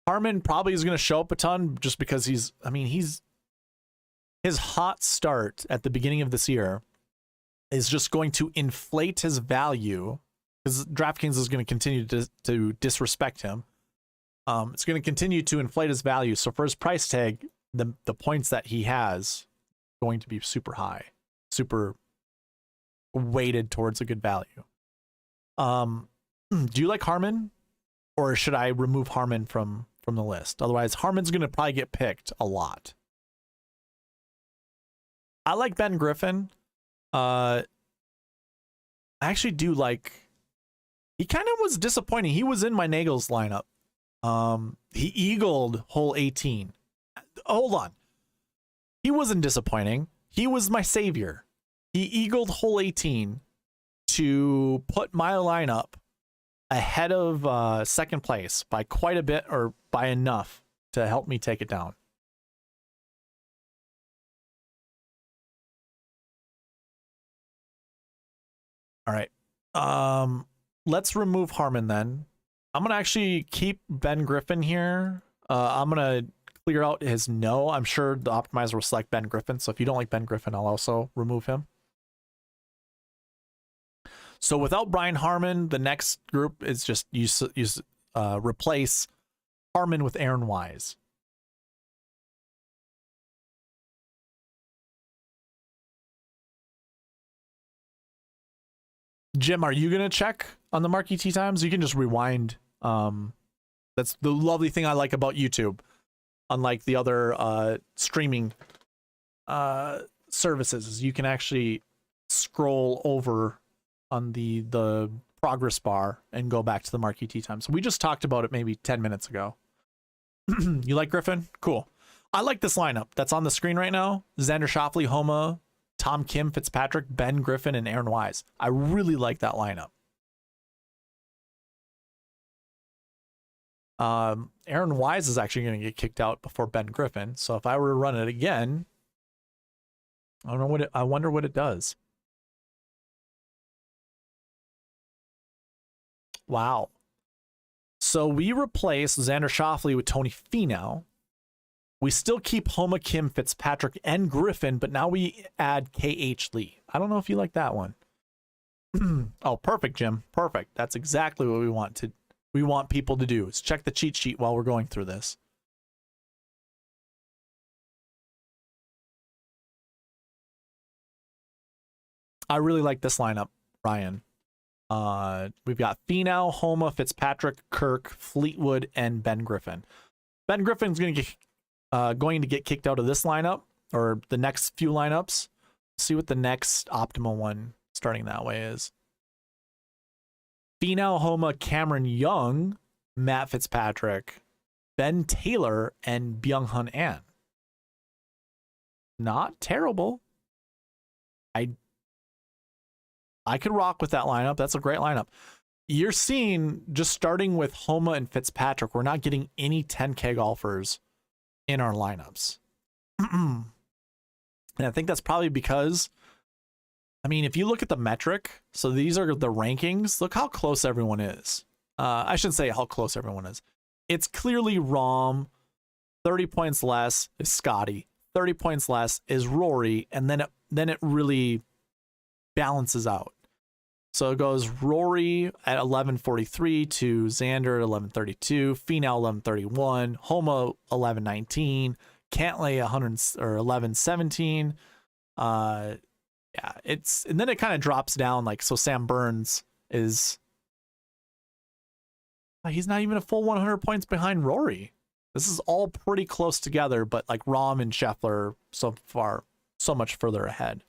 Harman probably is going to show up a ton just because his hot start at the beginning of this year is just going to inflate his value, because DraftKings is going to continue to disrespect him. It's going to continue to inflate his value. So for his price tag, the points that he has going to be super high, super weighted towards a good value. Do you like Harman, or should I remove Harman from the list? Otherwise, Harman's going to probably get picked a lot. I like Ben Griffin. I actually do like. He kind of was disappointing. He was in my Nagels lineup. He eagled hole 18. Hold on. He wasn't disappointing. He was my savior. He eagled hole 18 to put my lineup ahead of second place by quite a bit, or by enough to help me take it down. All right. Let's remove Harman then. I'm gonna actually keep Ben Griffin here. I'm gonna clear out his no. I'm sure the optimizer will select Ben Griffin. So if you don't like Ben Griffin, I'll also remove him. So without Brian Harman, the next group is just replace Harman with Aaron Wise. Jim, are you going to check on the marquee tee times? You can just rewind. That's the lovely thing I like about YouTube. Unlike the other streaming services, is you can actually scroll over on the progress bar and go back to the marquee tee times. We just talked about it maybe 10 minutes ago. You like Griffin? Cool. I like this lineup that's on the screen right now. Xander Schauffele, Homa, Tom Kim, Fitzpatrick, Ben Griffin, and Aaron Wise. I really like that lineup. Aaron Wise is actually going to get kicked out before Ben Griffin. So if I were to run it again, I wonder what it does. Wow. So we replace Xander Schauffele with Tony Finau. We still keep Homa, Kim, Fitzpatrick, and Griffin, but now we add KH Lee. I don't know if you like that one. Oh, perfect, Jim. Perfect. That's exactly what we want people to do, is check the cheat sheet while we're going through this. I really like this lineup, Ryan. We've got Finau, Homa, Fitzpatrick, Kirk, Fleetwood, and Ben Griffin. Ben Griffin's going to get kicked out of this lineup, or the next few lineups. See what the next optimal one starting that way is. Finau, Homa, Cameron Young, Matt Fitzpatrick, Ben Taylor, and Byung-Hun An. Not terrible. I could rock with that lineup. That's a great lineup. You're seeing, just starting with Homa and Fitzpatrick, we're not getting any 10K golfers in our lineups. And I think that's probably because, I mean, if you look at the metric, so these are the rankings, look how close everyone is. I shouldn't say how close everyone is. It's clearly Rahm, 30 points less is Scotty, 30 points less is Rory, and then it really balances out. So it goes Rory at 1143 to Xander at 1132, Finau 1131, Homa 1119, Cantlay 1117. Yeah, and then it kind of drops down, like, so Sam Burns is, he's not even a full 100 points behind Rory. This is all pretty close together, but like Rahm and Scheffler so far, so much further ahead.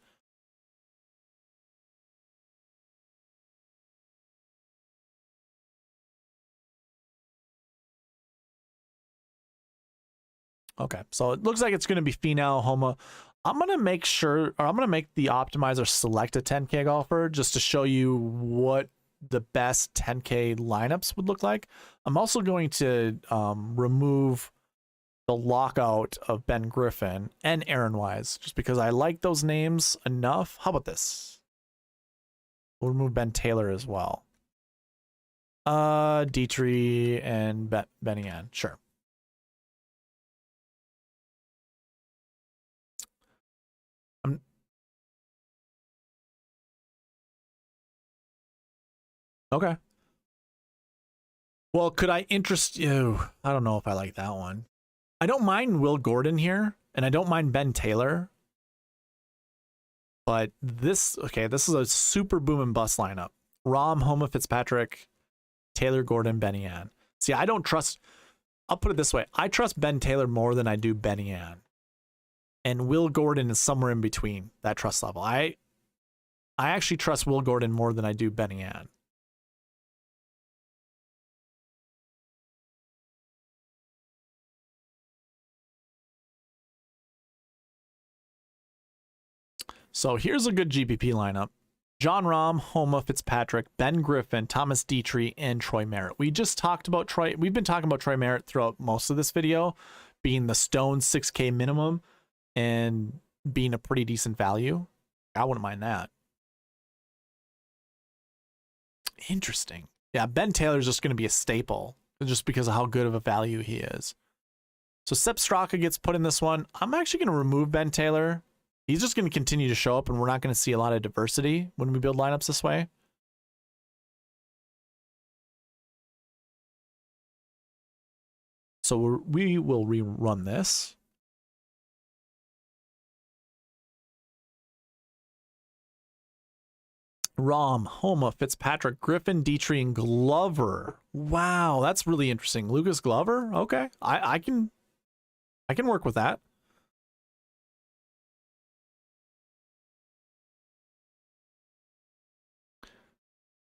Okay, so it looks like it's going to be Finau, Homa. I'm going to make sure, or I'm going to make the optimizer select a 10K golfer just to show you what the best 10K lineups would look like. I'm also going to remove the lockout of Ben Griffin and Aaron Wise, just because I like those names enough. How about this? We'll remove Ben Taylor as well. Dietrich and Benny Ann, sure. Okay. Well, could I interest you? I don't know if I like that one. I don't mind Will Gordon here, and I don't mind Ben Taylor. But this, okay, this is a super boom and bust lineup. Rahm, Homa, Fitzpatrick, Taylor, Gordon, Benny Ann. See, I don't trust, I'll put it this way. I trust Ben Taylor more than I do Benny Ann. And Will Gordon is somewhere in between that trust level. I actually trust Will Gordon more than I do Benny Ann. So here's a good GPP lineup. Jon Rahm, Homa, Fitzpatrick, Ben Griffin, Thomas Dietrich, and Troy Merritt. We just talked about Troy. We've been talking about Troy Merritt throughout most of this video, being the stone 6K minimum and being a pretty decent value. I wouldn't mind that. Interesting. Yeah, Ben Taylor's just going to be a staple just because of how good of a value he is. So Sepp Straka gets put in this one. I'm actually going to remove Ben Taylor. He's just going to continue to show up, and we're not going to see a lot of diversity when we build lineups this way. So we will rerun this. Rahm, Homa, Fitzpatrick, Griffin, Dietrich, and Glover. Wow, that's really interesting. Lucas Glover? Okay, I can work with that.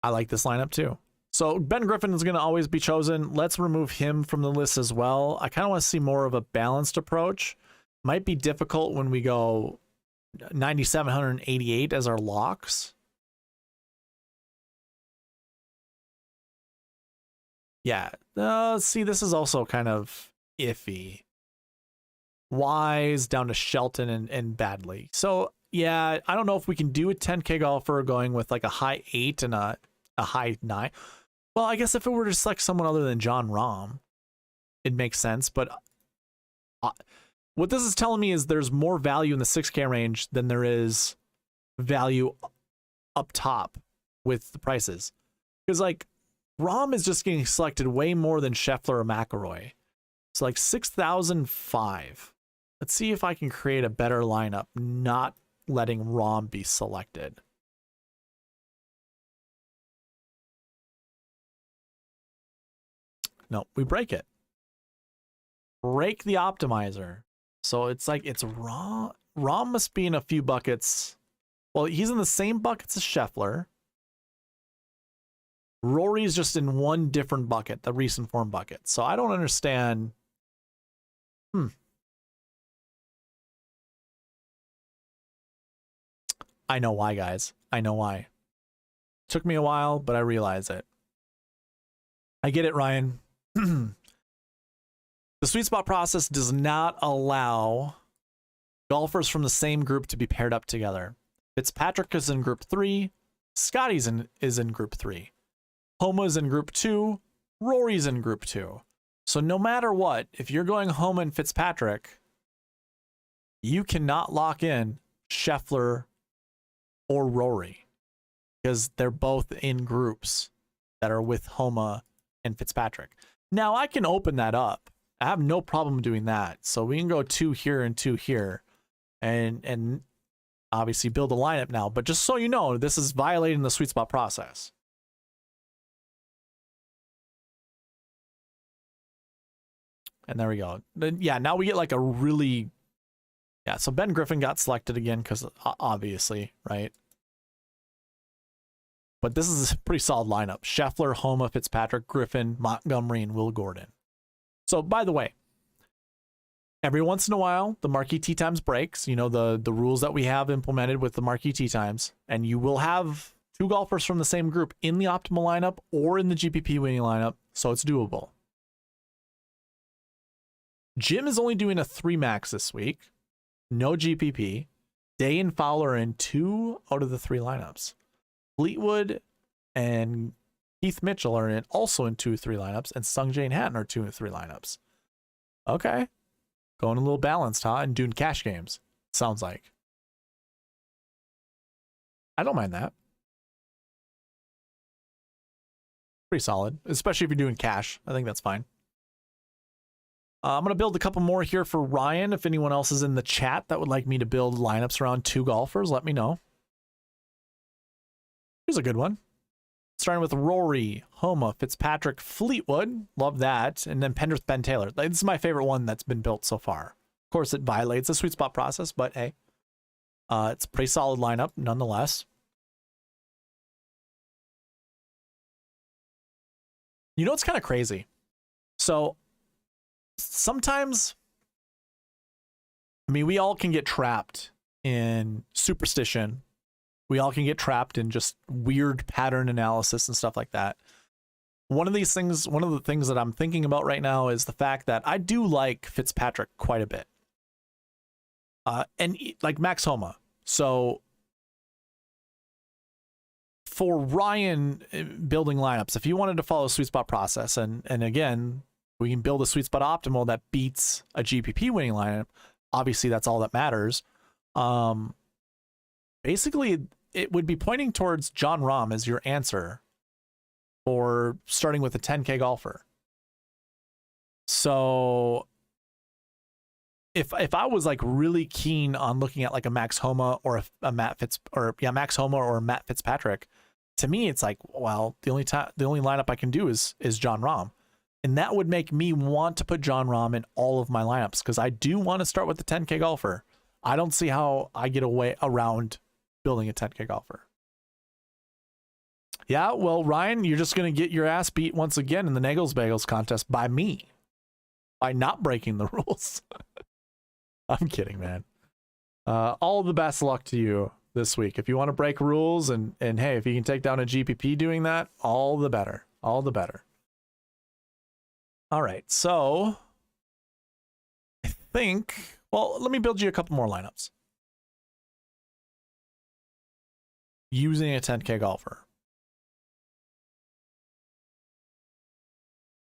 I like this lineup too. So Ben Griffin is going to always be chosen. Let's remove him from the list as well. I kind of want to see more of a balanced approach. Might be difficult when we go 9,788 as our locks. Yeah, see, this is also kind of iffy. Wise down to Shelton and Badley. So yeah, I don't know if we can do a 10K golfer going with like a high 8 and a high 9. Well, I guess if it were to select someone other than Jon Rahm, it makes sense. But what this is telling me is there's more value in the 6K range than there is value up top with the prices. Because like Rahm is just getting selected way more than Scheffler or McIlroy. It's like 6,005. Let's see if I can create a better lineup, not letting Rahm be selected. No, we break it. Break the optimizer. So it's like it's Rahm. Rahm must be in a few buckets. Well, he's in the same buckets as Scheffler. Rory's just in one different bucket, the recent form bucket. So I don't understand. I know why, guys. I know why. Took me a while, but I realize it. I get it, Ryan. The SweetSpot process does not allow golfers from the same group to be paired up together. Fitzpatrick is in group 3. Scotty's is in group 3. Homa's in group 2. Rory's in group 2. So no matter what, if you're going Homa and Fitzpatrick, you cannot lock in Scheffler or Rory because they're both in groups that are with Homa and Fitzpatrick. Now I can open that up. I have no problem doing that. So we can go 2 here and 2 here and obviously build a lineup now. But just so you know, this is violating the SweetSpot process. And there we go. Then, yeah, now we get like a really... Yeah, so Ben Griffin got selected again because obviously, right? But this is a pretty solid lineup. Scheffler, Homa, Fitzpatrick, Griffin, Montgomery, and Will Gordon. So, by the way, every once in a while, the marquee tee times breaks. You know, the rules that we have implemented with the marquee tee times. And you will have 2 golfers from the same group in the optimal lineup or in the GPP winning lineup. So it's doable. Jim is only doing a 3 max this week. No GPP. Day and Fowler are in 2 out of the 3 lineups. Fleetwood and Keith Mitchell are also in 2 of 3 lineups, and Sung Jae and Hatton are 2 of 3 lineups. Okay. Going a little balanced, huh? And doing cash games. Sounds like. I don't mind that. Pretty solid, especially if you're doing cash. I think that's fine. I'm going to build a couple more here for Ryan. If anyone else is in the chat that would like me to build lineups around 2 golfers, let me know. Here's a good one. Starting with Rory, Homa, Fitzpatrick, Fleetwood. Love that. And then Pendrith, Ben Taylor. This is my favorite one that's been built so far. Of course, it violates the sweet spot process, but hey. It's a pretty solid lineup nonetheless. You know what's kind of crazy? So sometimes, I mean, we all can get trapped in superstition. We all can get trapped in just weird pattern analysis and stuff like that. One of the things that I'm thinking about right now is the fact that I do like Fitzpatrick quite a bit. And like Max Homa. So for Ryan building lineups, if you wanted to follow a sweet spot process, and again, we can build a sweet spot optimal that beats a GPP winning lineup. Obviously, that's all that matters. Basically, it would be pointing towards Jon Rahm as your answer for starting with a 10K golfer. So if I was like really keen on looking at like a Max Homa or a Max Homa or Matt Fitzpatrick, to me it's like, well, the only lineup I can do is Jon Rahm. And that would make me want to put Jon Rahm in all of my lineups because I do want to start with the 10K golfer. I don't see how I get around building a 10K golfer. Yeah, well, Ryan, you're just going to get your ass beat once again in the Nagels Bagels contest by me. By not breaking the rules. I'm kidding, man. All the best luck to you this week. If you want to break rules and hey, if you can take down a GPP doing that, all the better. All the better. All right, so I think, well, let me build you a couple more lineups. Using a 10K golfer.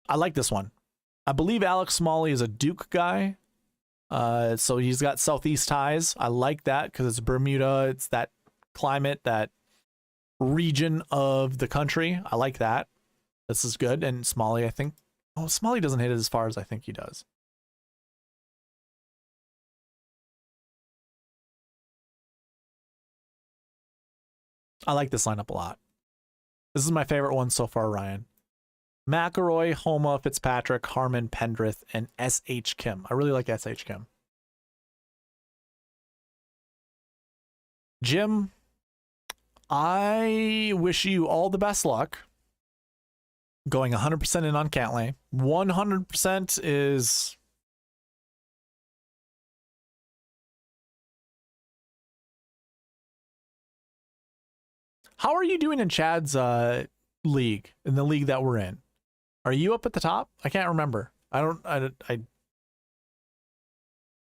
I like this one. I believe Alex Smalley is a Duke guy. So he's got Southeast ties. I like that because it's Bermuda. It's that climate, that region of the country. I like that. This is good. And Smalley, I think. Oh, Smalley doesn't hit it as far as I think he does. I like this lineup a lot. This is my favorite one so far, Ryan. McIlroy, Homa, Fitzpatrick, Harman, Pendrith, and S.H. Kim. I really like S.H. Kim. Jim, I wish you all the best luck. Going 100% in on Cantlay. 100% is... How are you doing in Chad's league, in the league that we're in? Are you up at the top? I can't remember.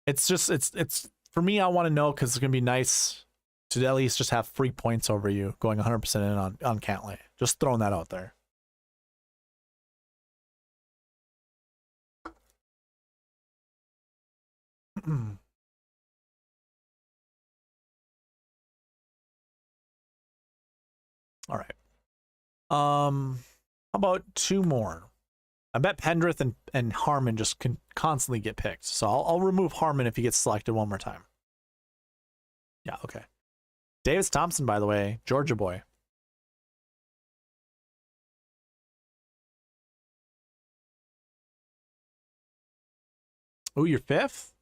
It's for me, I want to know because it's going to be nice to at least just have free points over you going 100% in on Cantlay. Just throwing that out there. All right. How about 2 more? I bet Pendrith and Harman just can constantly get picked. So I'll remove Harman if he gets selected one more time. Yeah, okay. Davis Thompson, by the way, Georgia boy. Oh, you're 5th?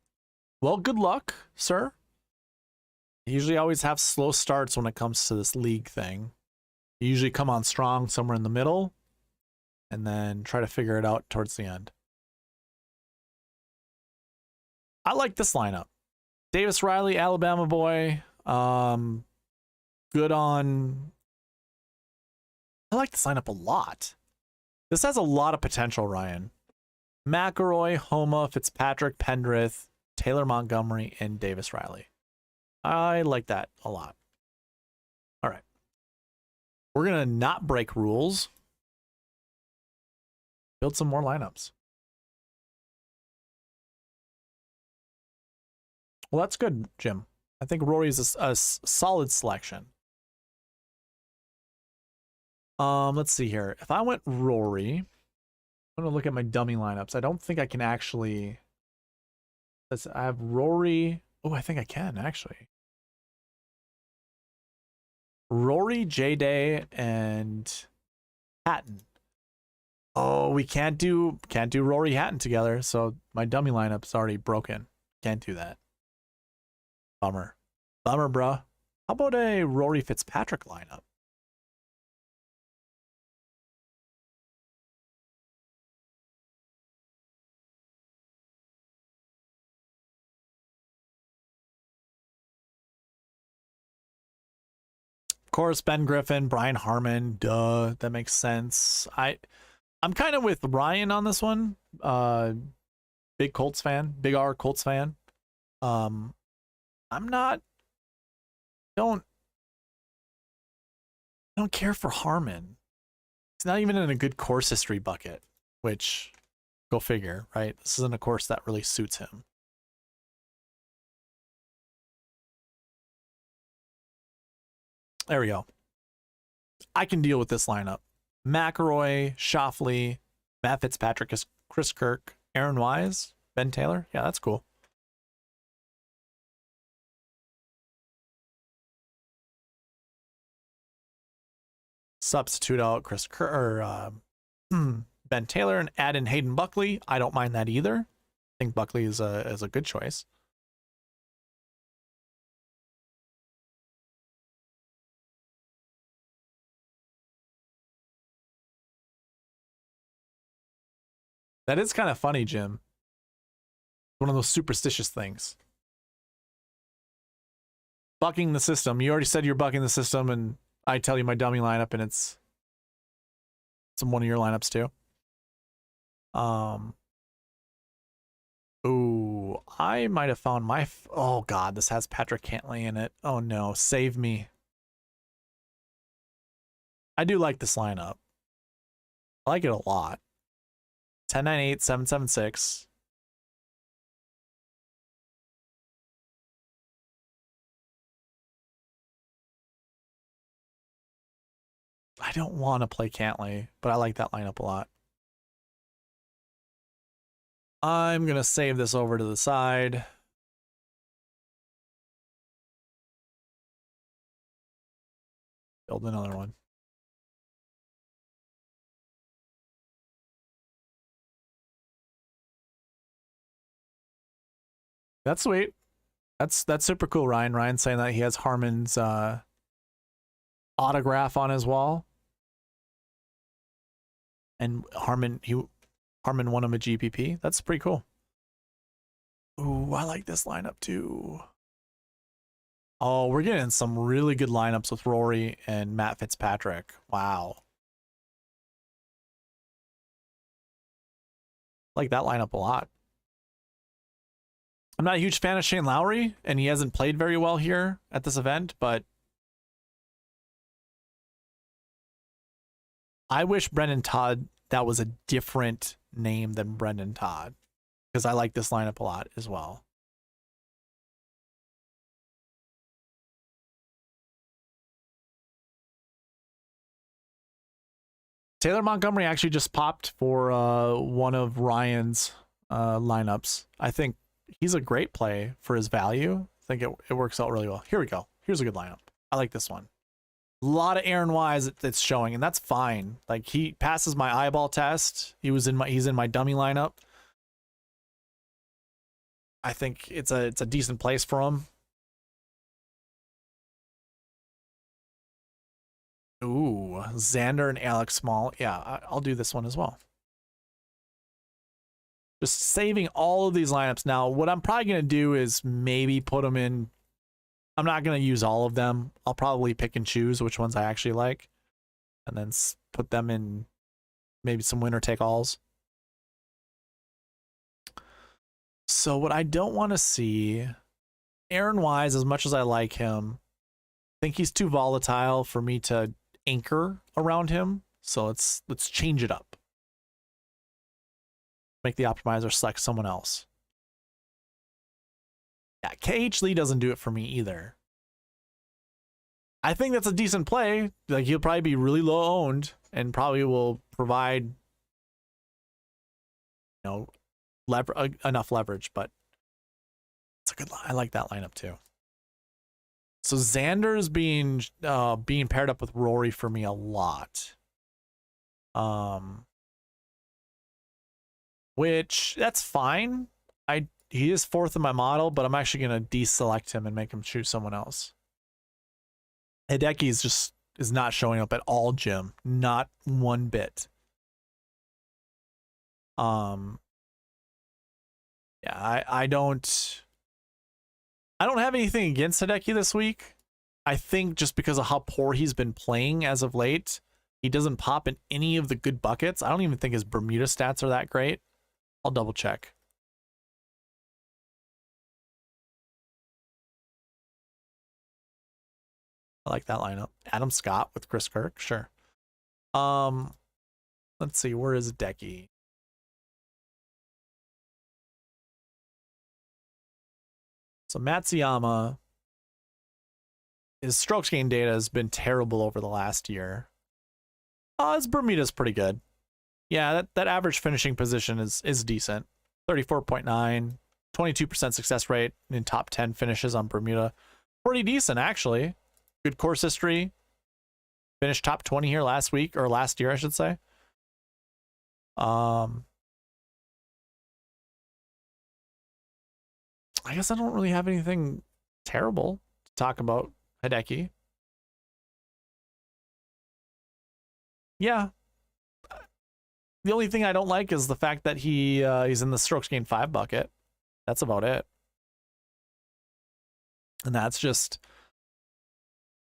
Well, good luck, sir. You usually always have slow starts when it comes to this league thing. You usually come on strong somewhere in the middle and then try to figure it out towards the end. I like this lineup. Davis Riley, Alabama boy. Good on... I like this lineup a lot. This has a lot of potential, Ryan. McIlroy, Homa, Fitzpatrick, Pendrith, Taylor Montgomery, and Davis Riley. I like that a lot. All right. We're going to not break rules. Build some more lineups. Well, that's good, Jim. I think Rory is a solid selection. Let's see here. If I went Rory, I'm going to look at my dummy lineups. I don't think I can actually... I have Rory... Oh, I think I can, actually. Rory, J-Day, and Hatton. Oh, we can't do Rory Hatton together, so my dummy lineup's already broken. Can't do that. Bummer. Bummer, bruh. How about a Rory Fitzpatrick lineup? Of course, Ben Griffin, Brian Harmon, duh, that makes sense. I'm kind of with Ryan on this one. Big Colts fan, big R Colts fan. I'm not, don't care for Harmon. It's not even in a good course history bucket, which, go figure, right? This isn't a course that really suits him. There we go. I can deal with this lineup. McIlroy, Schauffele, Matt Fitzpatrick, Chris Kirk, Aaron Wise, Ben Taylor. Yeah, that's cool. Substitute out Chris Kirk or Ben Taylor and add in Hayden Buckley. I don't mind that either. I think Buckley is a good choice. That is kind of funny, Jim. One of those superstitious things. Bucking the system. You already said you're bucking the system, and I tell you my dummy lineup, and it's one of your lineups too. Ooh, I might have found my... Oh, God, this has Patrick Cantlay in it. Oh, no. Save me. I do like this lineup. I like it a lot. 10-9-8, 7-7-6. I don't want to play Cantlay, but I like that lineup a lot. I'm going to save this over to the side. Build another one. That's sweet. That's super cool, Ryan. Ryan saying that he has Harmon's autograph on his wall. And Harmon won him a GPP. That's pretty cool. Ooh, I like this lineup too. Oh, we're getting some really good lineups with Rory and Matt Fitzpatrick. Wow. I like that lineup a lot. I'm not a huge fan of Shane Lowry, and he hasn't played very well here at this event, but I wish Brendan Todd, that was a different name than Brendan Todd, because I like this lineup a lot as well. Taylor Montgomery actually just popped for one of Ryan's lineups. I think he's a great play for his value. I think it works out really well. Here we go. Here's a good lineup. I like this one. A lot of Aaron Wise that's showing, and that's fine. Like, he passes my eyeball test. He's in my dummy lineup. I think it's a decent place for him. Ooh, Xander and Alex Small. Yeah, I'll do this one as well. Just saving all of these lineups. Now, what I'm probably going to do is maybe put them in. I'm not going to use all of them. I'll probably pick and choose which ones I actually like, and then put them in maybe some winner take alls. So what I don't want to see, Aaron Wise, as much as I like him, I think he's too volatile for me to anchor around him. So let's change it up. Make the optimizer select someone else. Yeah, KH Lee doesn't do it for me either. I think that's a decent play. Like, he'll probably be really low owned and probably will provide, you know, enough leverage, but it's a good line. I like that lineup too. So Xander's being paired up with Rory for me a lot. Which that's fine. He is fourth in my model, but I'm actually gonna deselect him and make him choose someone else. Hideki is not showing up at all, Jim. Not one bit. Yeah, I don't have anything against Hideki this week. I think just because of how poor he's been playing as of late, he doesn't pop in any of the good buckets. I don't even think his Bermuda stats are that great. I'll double check. I like that lineup. Adam Scott with Chris Kirk, sure. Let's see, where is Hideki? So Matsuyama, his strokes gain data has been terrible over the last year. His Bermuda's pretty good. Yeah, that average finishing position is decent. 34.9, 22% success rate in top 10 finishes on Bermuda. Pretty decent, actually. Good course history. Finished top 20 here last week, or last year, I should say. I guess I don't really have anything terrible to talk about Hideki. Yeah. The only thing I don't like is the fact that he's in the strokes gain 5 bucket. That's about it. And that's just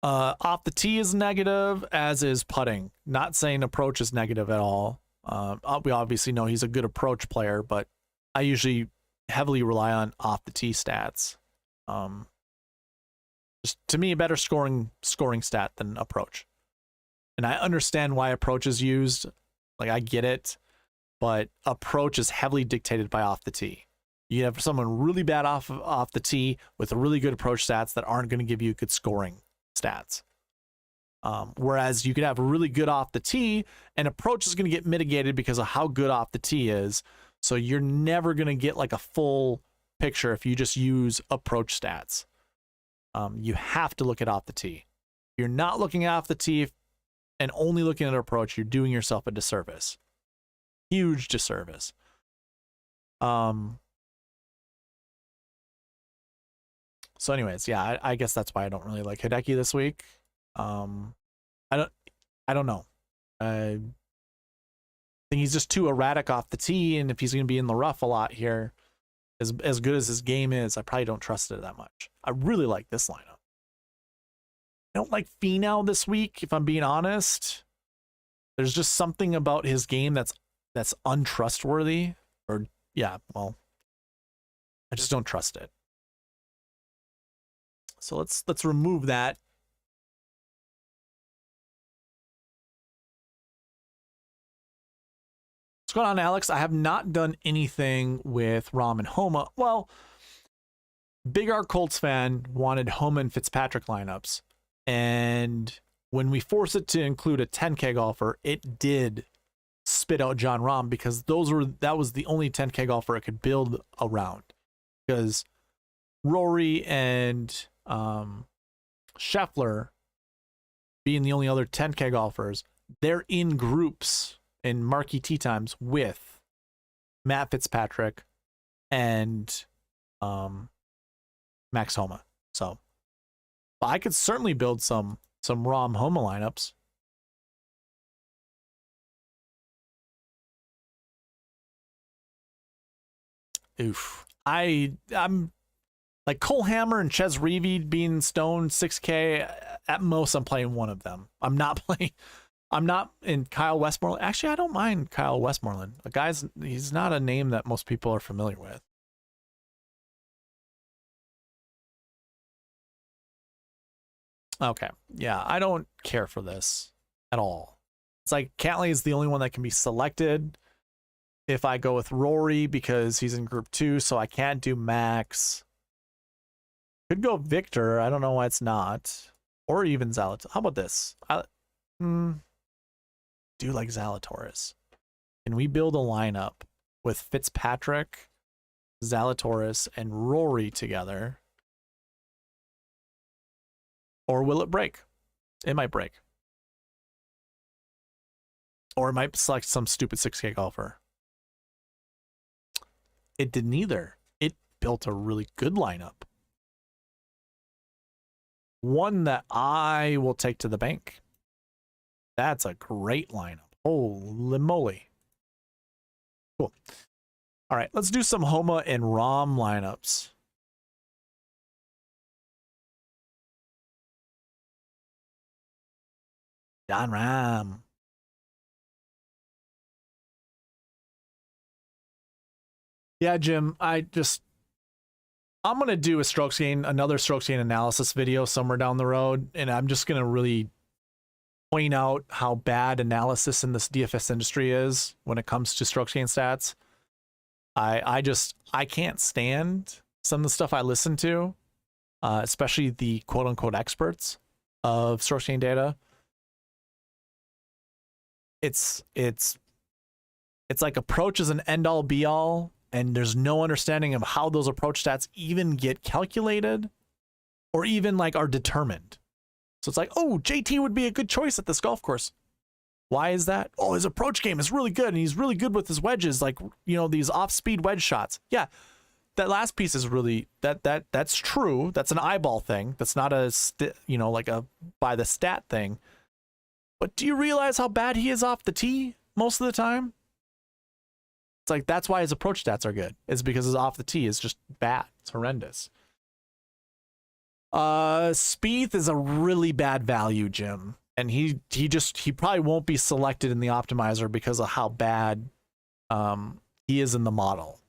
off the tee is negative, as is putting. Not saying approach is negative at all. We obviously know he's a good approach player, but I usually heavily rely on off the tee stats. Just to me, a better scoring stat than approach. And I understand why approach is used. Like, I get it, but approach is heavily dictated by off the tee. You have someone really bad off the tee with a really good approach stats that aren't going to give you good scoring stats. Whereas you could have really good off the tee, and approach is going to get mitigated because of how good off the tee is. So you're never going to get like a full picture if you just use approach stats. You have to look at off the tee. If you're not looking at off the tee and only looking at approach, you're doing yourself a disservice. Huge disservice. So anyways, yeah, I guess that's why I don't really like Hideki this week. I don't know. I think he's just too erratic off the tee, and if he's going to be in the rough a lot here, as good as his game is, I probably don't trust it that much. I really like this lineup. I don't like Finau this week, if I'm being honest. There's just something about his game that's untrustworthy, or yeah, well, I just don't trust it. So let's remove that. What's going on, Alex? I have not done anything with Rahm and Homa. Well, Big R Colts fan wanted Homa and Fitzpatrick lineups, and when we forced it to include a 10K golfer, it did spit out Jon Rahm, because that was the only 10K golfer it could build around, because Rory and Scheffler being the only other 10K golfers, they're in groups in marquee tee times with Matt Fitzpatrick and Max Homa. So I could certainly build some ROM Homa lineups. Oof. I'm like Cole Hammer and Ches Reavie being stoned 6K. At most, I'm playing one of them. I'm not in Kyle Westmoreland. Actually, I don't mind Kyle Westmoreland. He's not a name that most people are familiar with. Okay. Yeah, I don't care for this at all. It's like Cantley is the only one that can be selected if I go with Rory because he's in group 2, so I can't do Max. Could go Victor. I don't know why it's not. Or even Zalatoris. How about this? Do like Zalatoris. Can we build a lineup with Fitzpatrick, Zalatoris, and Rory together? Or will it break? It might break. Or it might select some stupid 6K golfer. It did neither. It built a really good lineup. One that I will take to the bank. That's a great lineup. Holy moly. Cool. All right, let's do some Homa and ROM lineups. Jon Rahm. Yeah, Jim, I'm going to do another strokes gain analysis video somewhere down the road, and I'm just going to really point out how bad analysis in this DFS industry is when it comes to strokes gain stats. I can't stand some of the stuff I listen to, especially the quote unquote experts of strokes gain data. It's like approach is an end all be all, and there's no understanding of how those approach stats even get calculated or even like are determined. So it's like, oh, JT would be a good choice at this golf course. Why is that? Oh, his approach game is really good, and he's really good with his wedges, like, you know, these off-speed wedge shots. Yeah, that last piece is really that's true. That's an eyeball thing. That's not like a by the stat thing. But do you realize how bad he is off the tee most of the time? It's like that's why his approach stats are good. It's because his off the tee is just bad. It's horrendous. Spieth is a really bad value, Jim. And he probably won't be selected in the optimizer because of how bad he is in the model.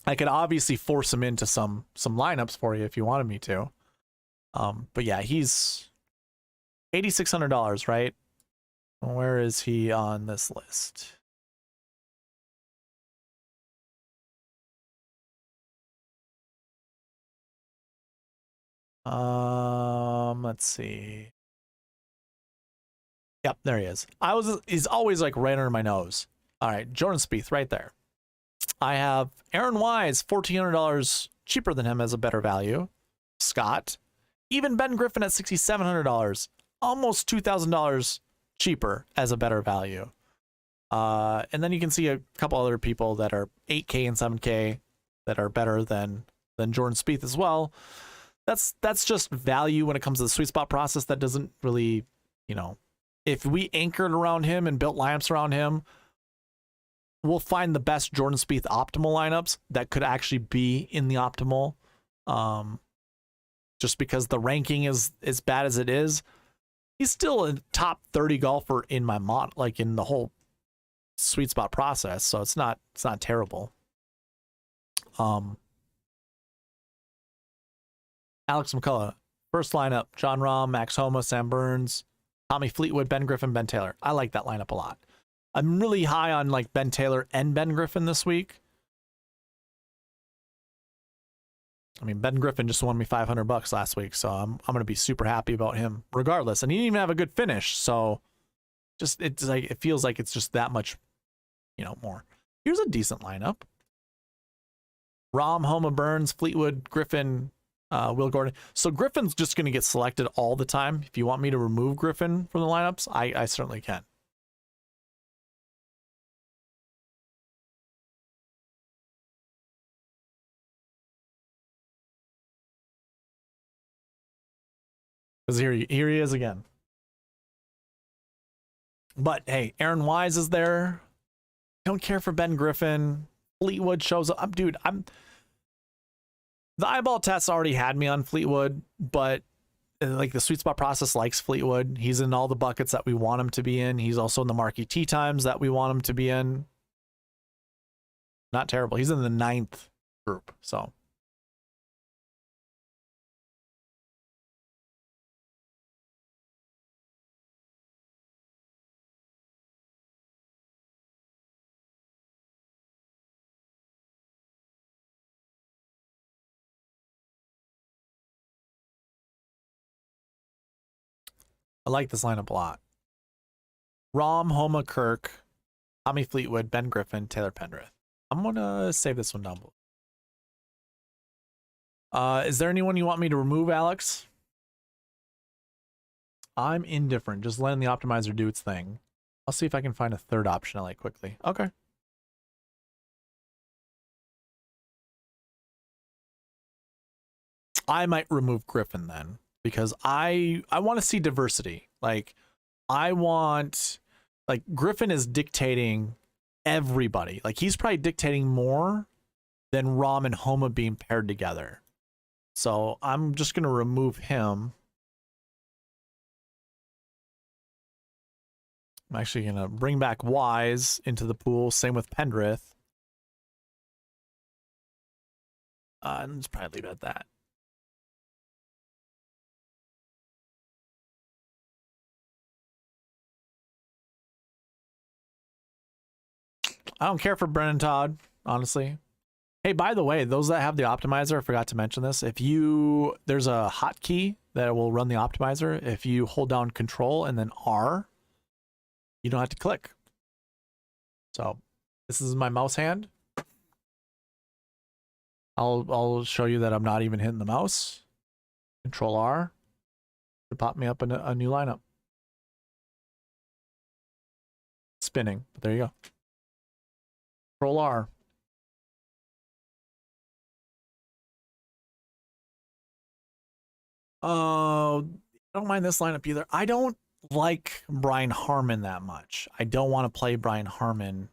I could obviously force him into some lineups for you if you wanted me to. But yeah, he's $8,600, right? Where is he on this list? Let's see. Yep, there he is. He's always like right under my nose. All right, Jordan Spieth right there. I have Aaron Wise, $1,400 cheaper than him as a better value. Scott, even Ben Griffin at $6,700, almost $2,000 cheaper as a better value. And then you can see a couple other people that are 8K and 7K that are better than Jordan Spieth as well. That's just value when it comes to the sweet spot process. That doesn't really, if we anchored around him and built lineups around him, we'll find the best Jordan Spieth optimal lineups that could actually be in the optimal. Just because the ranking is as bad as it is, he's still a top 30 golfer in my mod, like in the whole sweet spot process. So it's not terrible. Alex McCullough, first lineup: Jon Rahm, Max Homa, Sam Burns, Tommy Fleetwood, Ben Griffin, Ben Taylor. I like that lineup a lot. I'm really high on like Ben Taylor and Ben Griffin this week. I mean, Ben Griffin just won me $500 last week, so I'm gonna be super happy about him regardless. And he didn't even have a good finish, so it feels like it's just that much, more. Here's a decent lineup: Rahm, Homa, Burns, Fleetwood, Griffin, Will Gordon. So Griffin's just gonna get selected all the time. If you want me to remove Griffin from the lineups, I certainly can. Because here he is again. But hey, Aaron Wise is there. Don't care for Ben Griffin. Fleetwood shows up. Dude, the eyeball test already had me on Fleetwood, but like the sweet spot process likes Fleetwood. He's in all the buckets that we want him to be in. He's also in the marquee tee times that we want him to be in. Not terrible. He's in the 9th group. So I like this lineup a lot. Rahm, Homa, Kirk, Tommy Fleetwood, Ben Griffin, Taylor Pendrith. I'm gonna save this one down below. Is there anyone you want me to remove, Alex? I'm indifferent. Just letting the optimizer do its thing. I'll see if I can find a third option I like quickly. Okay. I might remove Griffin then, because I want to see diversity. Like, I want, like, Griffin is dictating everybody. Like, he's probably dictating more than Rahm and Homa being paired together. So I'm just going to remove him. I'm actually going to bring back Wise into the pool. Same with Pendrith. And let's probably leave it at that. I don't care for Brennan Todd, honestly. Hey, by the way, those that have the optimizer, I forgot to mention this. If you, there's a hotkey that will run the optimizer. If you hold down Control and then R, you don't have to click. So this is my mouse hand. I'll show you that I'm not even hitting the mouse. Control R to pop me up in a new lineup. Spinning, but there you go. Control R. Oh, I don't mind this lineup either. I don't like Brian Harman that much. I don't want to play Brian Harman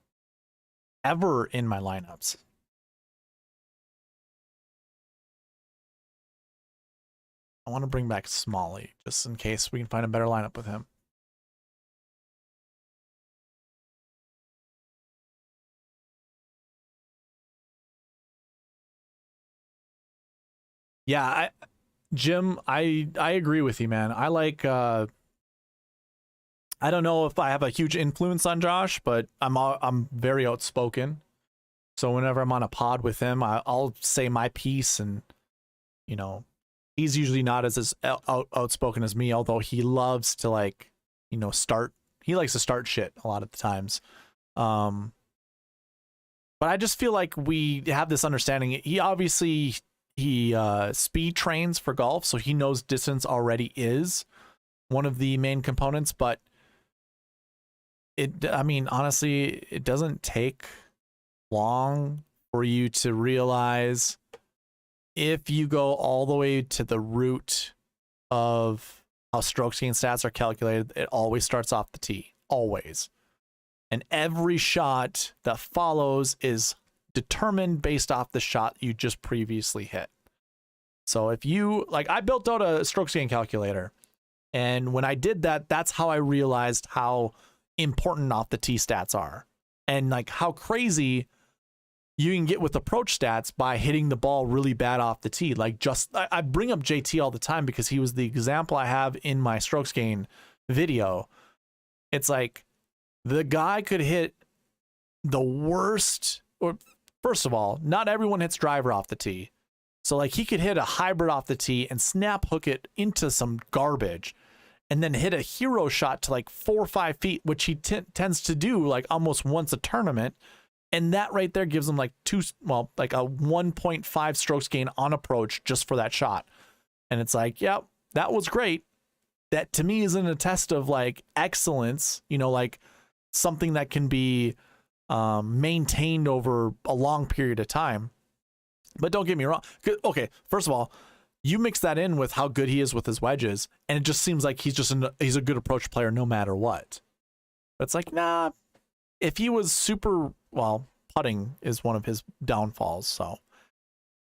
ever in my lineups. I want to bring back Smalley just in case we can find a better lineup with him. Yeah, Jim, I agree with you, man. I like I don't know if I have a huge influence on Josh, but I'm very outspoken. So whenever I'm on a pod with him, I'll say my piece, and you know, he's usually not as outspoken as me, although he loves to, like, you know, he likes to start shit a lot of the times. But I just feel like we have this understanding. He obviously speed trains for golf, so he knows distance already is one of the main components, but I mean, honestly, it doesn't take long for you to realize, if you go all the way to the root of how strokes gain stats are calculated, it always starts off the tee. Always. And every shot that follows is determined based off the shot you just previously hit. So if you, like, I built out a strokes gain calculator, and when I did that, that's how I realized how important off the tee stats are, and like how crazy you can get with approach stats by hitting the ball really bad off the tee. Like, just, I bring up JT all the time because he was the example I have in my strokes gain video. It's like, the guy could hit the worst, or first of all, not everyone hits driver off the tee. So like, he could hit a hybrid off the tee and snap hook it into some garbage, and then hit a hero shot to like 4 or 5 feet, which he tends to do like almost once a tournament. And that right there gives him like like a 1.5 strokes gain on approach just for that shot. And it's like, yeah, that was great. That to me isn't a test of like excellence, you know, like something that can be maintained over a long period of time. But don't get me wrong. Okay, first of all, You mix that in with how good he is with his wedges, and it just seems like he's a good approach player no matter what. But it's like, nah, if he was super, well, putting is one of his downfalls, so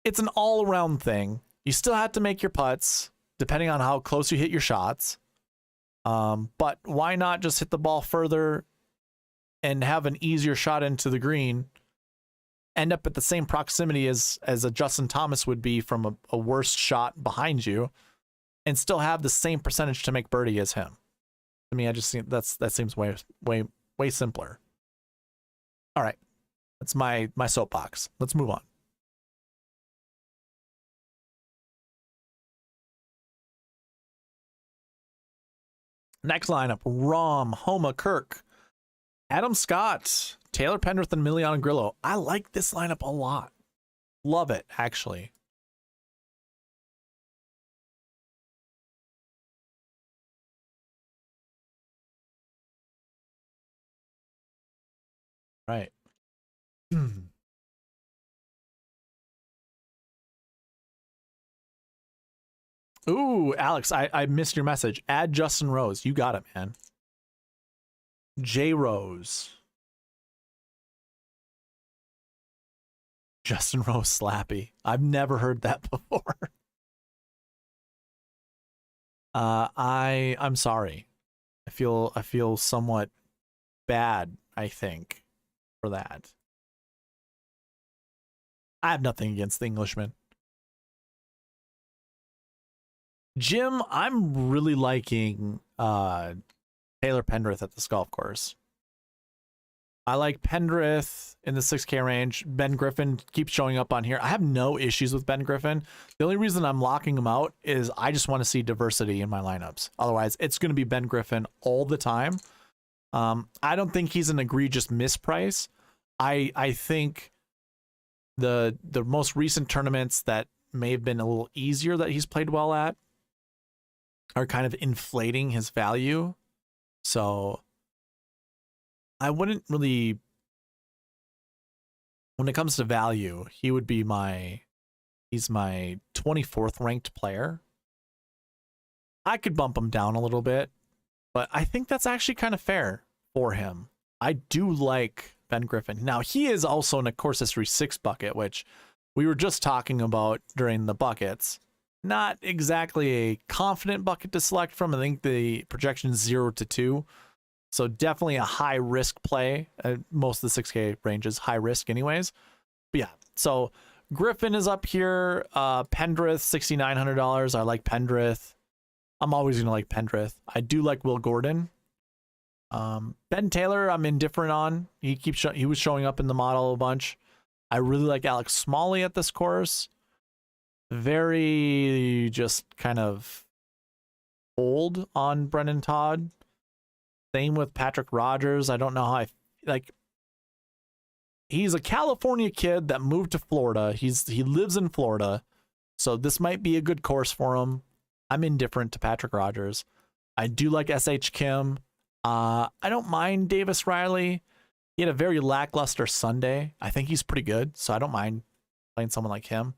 it's an all-around thing. You still have to make your putts, depending on how close you hit your shots. But why not just hit the ball further and have an easier shot into the green, end up at the same proximity as a Justin Thomas would be from a worse shot behind you, and still have the same percentage to make birdie as him. I mean, I just think that seems way simpler. All right, that's my soapbox. Let's move on. Next lineup: Rahm, Homa, Kirk, Adam Scott, Taylor Pendrith, and Emiliano Grillo. I like this lineup a lot. Love it, actually. Right. Ooh, Alex, I missed your message. Add Justin Rose. You got it, man. J Rose. Justin Rose slappy. I've never heard that before. I'm sorry. I feel somewhat bad, I think, for that. I have nothing against the Englishman. Jim, I'm really liking Taylor Pendrith at this golf course. I like Pendrith in the 6K range. Ben Griffin keeps showing up on here. I have no issues with Ben Griffin. The only reason I'm locking him out is I just want to see diversity in my lineups. Otherwise, it's going to be Ben Griffin all the time. I don't think he's an egregious misprice. I think the most recent tournaments that may have been a little easier that he's played well at are kind of inflating his value. So I wouldn't really, when it comes to value, he would be he's my 24th ranked player. I could bump him down a little bit, but I think that's actually kind of fair for him. I do like Ben Griffin. Now, he is also in a course history 6 bucket, which we were just talking about during the buckets. Not exactly a confident bucket to select from. I think the projection is 0 to 2. So definitely a high risk play. Most of the 6K range is high risk anyways. But yeah, so Griffin is up here. Pendrith, $6,900. I like Pendrith. I'm always going to like Pendrith. I do like Will Gordon. Ben Taylor, I'm indifferent on. He was showing up in the model a bunch. I really like Alex Smalley at this course. Very just kind of old on Brendan Todd. Same with Patrick Rogers. I don't know how he's a California kid that moved to Florida. He lives in Florida. So this might be a good course for him. I'm indifferent to Patrick Rogers. I do like SH Kim. I don't mind Davis Riley. He had a very lackluster Sunday. I think he's pretty good, so I don't mind playing someone like him.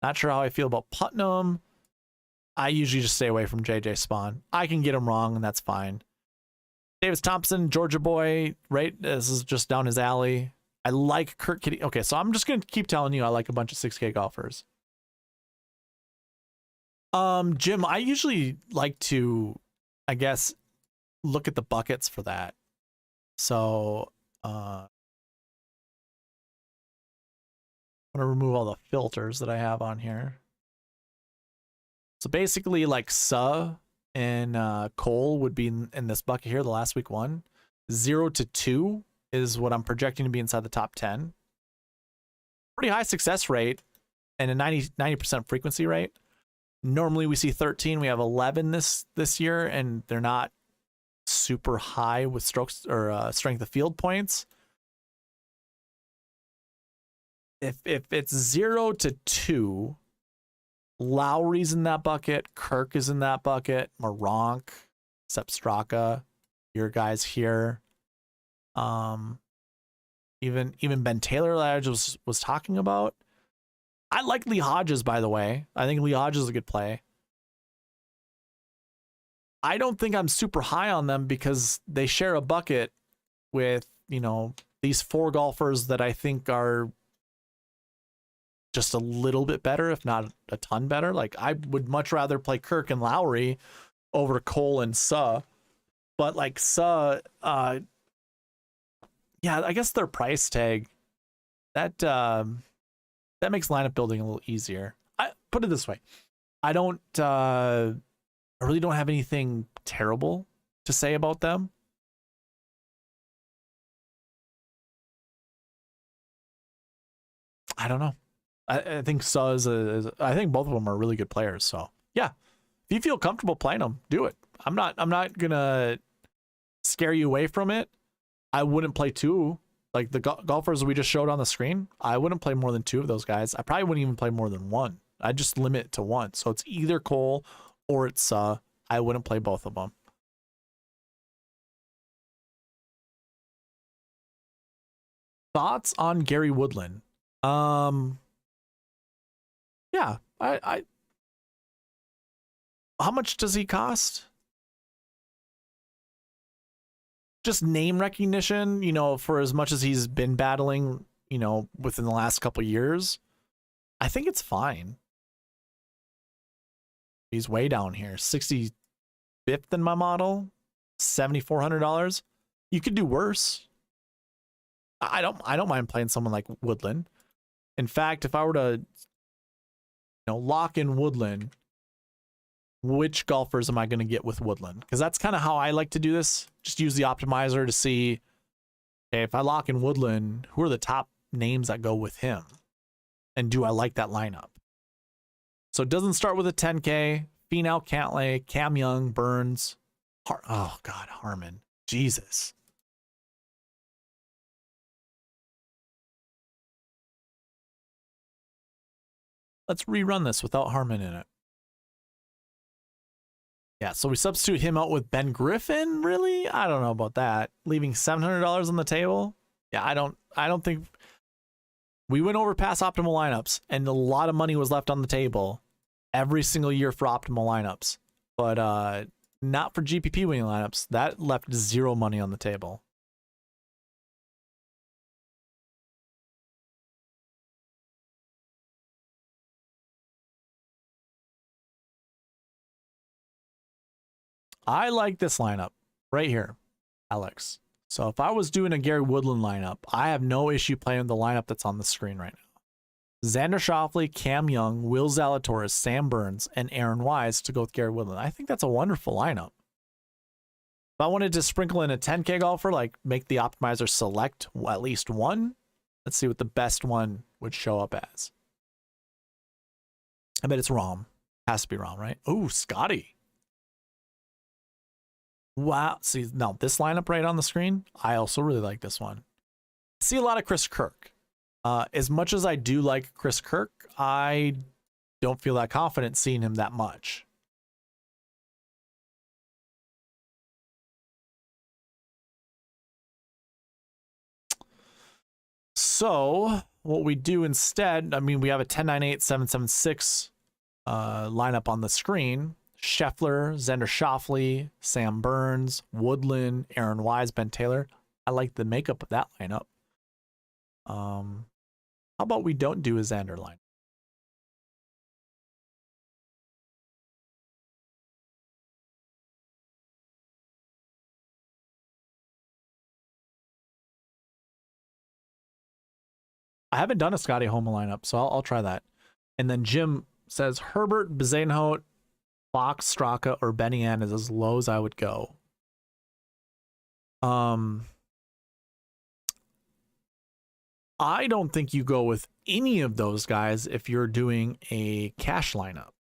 Not sure how I feel about Putnam. I usually just stay away from JJ Spawn. I can get him wrong, and that's fine. Davis Thompson, Georgia boy, right? This is just down his alley. I like Kurt Kitty. Okay, so I'm just going to keep telling you I like a bunch of 6K golfers. Jim, I usually like to, I guess, look at the buckets for that. So, I'm going to remove all the filters that I have on here. So basically, like and Cole would be in this bucket here, the last week one. 0 to 2 is what I'm projecting to be inside the top 10. Pretty high success rate and a 90% frequency rate. Normally we see 13. We have 11 this year, and they're not super high with strokes or strength of field points. If it's 0 to 2, Lowry's in that bucket, Kirk is in that bucket, Moronk, Straka, your guys here. Even Ben Taylor that I just was talking about. I like Lee Hodges, by the way. I think Lee Hodges is a good play. I don't think I'm super high on them because they share a bucket with, you know, these 4 golfers that I think are just a little bit better, if not a ton better. Like, I would much rather play Kirk and Lowry over Cole and Suh. But like Suh, yeah, I guess their price tag, that makes lineup building a little easier. I put it this way. I really don't have anything terrible to say about them. I don't know. I think Suh I think both of them are really good players. So yeah, if you feel comfortable playing them, do it. I'm not gonna scare you away from it. I wouldn't play 2. Like the golfers we just showed on the screen, I wouldn't play more than 2 of those guys. I probably wouldn't even play more than 1. I'd just limit it to 1. So it's either Cole or it's Suh. I wouldn't play both of them. Thoughts on Gary Woodland? Yeah, I how much does he cost? Just name recognition, you know, for as much as he's been battling, you know, within the last couple of years, I think it's fine. He's way down here, 65th in my model, $7,400. You could do worse. I don't mind playing someone like Woodland. In fact, if I were to, you know, lock in Woodland, which golfers am I going to get with Woodland? Because that's kind of how I like to do this. Just use the optimizer to see, okay, if I lock in Woodland, who are the top names that go with him? And do I like that lineup? So it doesn't start with a 10K. Finau, Cantlay, Cam Young, Burns. Oh, God, Harmon. Jesus. Let's rerun this without Harmon in it. Yeah, so we substitute him out with Ben Griffin, really? I don't know about that. Leaving $700 on the table? Yeah, I don't think we went over past optimal lineups and a lot of money was left on the table every single year for optimal lineups. But not for GPP winning lineups. That left 0 money on the table. I like this lineup right here, Alex. So if I was doing a Gary Woodland lineup, I have no issue playing the lineup that's on the screen right now. Xander Schauffele, Cam Young, Will Zalatoris, Sam Burns, and Aaron Wise to go with Gary Woodland. I think that's a wonderful lineup. If I wanted to sprinkle in a 10K golfer, like make the optimizer select at least one, let's see what the best one would show up as. I bet it's Rahm. Has to be Rahm, right? Oh, Scotty. Wow. See, now this lineup right on the screen, I also really like this one. See a lot of Chris Kirk. As much as I do like Chris Kirk, I don't feel that confident seeing him that much. So what we do instead, I mean, we have a 10-9-8, 7-7-6 lineup on the screen. Scheffler, Xander Schauffele, Sam Burns, Woodland, Aaron Wise, Ben Taylor. I like the makeup of that lineup. How about we don't do a Xander line? I haven't done a Scotty Homa lineup, so I'll try that. And then Jim says Herbert, Bezuidenhout, Fox, Straka, or Benny Ann is as low as I would go. I don't think you go with any of those guys if you're doing a cash lineup.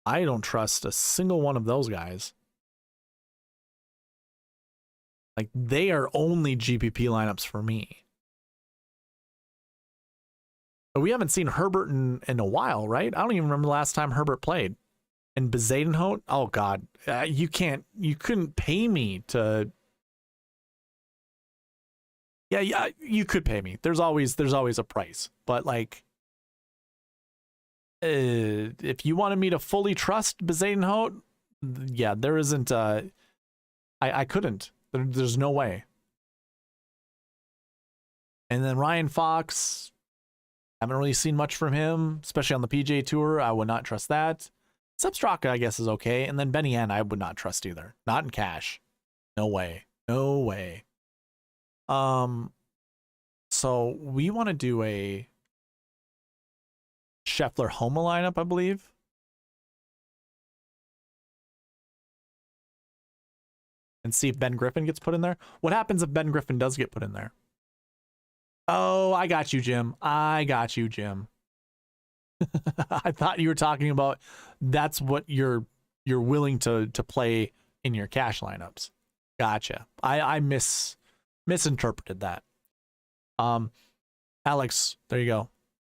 I don't trust a single one of those guys. Like, they are only GPP lineups for me. But we haven't seen Herbert in a while, right? I don't even remember the last time Herbert played. And Bezuidenhout, oh God, you couldn't pay me to. Yeah, you could pay me. There's always a price, but like, If you wanted me to fully trust Bezuidenhout, yeah, there isn't. I couldn't. There's no way. And then Ryan Fox, haven't really seen much from him, especially on the PGA Tour. I would not trust that. Substraka, I guess, is okay. And then Benny N, I would not trust either. Not in cash. No way. No way. So we want to do a Scheffler Homa lineup, I believe. And see if Ben Griffin gets put in there. What happens if Ben Griffin does get put in there? Oh, I got you, Jim. I got you, Jim. I thought you were talking about that's what you're willing to play in your cash lineups. Gotcha. I misinterpreted that. Alex, there you go.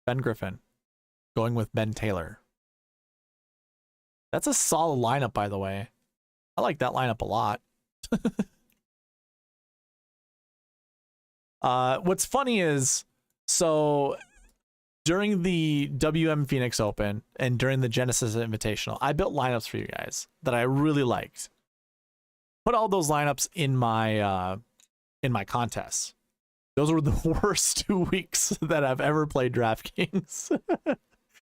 Ben Griffin going with Ben Taylor. That's a solid lineup, by the way. I like that lineup a lot. What's funny is, so during the WM Phoenix Open and during the Genesis Invitational, I built lineups for you guys that I really liked. Put all those lineups in my contests. Those were the worst 2 weeks that I've ever played DraftKings,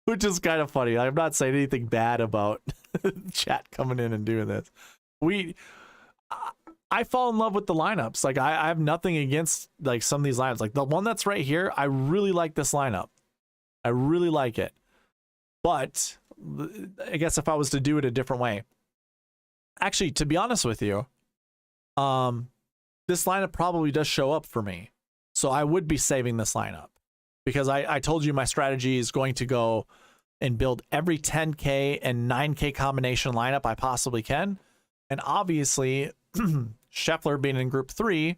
which is kind of funny. I'm not saying anything bad about chat coming in and doing this. I fall in love with the lineups. Like I have nothing against like some of these lineups. Like the one that's right here, I really like this lineup. I really like it. But I guess if I was to do it a different way, actually, to be honest with you, this lineup probably does show up for me. So I would be saving this lineup because I told you my strategy is going to go and build every 10K and 9K combination lineup I possibly can. And obviously, Scheffler being in group 3,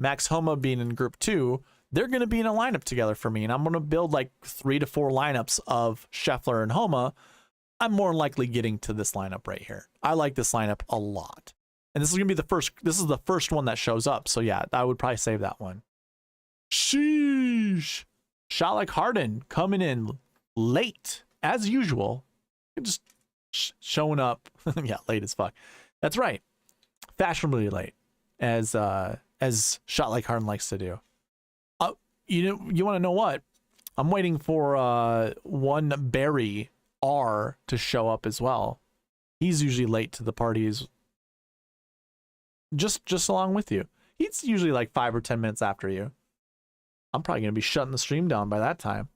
Max Homa being in group 2, they're going to be in a lineup together for me. And I'm going to build like 3 to 4 lineups of Scheffler and Homa. I'm more likely getting to this lineup right here. I like this lineup a lot. And this is going to be this is the first one that shows up. So yeah, I would probably save that one. Sheesh. Shot like Harden coming in late as usual. Just showing up. Yeah, late as fuck. That's right. Fashionably late, as Shot Like Harden likes to do. You want to know what? I'm waiting for one Barry R to show up as well. He's usually late to the parties. Just along with you. He's usually like 5 or 10 minutes after you. I'm probably gonna be shutting the stream down by that time.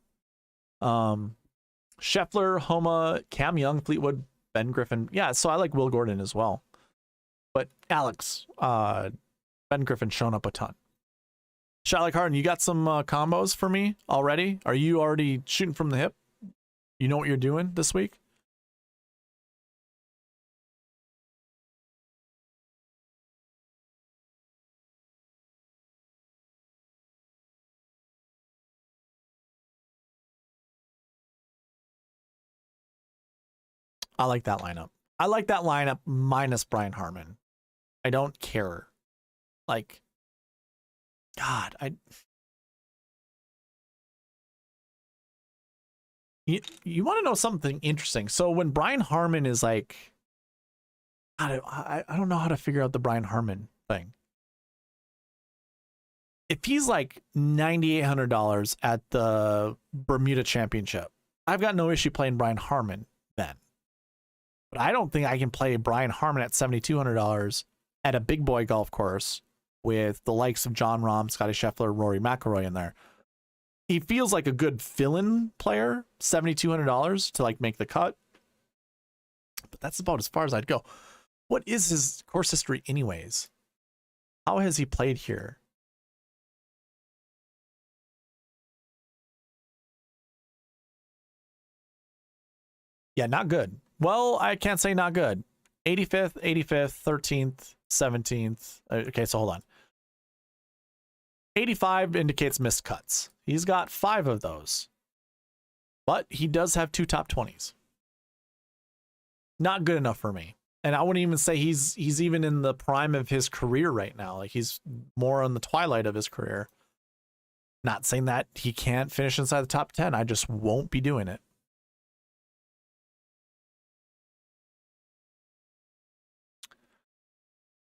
Scheffler, Homa, Cam Young, Fleetwood, Ben Griffin. Yeah, so I like Will Gordon as well. But Alex, Ben Griffin showing up a ton. Shot Like Harden, you got some combos for me already? Are you already shooting from the hip? You know what you're doing this week? I like that lineup. I like that lineup minus Brian Harman. I don't care. Like, God, you want to know something interesting? So when Brian Harman is like, I don't know how to figure out the Brian Harman thing. If he's like $9,800 at the Bermuda Championship, I've got no issue playing Brian Harman then. But I don't think I can play Brian Harman at $7,200 at a big boy golf course with the likes of Jon Rahm, Scottie Scheffler, Rory McIlroy in there. He feels like a good fill-in player, $7,200 to like make the cut. But that's about as far as I'd go. What is his course history anyways? How has he played here? Yeah, not good. Well, I can't say not good. 85th, 85th, 13th, 17th. Okay, so hold on. 85 indicates missed cuts. He's got 5 of those. But he does have 2 top 20s. Not good enough for me. And I wouldn't even say he's even in the prime of his career right now. Like he's more on the twilight of his career. Not saying that he can't finish inside the top 10. I just won't be doing it.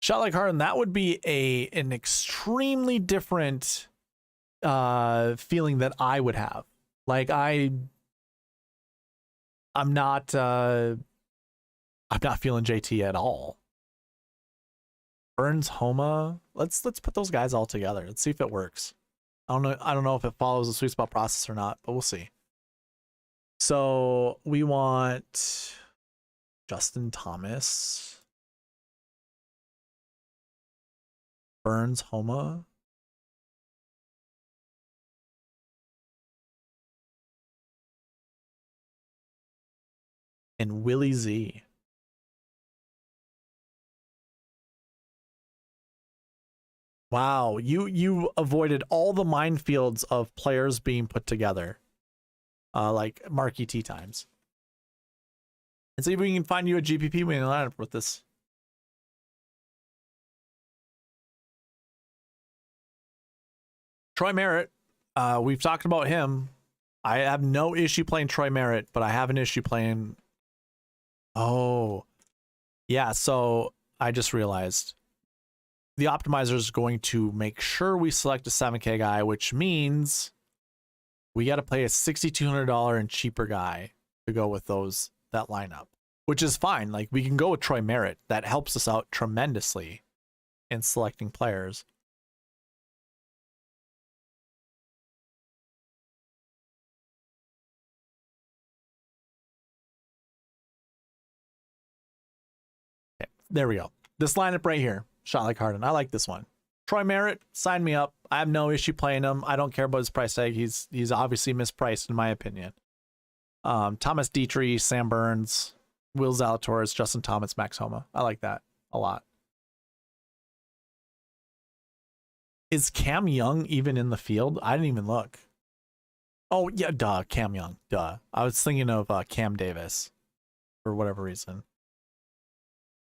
Shot like Harden, that would be an extremely different feeling that I would have. Like I'm not feeling JT at all. Burns, Homa. Let's put those guys all together. Let's see if it works. I don't know if it follows the sweet spot process or not, but we'll see. So we want Justin Thomas, Burns, Homa, and Willie Z. Wow, you avoided all the minefields of players being put together, like marquee tee times. And see if we can find you a GPP winning lineup with this. Troy Merritt, we've talked about him. I have no issue playing Troy Merritt, but I have an issue playing. Oh, yeah. So I just realized the optimizer is going to make sure we select a 7K guy, which means we got to play a $6,200 and cheaper guy to go with that lineup, which is fine. Like we can go with Troy Merritt. That helps us out tremendously in selecting players. Okay, there we go. This lineup right here, shot like Harden. I like this one. Troy Merritt, sign me up. I have no issue playing him. I don't care about his price tag. He's obviously mispriced in my opinion. Thomas Dietrich, Sam Burns, Will Zalatoris, Justin Thomas, Max Homa. I like that a lot. Is Cam Young even in the field? I didn't even look. Oh yeah, duh, Cam Young, duh. I was thinking of Cam Davis for whatever reason.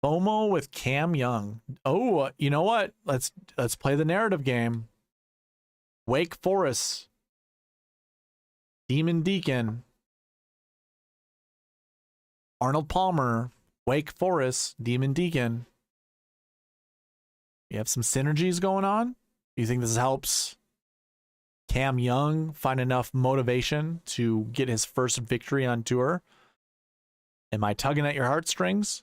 FOMO with Cam Young. Oh, you know what? Let's play the narrative game. Wake Forest, Demon Deacon, Arnold Palmer, Wake Forest, Demon Deacon. You have some synergies going on. Do you think this helps Cam Young find enough motivation to get his first victory on tour? Am I tugging at your heartstrings?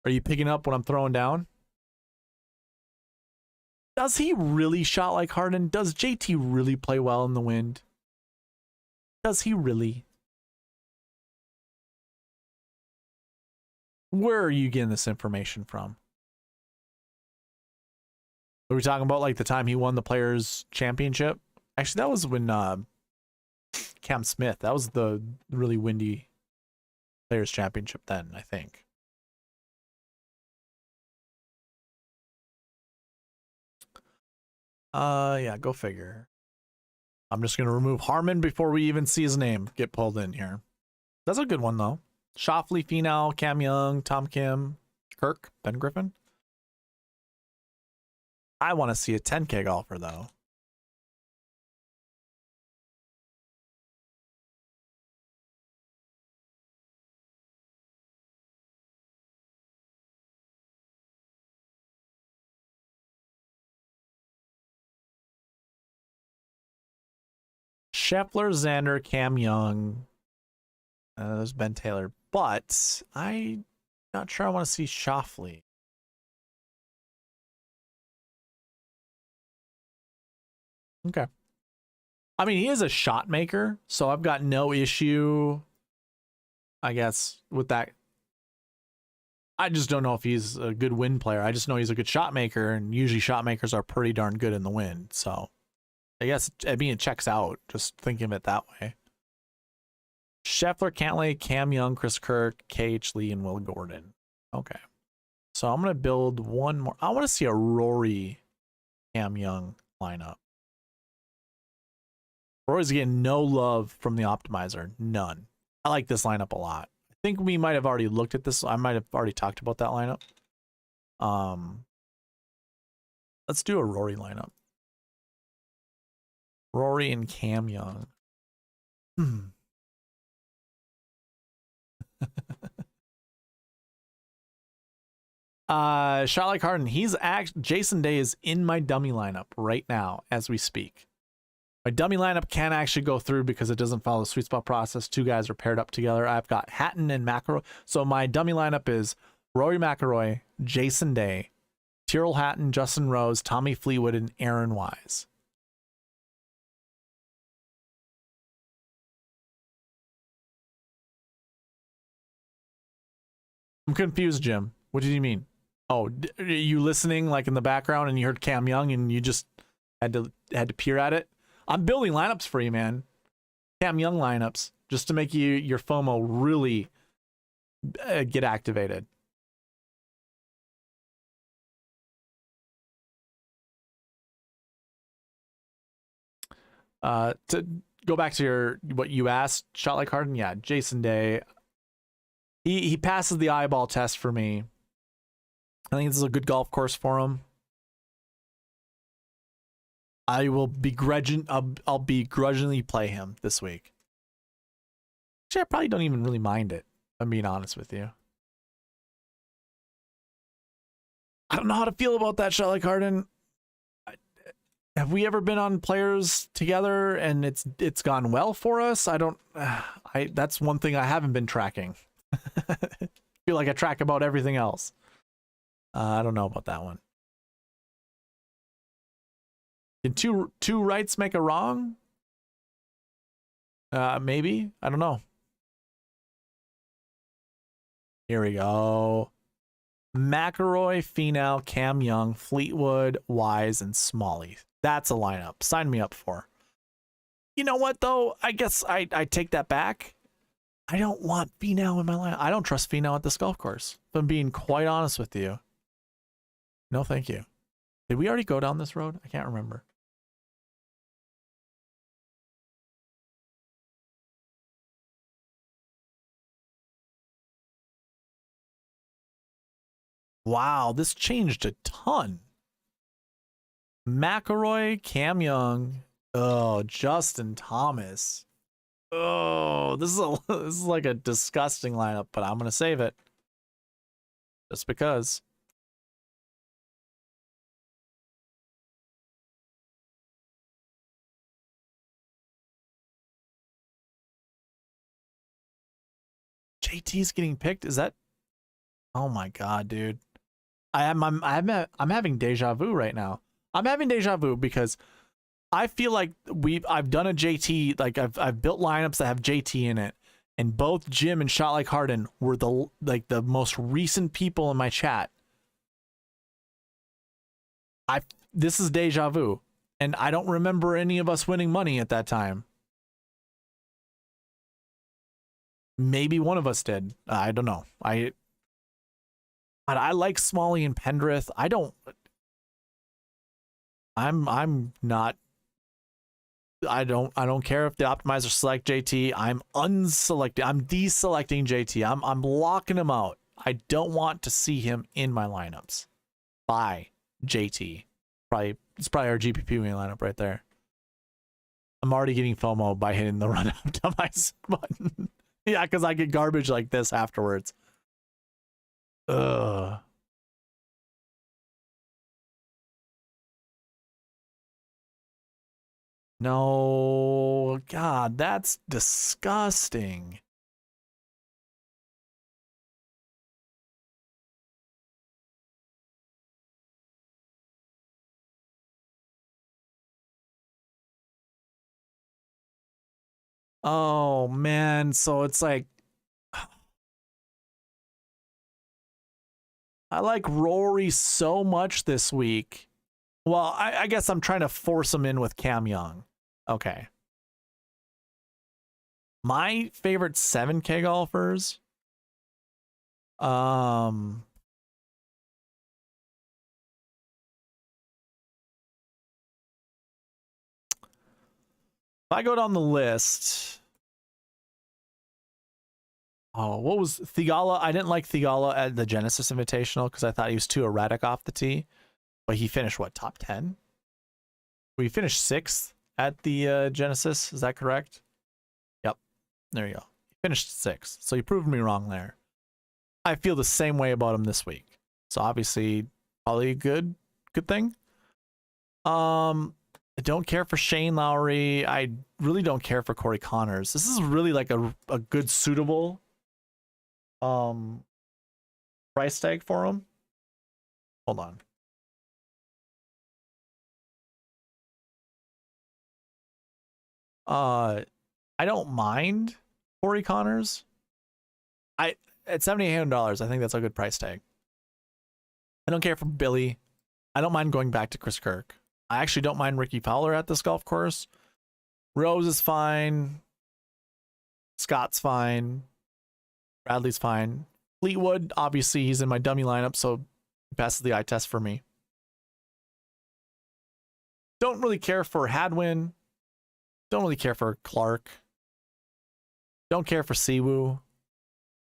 Are you picking up what I'm throwing down? Does he really shot like Harden? Does JT really play well in the wind? Does he really? Where are you getting this information from? Are we talking about like the time he won the Players Championship? Actually, that was when Cam Smith. That was the really windy Players Championship then, I think. Yeah, go figure. I'm just gonna remove Harmon before we even see his name get pulled in here. That's a good one though. Shoffley, Finau, Cam Young, Tom Kim, Kirk, Ben Griffin. I want to see a 10K golfer though. Scheffler, Xander, Cam Young. There's Ben Taylor, but I'm not sure I want to see Shoffley. Okay. I mean, he is a shot maker, so I've got no issue, I guess, with that. I just don't know if he's a good wind player. I just know he's a good shot maker, and usually shot makers are pretty darn good in the wind. So I guess, I mean, it checks out, just thinking of it that way. Scheffler, Cantlay, Cam Young, Chris Kirk, KH Lee, and Will Gordon. Okay. So I'm going to build one more. I want to see a Rory Cam Young lineup. Rory's getting no love from the optimizer. None. I like this lineup a lot. I think we might have already looked at this. I might have already talked about that lineup. Let's do a Rory lineup. Rory and Cam Young. Shot like Harden. Jason Day is in my dummy lineup right now as we speak. My dummy lineup can't actually go through because it doesn't follow the sweet spot process. 2 guys are paired up together. I've got Hatton and McIlroy. So my dummy lineup is Rory McIlroy, Jason Day, Tyrrell Hatton, Justin Rose, Tommy Fleetwood, and Aaron Wise. I'm confused, Jim. What did you mean? Oh, are you listening like in the background and you heard Cam Young and you just had to peer at it? I'm building lineups for you, man. Cam Young lineups just to make your FOMO really get activated. To go back to what you asked, shot like Harden, yeah, Jason Day. He passes the eyeball test for me. I think this is a good golf course for him. I'll begrudgingly play him this week. Actually, I probably don't even really mind it, if I'm being honest with you. I don't know how to feel about that shot like Harden. Have we ever been on players together and it's gone well for us? That's one thing I haven't been tracking. I feel like I track about everything else. I don't know about that one. Can two rights make a wrong? Maybe. I don't know. Here we go. McIlroy, Finau, Cam Young, Fleetwood, Wise, and Smalley. That's a lineup. Sign me up for. You know what, though? I guess I take that back. I don't want Finau in my lineup. I don't trust Finau at this golf course, if I'm being quite honest with you. No, thank you. Did we already go down this road? I can't remember. Wow, this changed a ton. McIlroy, Cam Young, oh, Justin Thomas. Oh, this is like a disgusting lineup, but I'm gonna save it just because. JT's getting picked. Is that? Oh my god, dude. I'm having deja vu right now. I'm having deja vu because I feel like I've done a JT, like I've built lineups that have JT in it, and both Jim and Shot Like Harden were the most recent people in my chat. This is deja vu, and I don't remember any of us winning money at that time. Maybe one of us did. I don't know. But I like Smalley and Pendrith. I'm not. I don't care if the optimizer select JT. I'm unselected. I'm deselecting JT. I'm locking him out. I don't want to see him in my lineups. Bye, JT. It's probably our GPP winning lineup right there. I'm already getting FOMO by hitting the run optimize button. Yeah, because I get garbage like this afterwards. Ugh. No, God, that's disgusting. Oh, man. So it's like, I like Rory so much this week. Well, I guess I'm trying to force him in with Cam Young. Okay. My favorite 7K golfers. If I go down the list. Oh, what was Thigala? I didn't like Thigala at the Genesis Invitational because I thought he was too erratic off the tee. But he finished what, top 10? We finished 6th at the Genesis. Is that correct? Yep. There you go. He finished 6th. So you proved me wrong there. I feel the same way about him this week. So obviously probably a good thing. I don't care for Shane Lowry. I really don't care for Corey Connors. This is really like a good suitable price tag for him. Hold on. I don't mind Corey Connors. At $7,800, I think that's a good price tag. I don't care for Billy. I don't mind going back to Chris Kirk. I actually don't mind Ricky Fowler at this golf course. Rose is fine. Scott's fine. Bradley's fine. Fleetwood, obviously, he's in my dummy lineup, so he passes the eye test for me. Don't really care for Hadwin. Don't really care for Clark. Don't care for Siwoo.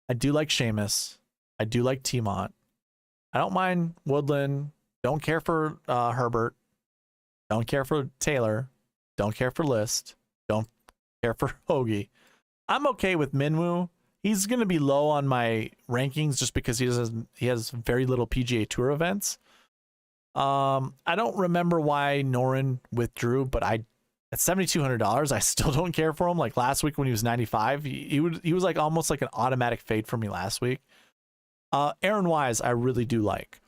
I do like Seamus. I do like T-Mont. I don't mind Woodland. Don't care for Herbert. Don't care for Taylor. Don't care for List. Don't care for Hoagie. I'm okay with Minwoo. He's going to be low on my rankings just because he has very little PGA Tour events. I don't remember why Norin withdrew, but at $7,200, I still don't care for him. Like last week when he was 95, he was like almost like an automatic fade for me last week. Aaron Wise, I really do like.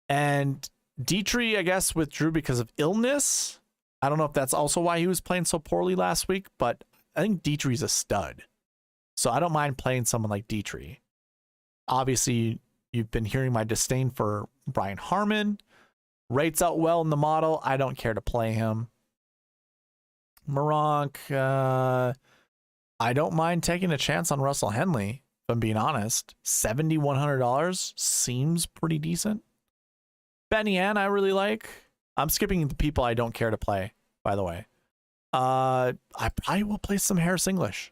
And Dietrich, I guess, withdrew because of illness. I don't know if that's also why he was playing so poorly last week, but I think Dietrich's a stud. So I don't mind playing someone like Dietrich. Obviously, you've been hearing my disdain for Brian Harmon. Rates out well in the model. I don't care to play him. Moronk, I don't mind taking a chance on Russell Henley, if I'm being honest. $7,100 seems pretty decent. Benny Ann, I really like. I'm skipping the people I don't care to play, by the way. I probably will play some Harris English.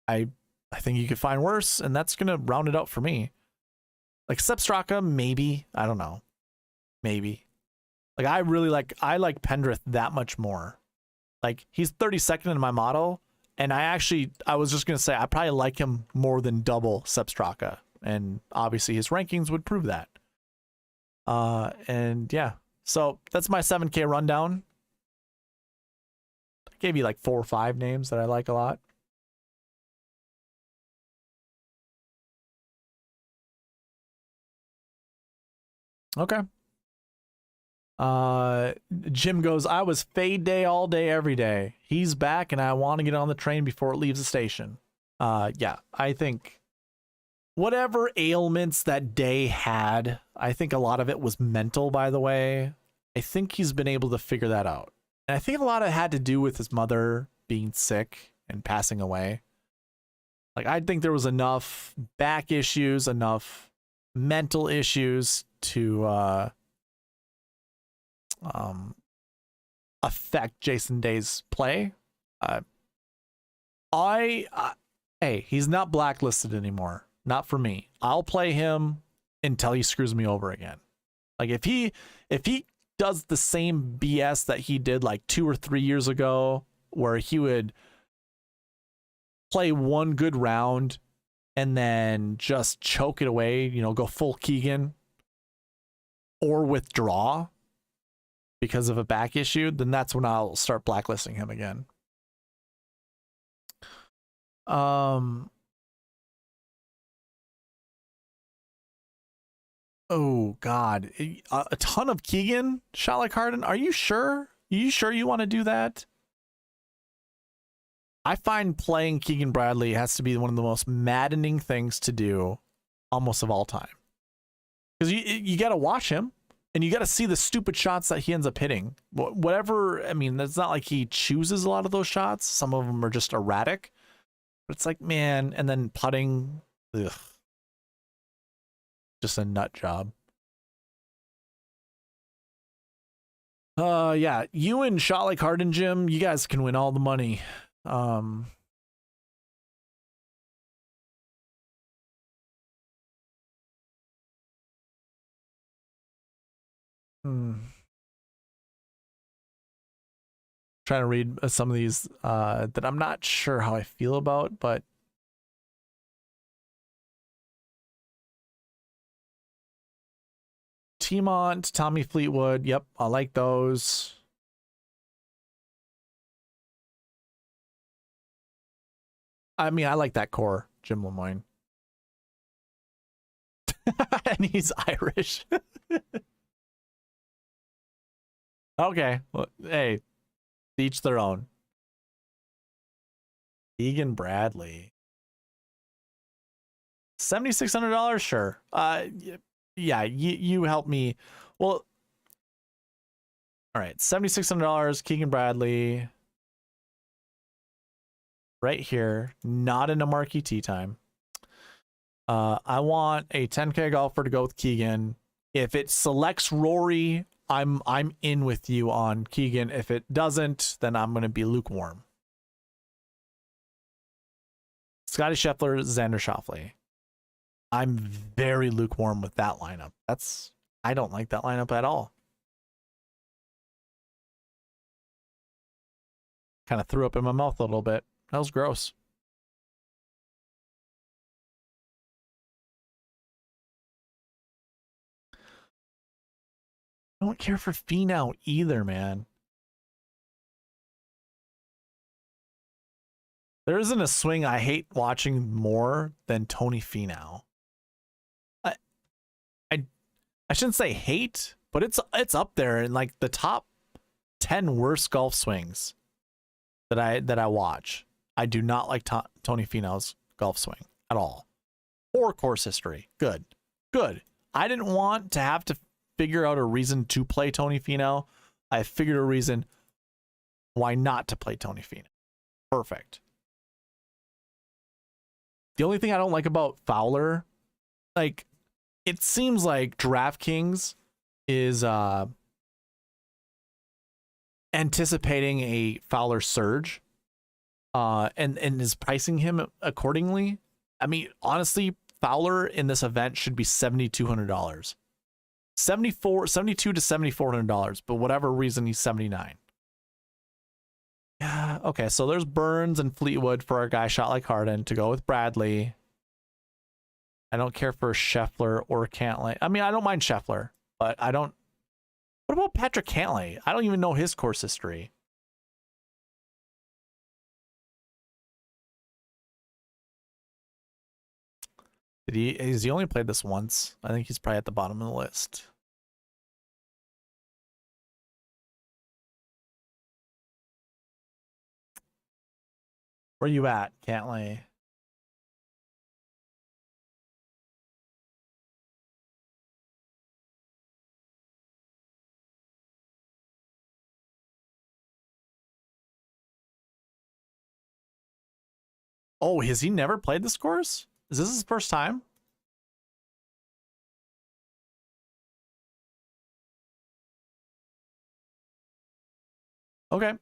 I think you could find worse, and that's going to round it out for me. Like Sepp Straka, maybe. I don't know. Maybe. Like I like Pendrith that much more. Like he's 32nd in my model, and I was just going to say I probably like him more than double Sepp Straka, and obviously his rankings would prove that. And yeah, so that's my 7K rundown. I gave you like 4 or 5 names that I like a lot. Okay. Jim goes, I was fade day all day, every day. He's back and I want to get on the train before it leaves the station. Yeah, I think whatever ailments that day had, I think a lot of it was mental, by the way. I think he's been able to figure that out. And I think a lot of it had to do with his mother being sick and passing away. Like, I think there was enough back issues, enough mental issues to affect Jason Day's play. Hey, he's not blacklisted anymore. Not for me. I'll play him until he screws me over again. Like if he does the same BS that he did like 2 or 3 years ago, where he would play one good round and then just choke it away, go full Keegan or withdraw because of a back issue, then that's when I'll start blacklisting him again. Oh God, a ton of Keegan, shot like Harden. Are you sure? You want to do that? I find playing Keegan Bradley has to be one of the most maddening things to do almost of all time. Because you got to watch him and you got to see the stupid shots that he ends up hitting. Whatever, I mean, it's not like he chooses a lot of those shots. Some of them are just erratic. But it's like, man, and then putting, ugh. Just a nut job. Yeah, you and Shot Like Harden, Jim, you guys can win all the money. Trying to read some of these that I'm not sure how I feel about, but Tiemont, Tommy Fleetwood. Yep, I like those. I mean, I like that core, Jim Lemoyne. And he's Irish. Okay, well, hey, each their own. Keegan Bradley. $7,600, sure. Yeah, you help me. Well, all right, $7,600, Keegan Bradley. Right here, not in a marquee tee time. I want a 10K golfer to go with Keegan. If it selects Rory, I'm in with you on Keegan. If it doesn't, then I'm going to be lukewarm. Scotty Scheffler, Xander Schauffele. I'm very lukewarm with that lineup. I don't like that lineup at all. Kind of threw up in my mouth a little bit. That was gross. I don't care for Finau either, man. There isn't a swing I hate watching more than Tony Finau. I shouldn't say hate, but it's up there in like the top 10 worst golf swings that I watch. I do not like Tony Finau's golf swing at all. Or course history. Good. I didn't want to have to figure out a reason to play Tony Finau. I figured a reason why not to play Tony Finau. Perfect. The only thing I don't like about Fowler, like, it seems like DraftKings is anticipating a Fowler surge, and is pricing him accordingly. I mean, honestly, Fowler in this event should be $7,200, $72 to $7,400, but whatever reason he's $79. Yeah, okay, so there's Burns and Fleetwood for our guy shot like Harden to go with Bradley. I don't care for Scheffler or Cantlay. I mean, I don't mind Scheffler, but I don't. What about Patrick Cantlay? I don't even know his course history. Has he only played this once? I think he's probably at the bottom of the list. Where you at, Cantlay? Oh, has he never played this course? Is this his first time? Okay.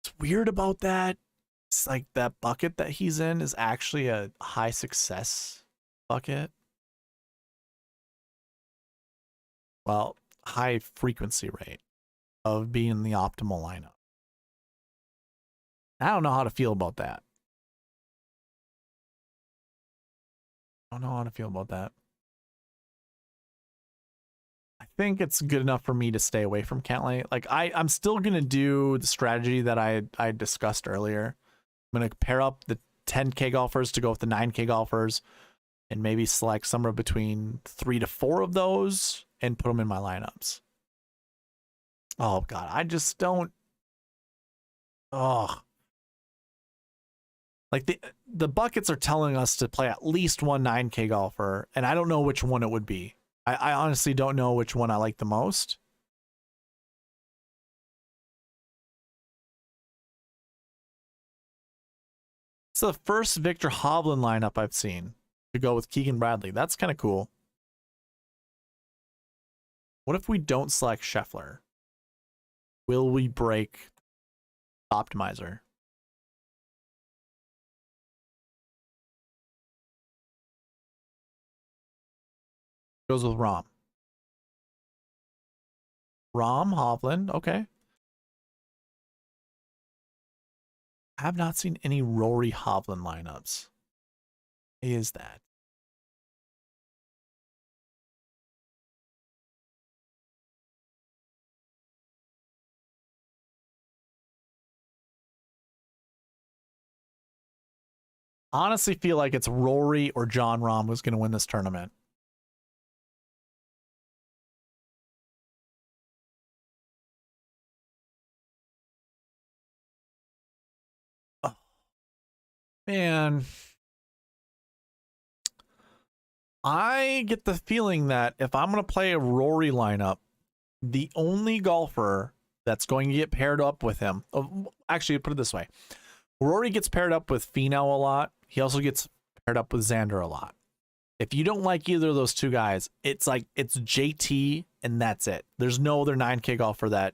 It's weird about that. It's like that bucket that he's in is actually a high success bucket. Well, high frequency rate of being in the optimal lineup. I don't know how to feel about that. I don't know how to feel about that. I think it's good enough for me to stay away from Cantlay. Like I'm still gonna do the strategy that I discussed earlier. I'm gonna pair up the 10K golfers to go with the 9K golfers, and maybe select somewhere between 3 to 4 of those and put them in my lineups. Oh god, I just don't. Oh, like the buckets are telling us to play at least one 9K golfer, and I don't know which one it would be. I honestly don't know which one I like the most. It's the first Victor Hovland lineup I've seen to go with Keegan Bradley. That's kind of cool. What if we don't select Scheffler? Will we break Optimizer? Goes with Rom. Rom, Hovland, okay. I have not seen any Rory Hovland lineups. Why is that? honestly feel like it's Rory or Jon Rahm who's going to win this tournament. Oh, man. I get the feeling that if I'm going to play a Rory lineup, the only golfer that's going to get paired up with him, actually, put it this way. Rory gets paired up with Finau a lot. He also gets paired up with Xander a lot. If you don't like either of those two guys, it's like it's JT and that's it. There's no other 9K golfer that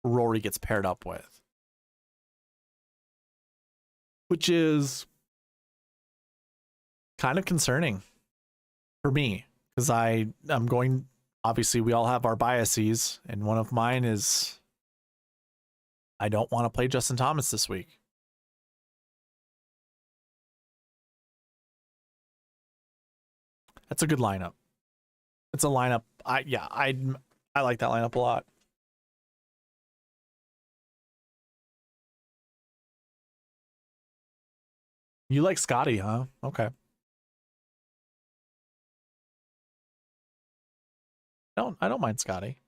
Rory gets paired up with, which is kind of concerning for me because I'm going. Obviously, we all have our biases, and one of mine is I don't want to play Justin Thomas this week. That's a good lineup. It's a lineup. I like that lineup a lot. You like Scotty, huh? Okay. I don't mind Scotty.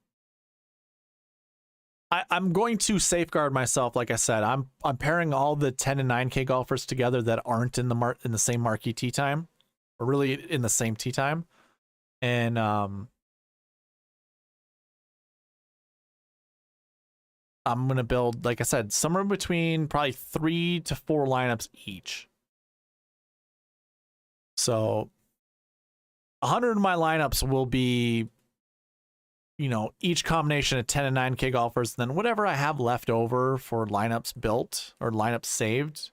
I'm going to safeguard myself. Like I said, I'm pairing all the 10 and 9K golfers together that aren't in the same marquee tee time, or really in the same tee time, and I'm gonna build, like I said, somewhere between probably 3 to 4 lineups each. So 100 of my lineups will be, you know, each combination of 10 and 9K golfers. Then whatever I have left over for lineups built or lineups saved,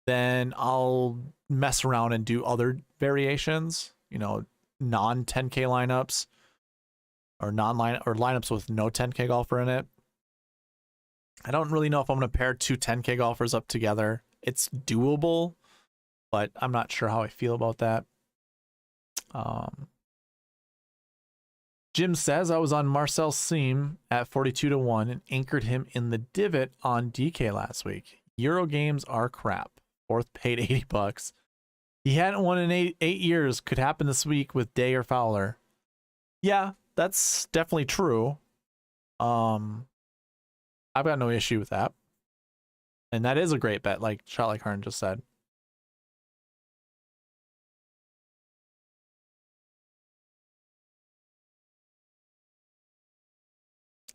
then I'll mess around and do other variations, you know, non 10K lineups or lineups with no 10K golfer in it. I don't really know if I'm going to pair 2 10K golfers up together. It's doable, but I'm not sure how I feel about that. Jim says I was on Marcel Sim at 42-1 and anchored him in the divot on DK last week. Euro games are crap. Fourth paid $80. He hadn't won in eight years. Could happen this week with Day or Fowler. Yeah, that's definitely true. I've got no issue with that. And that is a great bet, like Charlie Karn just said.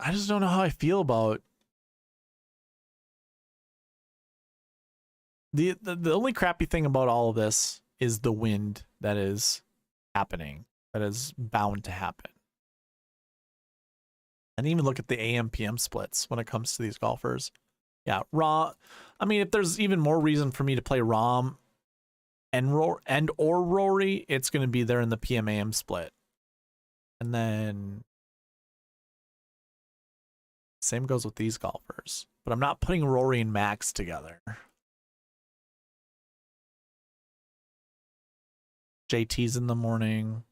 I just don't know how I feel about the only crappy thing about all of this is the wind that is happening, that is bound to happen. And even look at the AM PM splits when it comes to these golfers. Yeah, I mean, if there's even more reason for me to play Rahm or Rory, it's going to be there in the PM AM split. And then same goes with these golfers. But I'm not putting Rory and Max together. JT's in the morning.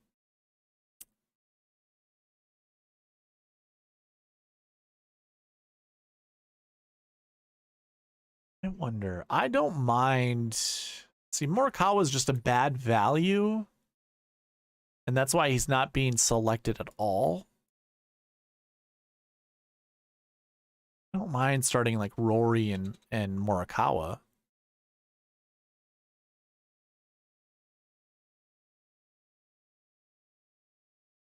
I wonder. I don't mind. See, Morikawa is just a bad value. And that's why he's not being selected at all. I don't mind starting like Rory and Morikawa.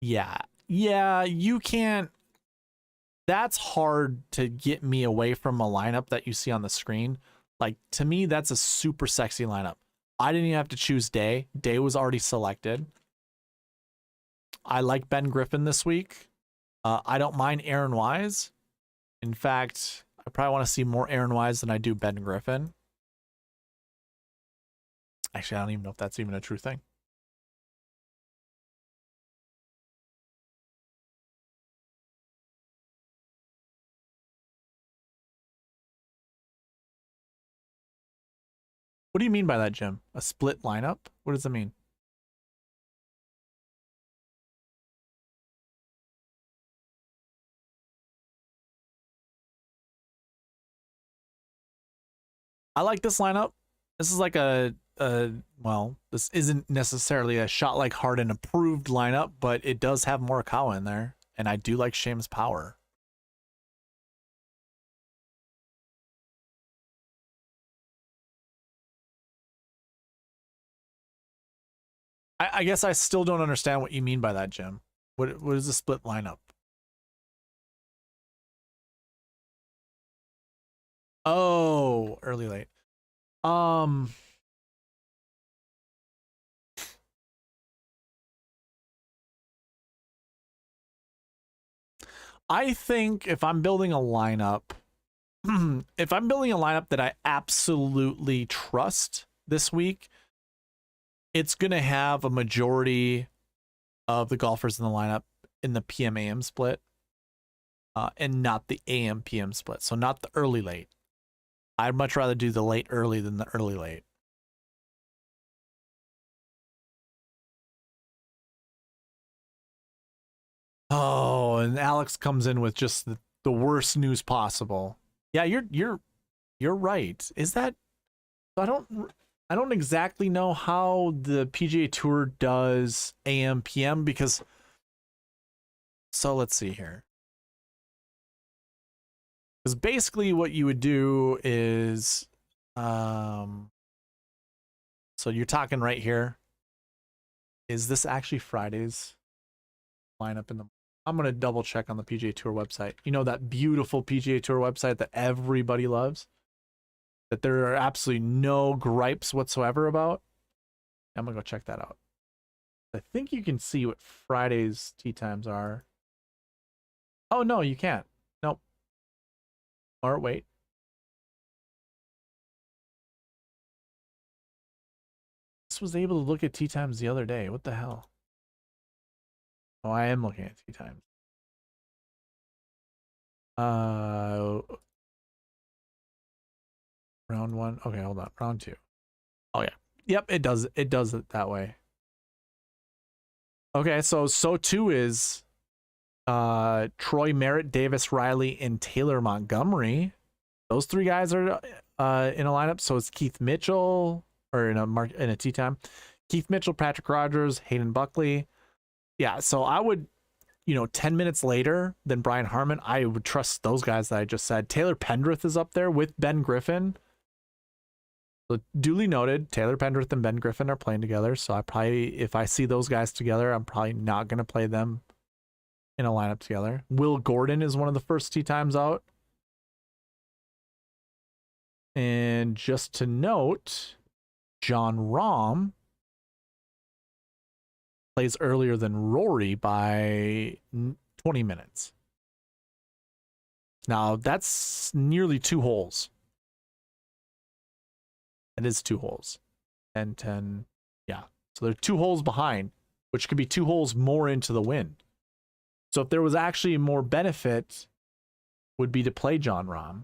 Yeah. Yeah, you can't. That's hard to get me away from a lineup that you see on the screen. Like, to me, that's a super sexy lineup. I didn't even have to choose Day. Day was already selected. I like Ben Griffin this week. I don't mind Aaron Wise. In fact, I probably want to see more Aaron Wise than I do Ben Griffin. Actually, I don't even know if that's even a true thing. What do you mean by that, Jim? A split lineup? What does it mean? I like this lineup. This is like well, this isn't necessarily a shot like Harden approved lineup, but it does have Morikawa in there, and I do like Shame's power. I guess I still don't understand what you mean by that, Jim. What is the split lineup? Oh, early late. I think if I'm building a lineup, if I'm building a lineup that I absolutely trust this week, it's going to have a majority of the golfers in the lineup in the PM AM split, and not the AM PM split. So not the early late. I'd much rather do the late early than the early late. Oh, and Alex comes in with just the worst news possible. Yeah, you're right. Is that? I don't exactly know how the PGA Tour does AM PM, because, so let's see here. Because basically what you would do is, so you're talking right here. Is this actually Friday's lineup in the? I'm gonna double check on the PGA Tour website. You know, that beautiful PGA Tour website that everybody loves, that there are absolutely no gripes whatsoever about. I'm gonna go check that out. I think you can see what Friday's tee times are. Oh no, you can't. Nope. Or wait. This was able to look at tee times the other day. What the hell? Oh, I am looking at tee times. Round one. Okay, hold on. Round two. Oh yeah. Yep, it does it that way. Okay, so too is Troy Merritt, Davis Riley, and Taylor Montgomery. Those three guys are in a lineup. So it's Keith Mitchell, or in a tee time. Keith Mitchell, Patrick Rogers, Hayden Buckley. Yeah, so I would, 10 minutes later than Brian Harman, I would trust those guys that I just said. Taylor Pendrith is up there with Ben Griffin. So duly noted, Taylor Pendrith and Ben Griffin are playing together. So if I see those guys together, I'm probably not going to play them in a lineup together. Will Gordon is one of the first tee times out. And just to note, Jon Rahm plays earlier than Rory by 20 minutes. Now, that's nearly 2 holes. It is 2 holes. 10. Yeah. So they're 2 holes behind, which could be 2 holes more into the wind. So if there was actually more benefit, would be to play Jon Rahm.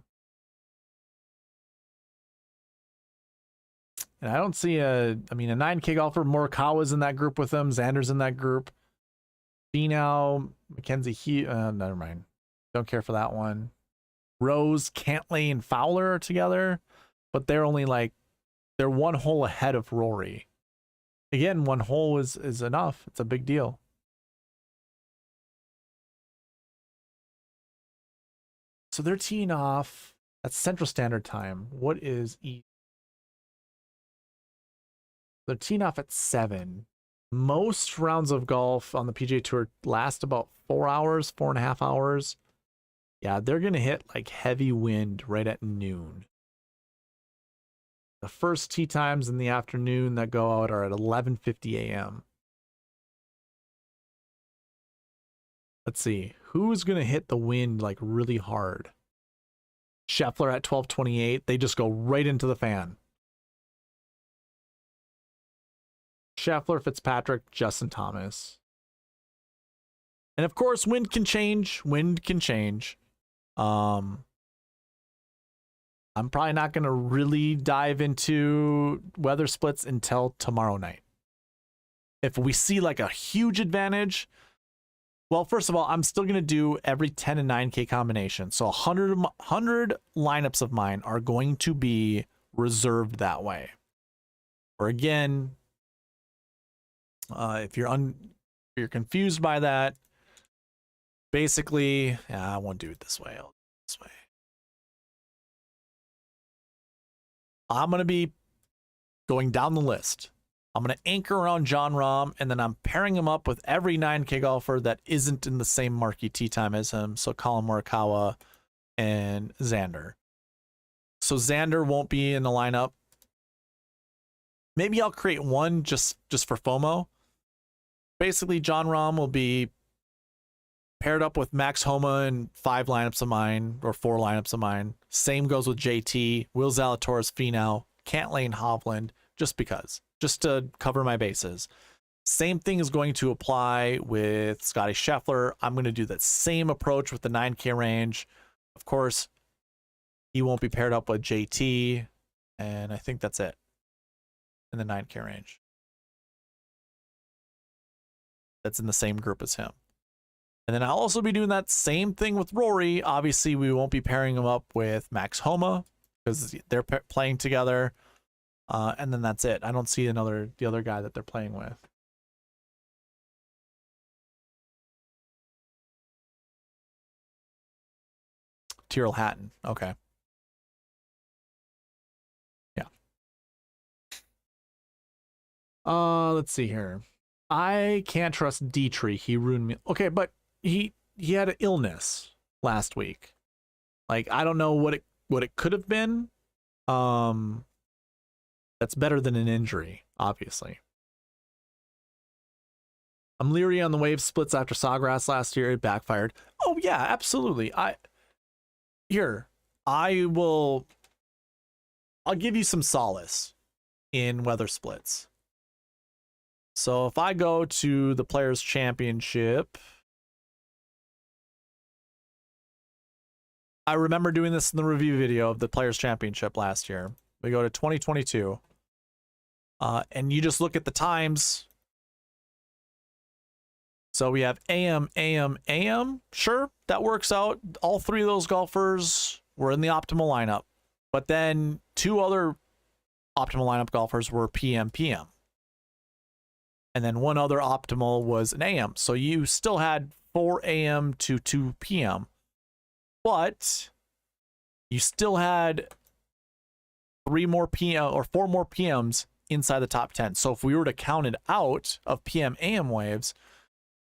And I don't see a 9K golfer. Morikawa's in that group with them. Xander's in that group. Finau, Mackenzie, never mind. Don't care for that one. Rose, Cantlay, and Fowler are together, but they're only they're 1 hole ahead of Rory. Again, 1 hole is enough. It's a big deal. So they're teeing off at Central Standard Time. What is East? They're teeing off at 7. Most rounds of golf on the PGA Tour last about 4 hours, 4.5 hours. Yeah, they're going to hit heavy wind right at noon. The first tee times in the afternoon that go out are at 11:50 a.m. Let's see. Who's going to hit the wind really hard? Scheffler at 12:28. They just go right into the fan. Scheffler, Fitzpatrick, Justin Thomas. And of course, wind can change. I'm probably not going to really dive into weather splits until tomorrow night. If we see a huge advantage, well, first of all, I'm still going to do every 10 and 9K combination. So 100 lineups of mine are going to be reserved that way. Or again, if you're confused by that, basically, I won't do it this way. I'll do it this way. I'm going to be going down the list. I'm going to anchor around Jon Rahm, and then I'm pairing him up with every 9K golfer that isn't in the same marquee tee time as him. So Colin Morikawa and Xander. So Xander won't be in the lineup. Maybe I'll create one just for FOMO. Basically, Jon Rahm will be paired up with Max Homa in 5 lineups of mine, or 4 lineups of mine. Same goes with JT, Will Zalatoris, Finau, Cantlay, and Hovland, just because. Just to cover my bases. Same thing is going to apply with Scotty Scheffler. I'm going to do that same approach with the 9K range. Of course, he won't be paired up with JT, and I think that's it in the 9K range. That's in the same group as him. And then I'll also be doing that same thing with Rory. Obviously, we won't be pairing him up with Max Homa because they're playing together. And then that's it. I don't see the other guy that they're playing with. Tyrrell Hatton. Okay. Yeah. Let's see here. I can't trust Dietrich. He ruined me. Okay, but he had an illness last week. Like, I don't know what it could have been. That's better than an injury, obviously. I'm leery on the wave splits after Sawgrass last year. It backfired. Oh yeah, absolutely. I'll give you some solace in weather splits. So if I go to the Players Championship, I remember doing this in the review video of the Players Championship last year. We go to 2022, and you just look at the times. So we have AM, AM, AM. Sure, that works out. All 3 of those golfers were in the optimal lineup. But then 2 other optimal lineup golfers were PM, PM. And then 1 other optimal was an AM. So you still had 4 AM to 2 PM. But you still had 3 more PM or 4 more PMs inside the top 10. So if we were to count it out of PM AM waves,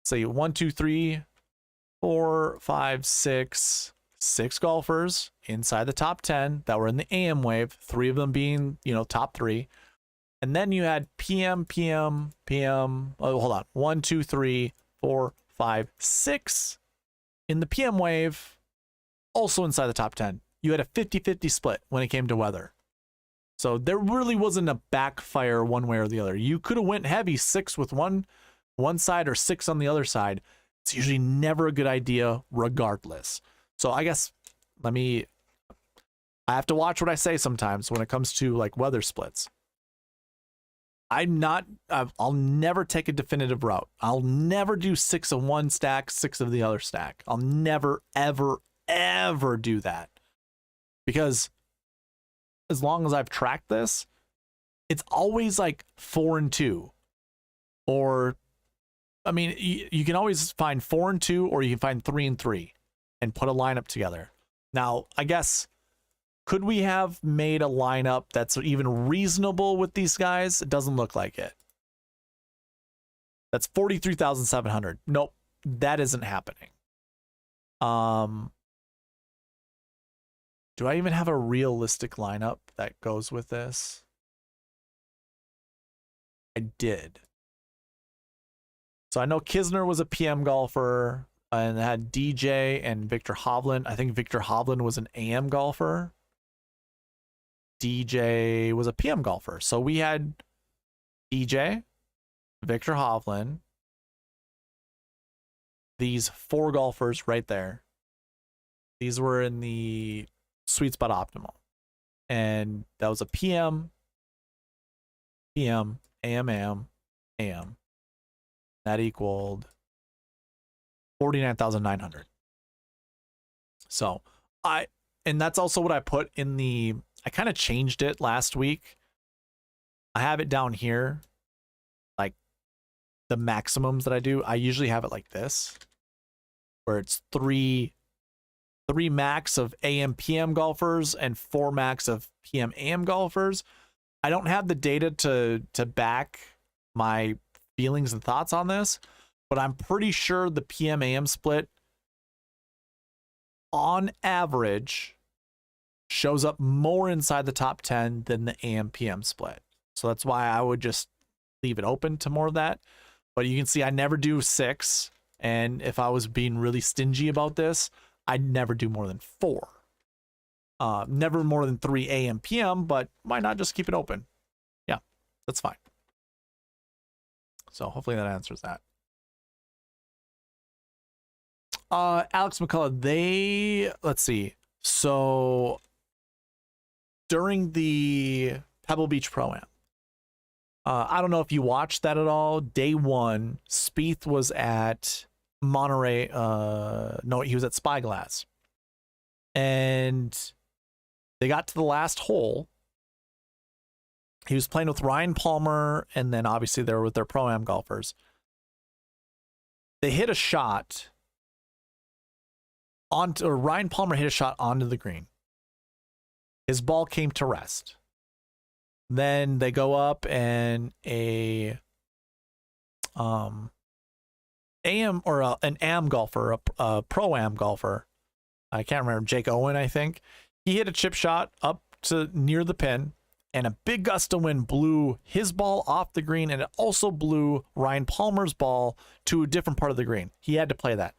say 1, 2, 3, 4, 5, 6 golfers inside the top 10 that were in the AM wave, 3 of them being, top 3. And then you had PM, PM, PM. Oh, hold on. 1, 2, 3, 4, 5, 6 in the PM wave, also inside the top 10. You had a 50-50 split when it came to weather. So there really wasn't a backfire one way or the other. You could have went heavy 6 with one side or 6 on the other side. It's usually never a good idea regardless. So I guess I have to watch what I say sometimes when it comes to like weather splits. I'll never take a definitive route. I'll never do 6 of one stack, 6 of the other stack. I'll never, ever, ever do that. Because as long as I've tracked this, it's always like 4 and 2. Or, I mean, you can always find 4 and 2, or you can find 3 and 3 and put a lineup together. Now, I guess, could we have made a lineup that's even reasonable with these guys? It doesn't look like it. That's 43,700. Nope, that isn't happening. Do I even have a realistic lineup that goes with this? I did. So I know Kisner was a PM golfer and had DJ and Victor Hovland. I think Victor Hovland was an AM golfer. DJ was a PM golfer. So we had DJ, Victor Hovland, these 4 golfers right there. These were in the SweetSpot Optimal. And that was a PM, PM, AM, AM, AM. That equaled 49,900. So and that's also what I put in the, I kind of changed it last week I have it down here, like the maximums that I do. I usually have it like this, where it's three max of AM PM golfers and 4 max of PM AM golfers. I don't have the data to back my feelings and thoughts on this, but I'm pretty sure the PM AM split on average shows up more inside the top 10 than the AM PM split. So that's why I would just leave it open to more of that. But you can see I never do 6, and if I was being really stingy about this, I'd never do more than 4. Never more than 3 AM PM, but why not just keep it open? Yeah, that's fine. So hopefully that answers that. Alex McCullough, let's see. So during the Pebble Beach Pro-Am, I don't know if you watched that at all. Day 1, Spieth was at Monterey. No, he was at Spyglass. And they got to the last hole. He was playing with Ryan Palmer, and then obviously they were with their Pro-Am golfers. They hit a shot or Ryan Palmer hit a shot onto the green. His ball came to rest. Then they go up, and an AM or an AM golfer, a Pro-Am golfer, I can't remember, Jake Owen, I think. He hit a chip shot up to near the pin, and a big gust of wind blew his ball off the green, and it also blew Ryan Palmer's ball to a different part of the green. He had to play that.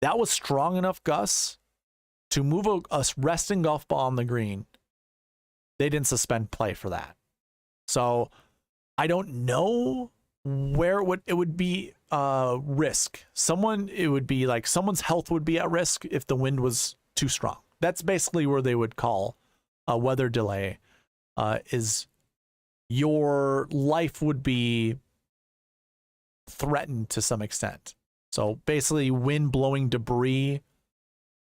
That was strong enough, Gus, to move a resting golf ball on the green. They didn't suspend play for that. So I don't know where it would be risk. It would be like someone's health would be at risk if the wind was too strong. That's basically where they would call a weather delay. Is your life would be threatened to some extent. So basically wind blowing debris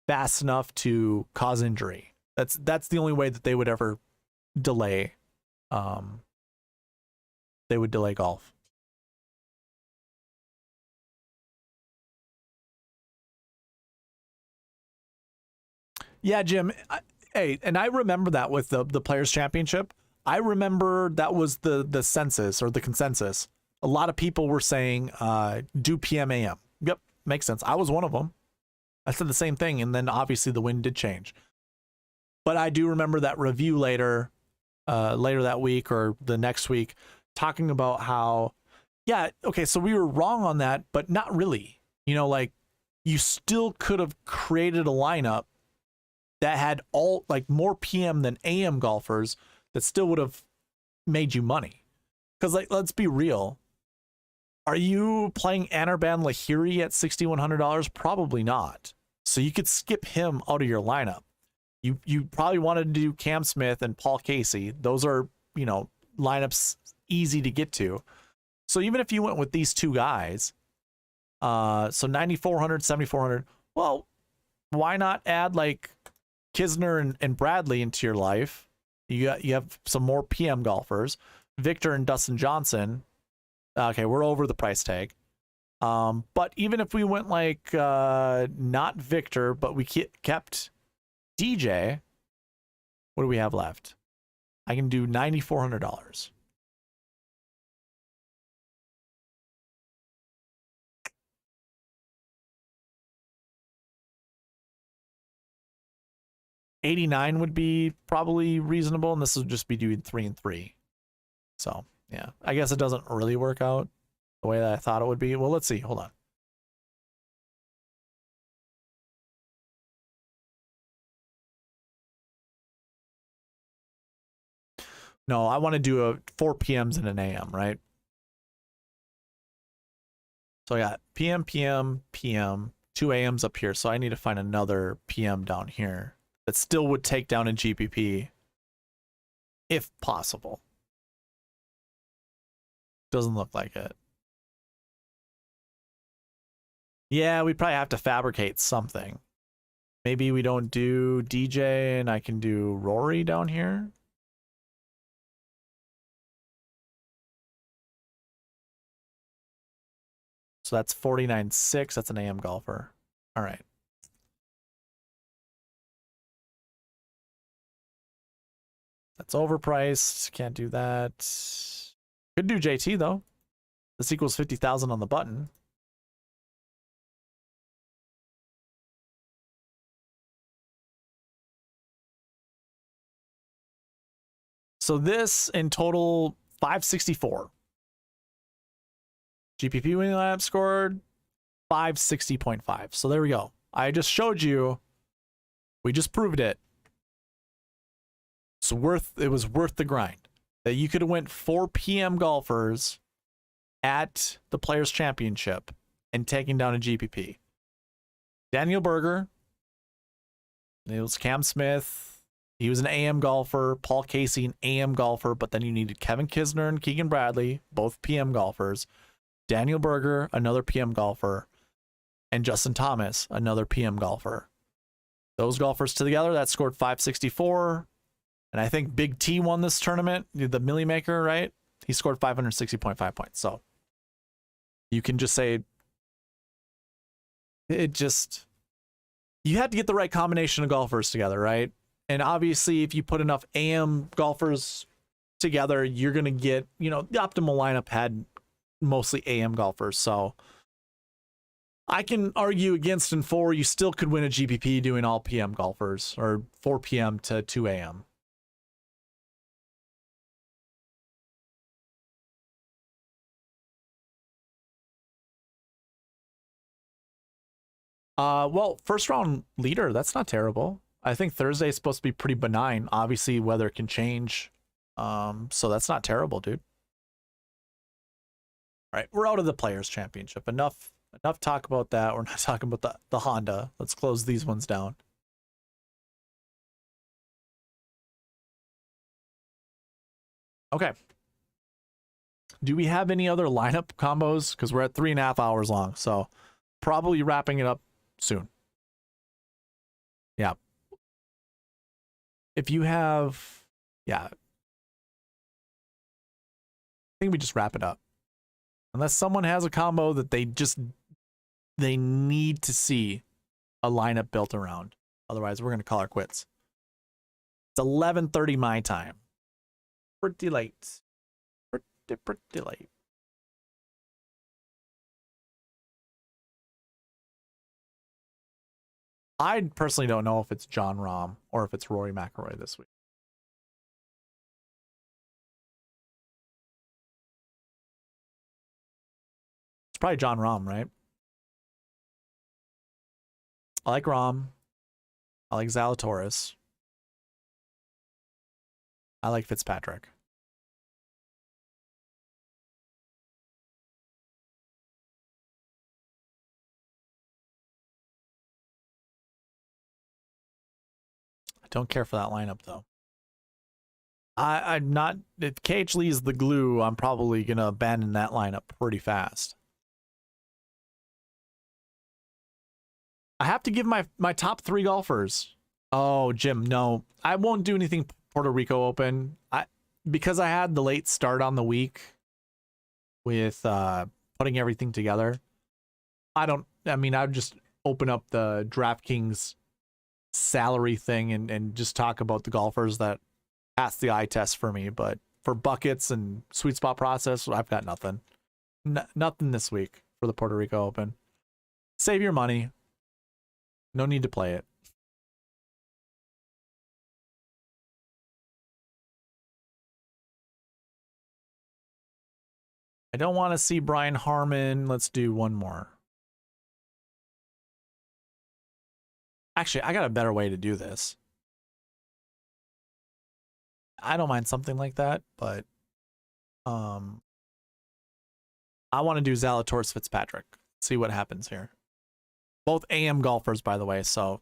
fast enough to cause injury. That's the only way that they would ever delay. They would delay golf. Yeah, Jim. And I remember that with the Players Championship. I remember that was the census or the consensus. A lot of people were saying do PM AM. Yep, makes sense. I was one of them. I said the same thing, and then obviously the wind did change. But I do remember that review later that week or the next week, talking about how, yeah, okay, so we were wrong on that, but not really. You know, like, you still could have created a lineup that had more PM than AM golfers that still would have made you money. Because, like, let's be real. Are you playing Anirban Lahiri at $6,100? Probably not. So you could skip him out of your lineup. You probably wanted to do Cam Smith and Paul Casey. Those are, lineups easy to get to. So even if you went with these two guys, so 9,400, 7,400, well, why not add like Kisner and Bradley into your life? You have some more PM golfers, Victor and Dustin Johnson. Okay, we're over the price tag. But even if we went like not Victor, but we kept DJ, what do we have left? I can do $9,400. $89 would be probably reasonable, and this would just be doing 3 and 3. So yeah, I guess it doesn't really work out the way that I thought it would be. Well, let's see. Hold on. No, I want to do a 4 PMs and an AM, right? So I got PM, PM, PM, 2 AMs up here. So I need to find another PM down here that still would take down a GPP if possible. Doesn't look like it. Yeah, we probably have to fabricate something. Maybe we don't do DJ and I can do Rory down here. So that's 49.6. That's an AM golfer. All right. That's overpriced. Can't do that. Could do JT though. This equals 50,000 on the button. So this in total 564. GPP winning lineup scored 560.5. So there we go. I just showed you. We just proved it. It was worth the grind. That you could have went 4 PM golfers at the Players Championship and taking down a GPP. Daniel Berger. It was Cam Smith. He was an AM golfer. Paul Casey, an AM golfer. But then you needed Kevin Kisner and Keegan Bradley, both PM golfers. Daniel Berger, another PM golfer. And Justin Thomas, another PM golfer. Those golfers together, that scored 564. And I think Big T won this tournament, the Millie Maker, right? He scored 560.5 points. So you can just say you had to get the right combination of golfers together, right? And obviously, if you put enough AM golfers together, you're going to get, the optimal lineup had mostly AM golfers. So I can argue against in 4, you still could win a GPP doing all PM golfers, or 4 PM to 2 AM. Well, first round leader, that's not terrible. I think Thursday is supposed to be pretty benign. Obviously, weather can change. So that's not terrible, dude. All right, we're out of the Players Championship. Enough talk about that. We're not talking about the Honda. Let's close these ones down. Okay. Do we have any other lineup combos? Because we're at 3.5 hours long, so probably wrapping it up soon. Yeah. If you have, I think we just wrap it up. Unless someone has a combo that they need to see a lineup built around. Otherwise, we're going to call our quits. It's 11:30 my time. Pretty late. Pretty late. I personally don't know if it's John Rahm or if it's Rory McIlroy this week. It's probably John Rahm, right? I like Rahm. I like Zalatoris. I like Fitzpatrick. I don't care for that lineup though. I'm not. If KH Lee is the glue, I'm probably gonna abandon that lineup pretty fast. I have to give my top 3 golfers. Oh, Jim, no, I won't do anything Puerto Rico Open. Because I had the late start on the week with putting everything together. I'd just open up the DraftKings salary thing and just talk about the golfers that pass the eye test for me. But for buckets and sweet spot process, I've got nothing. Nothing this week for the Puerto Rico Open. Save your money. No need to play it. I don't want to see Brian Harmon. Let's do one more. Actually, I got a better way to do this. I don't mind something like that, but I want to do Zalatoris Fitzpatrick. See what happens here. Both AM golfers, by the way, so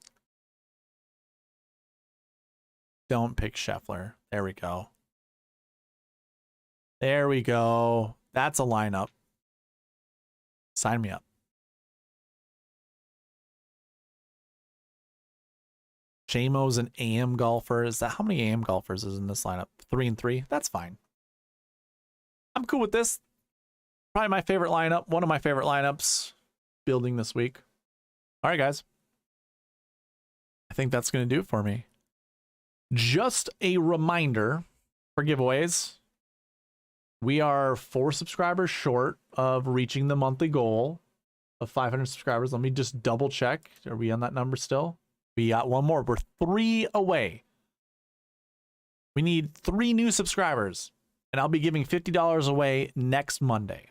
don't pick Scheffler. There we go. There we go. That's a lineup. Sign me up. JMO's an AM golfer. Is that how many AM golfers is in this lineup? 3 and 3. That's fine. I'm cool with this. probably my favorite lineup, one of my favorite lineups building this week. All right, guys. I think that's going to do it for me. Just a reminder for giveaways. We are 4 subscribers short of reaching the monthly goal of 500 subscribers. Let me just double check. Are we on that number still? We got one more. We're 3 away. We need 3 new subscribers, and I'll be giving $50 away next Monday.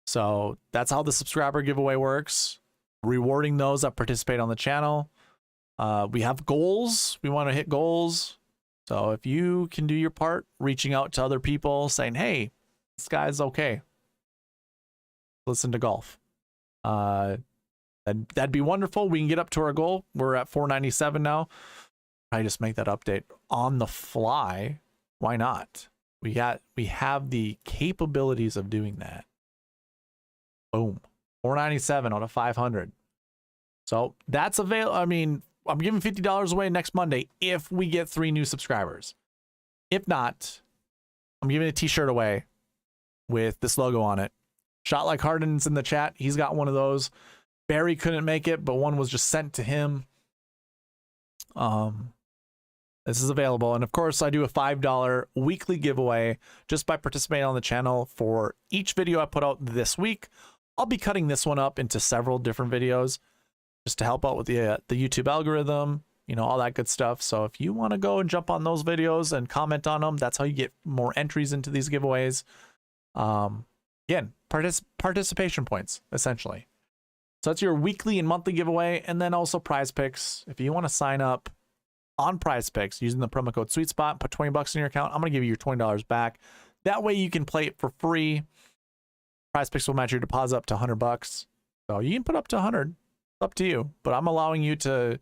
So that's how the subscriber giveaway works. Rewarding those that participate on the channel. We have goals. We want to hit goals. So if you can do your part, reaching out to other people, saying, hey, this guy's okay. Listen to golf. That'd be wonderful. We can get up to our goal. We're at 497 now. I just make that update on the fly. Why not? We have the capabilities of doing that. Boom. 497 out of 500. So that's available. I mean, I'm giving $50 away next Monday if we get 3 new subscribers. If not, I'm giving a t-shirt away with this logo on it. Shot Like Harden's in the chat. He's got one of those. Barry couldn't make it, but one was just sent to him. This is available. And of course, I do a $5 weekly giveaway just by participating on the channel for each video I put out this week. I'll be cutting this one up into several different videos just to help out with the YouTube algorithm, you know, all that good stuff. So if you want to go and jump on those videos and comment on them, that's how you get more entries into these giveaways. Again, participation points, essentially. So that's your weekly and monthly giveaway. And then also Prize Picks. If you want to sign up on Prize Picks using the promo code SweetSpot, put $20 in your account, I'm going to give you your $20 back. That way you can play it for free. Prize Picks will match your deposit up to $100. So you can put up to 100. Up to you, but I'm allowing you to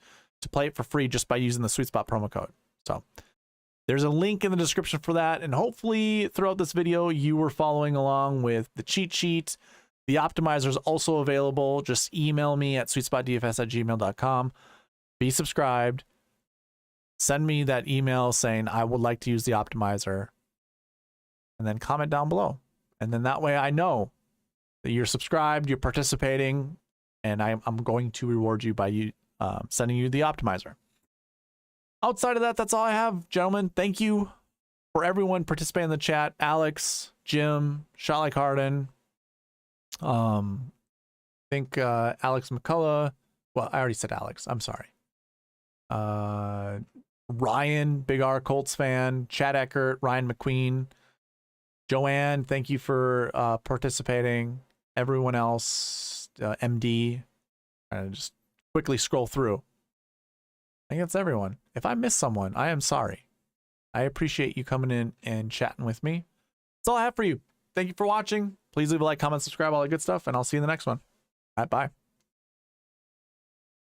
play it for free just by using the SweetSpot promo code. So there's a link in the description for that, and hopefully throughout this video you were following along with the cheat sheet. The optimizer is also available. Just email me at sweetspotdfs@gmail.com. Be subscribed. Send me that email saying I would like to use the optimizer, and then comment down below. And then that way I know that you're subscribed, you're participating, and I'm going to reward you by sending you the optimizer. Outside of that, that's all I have, gentlemen. Thank you for everyone participating in the chat. Alex, Jim, Shot Like Harden. I think Alex McCullough. Well, I already said Alex. I'm sorry. Ryan, Big R Colts fan. Chad Eckert, Ryan McQueen. Joanne, thank you for participating. Everyone else. MD, and just quickly scroll through. I think that's everyone. If I miss someone, I am sorry. I appreciate you coming in and chatting with me. That's all I have for you. Thank you for watching. Please leave a like, comment, subscribe, all that good stuff, and I'll see you in the next one. All right, bye.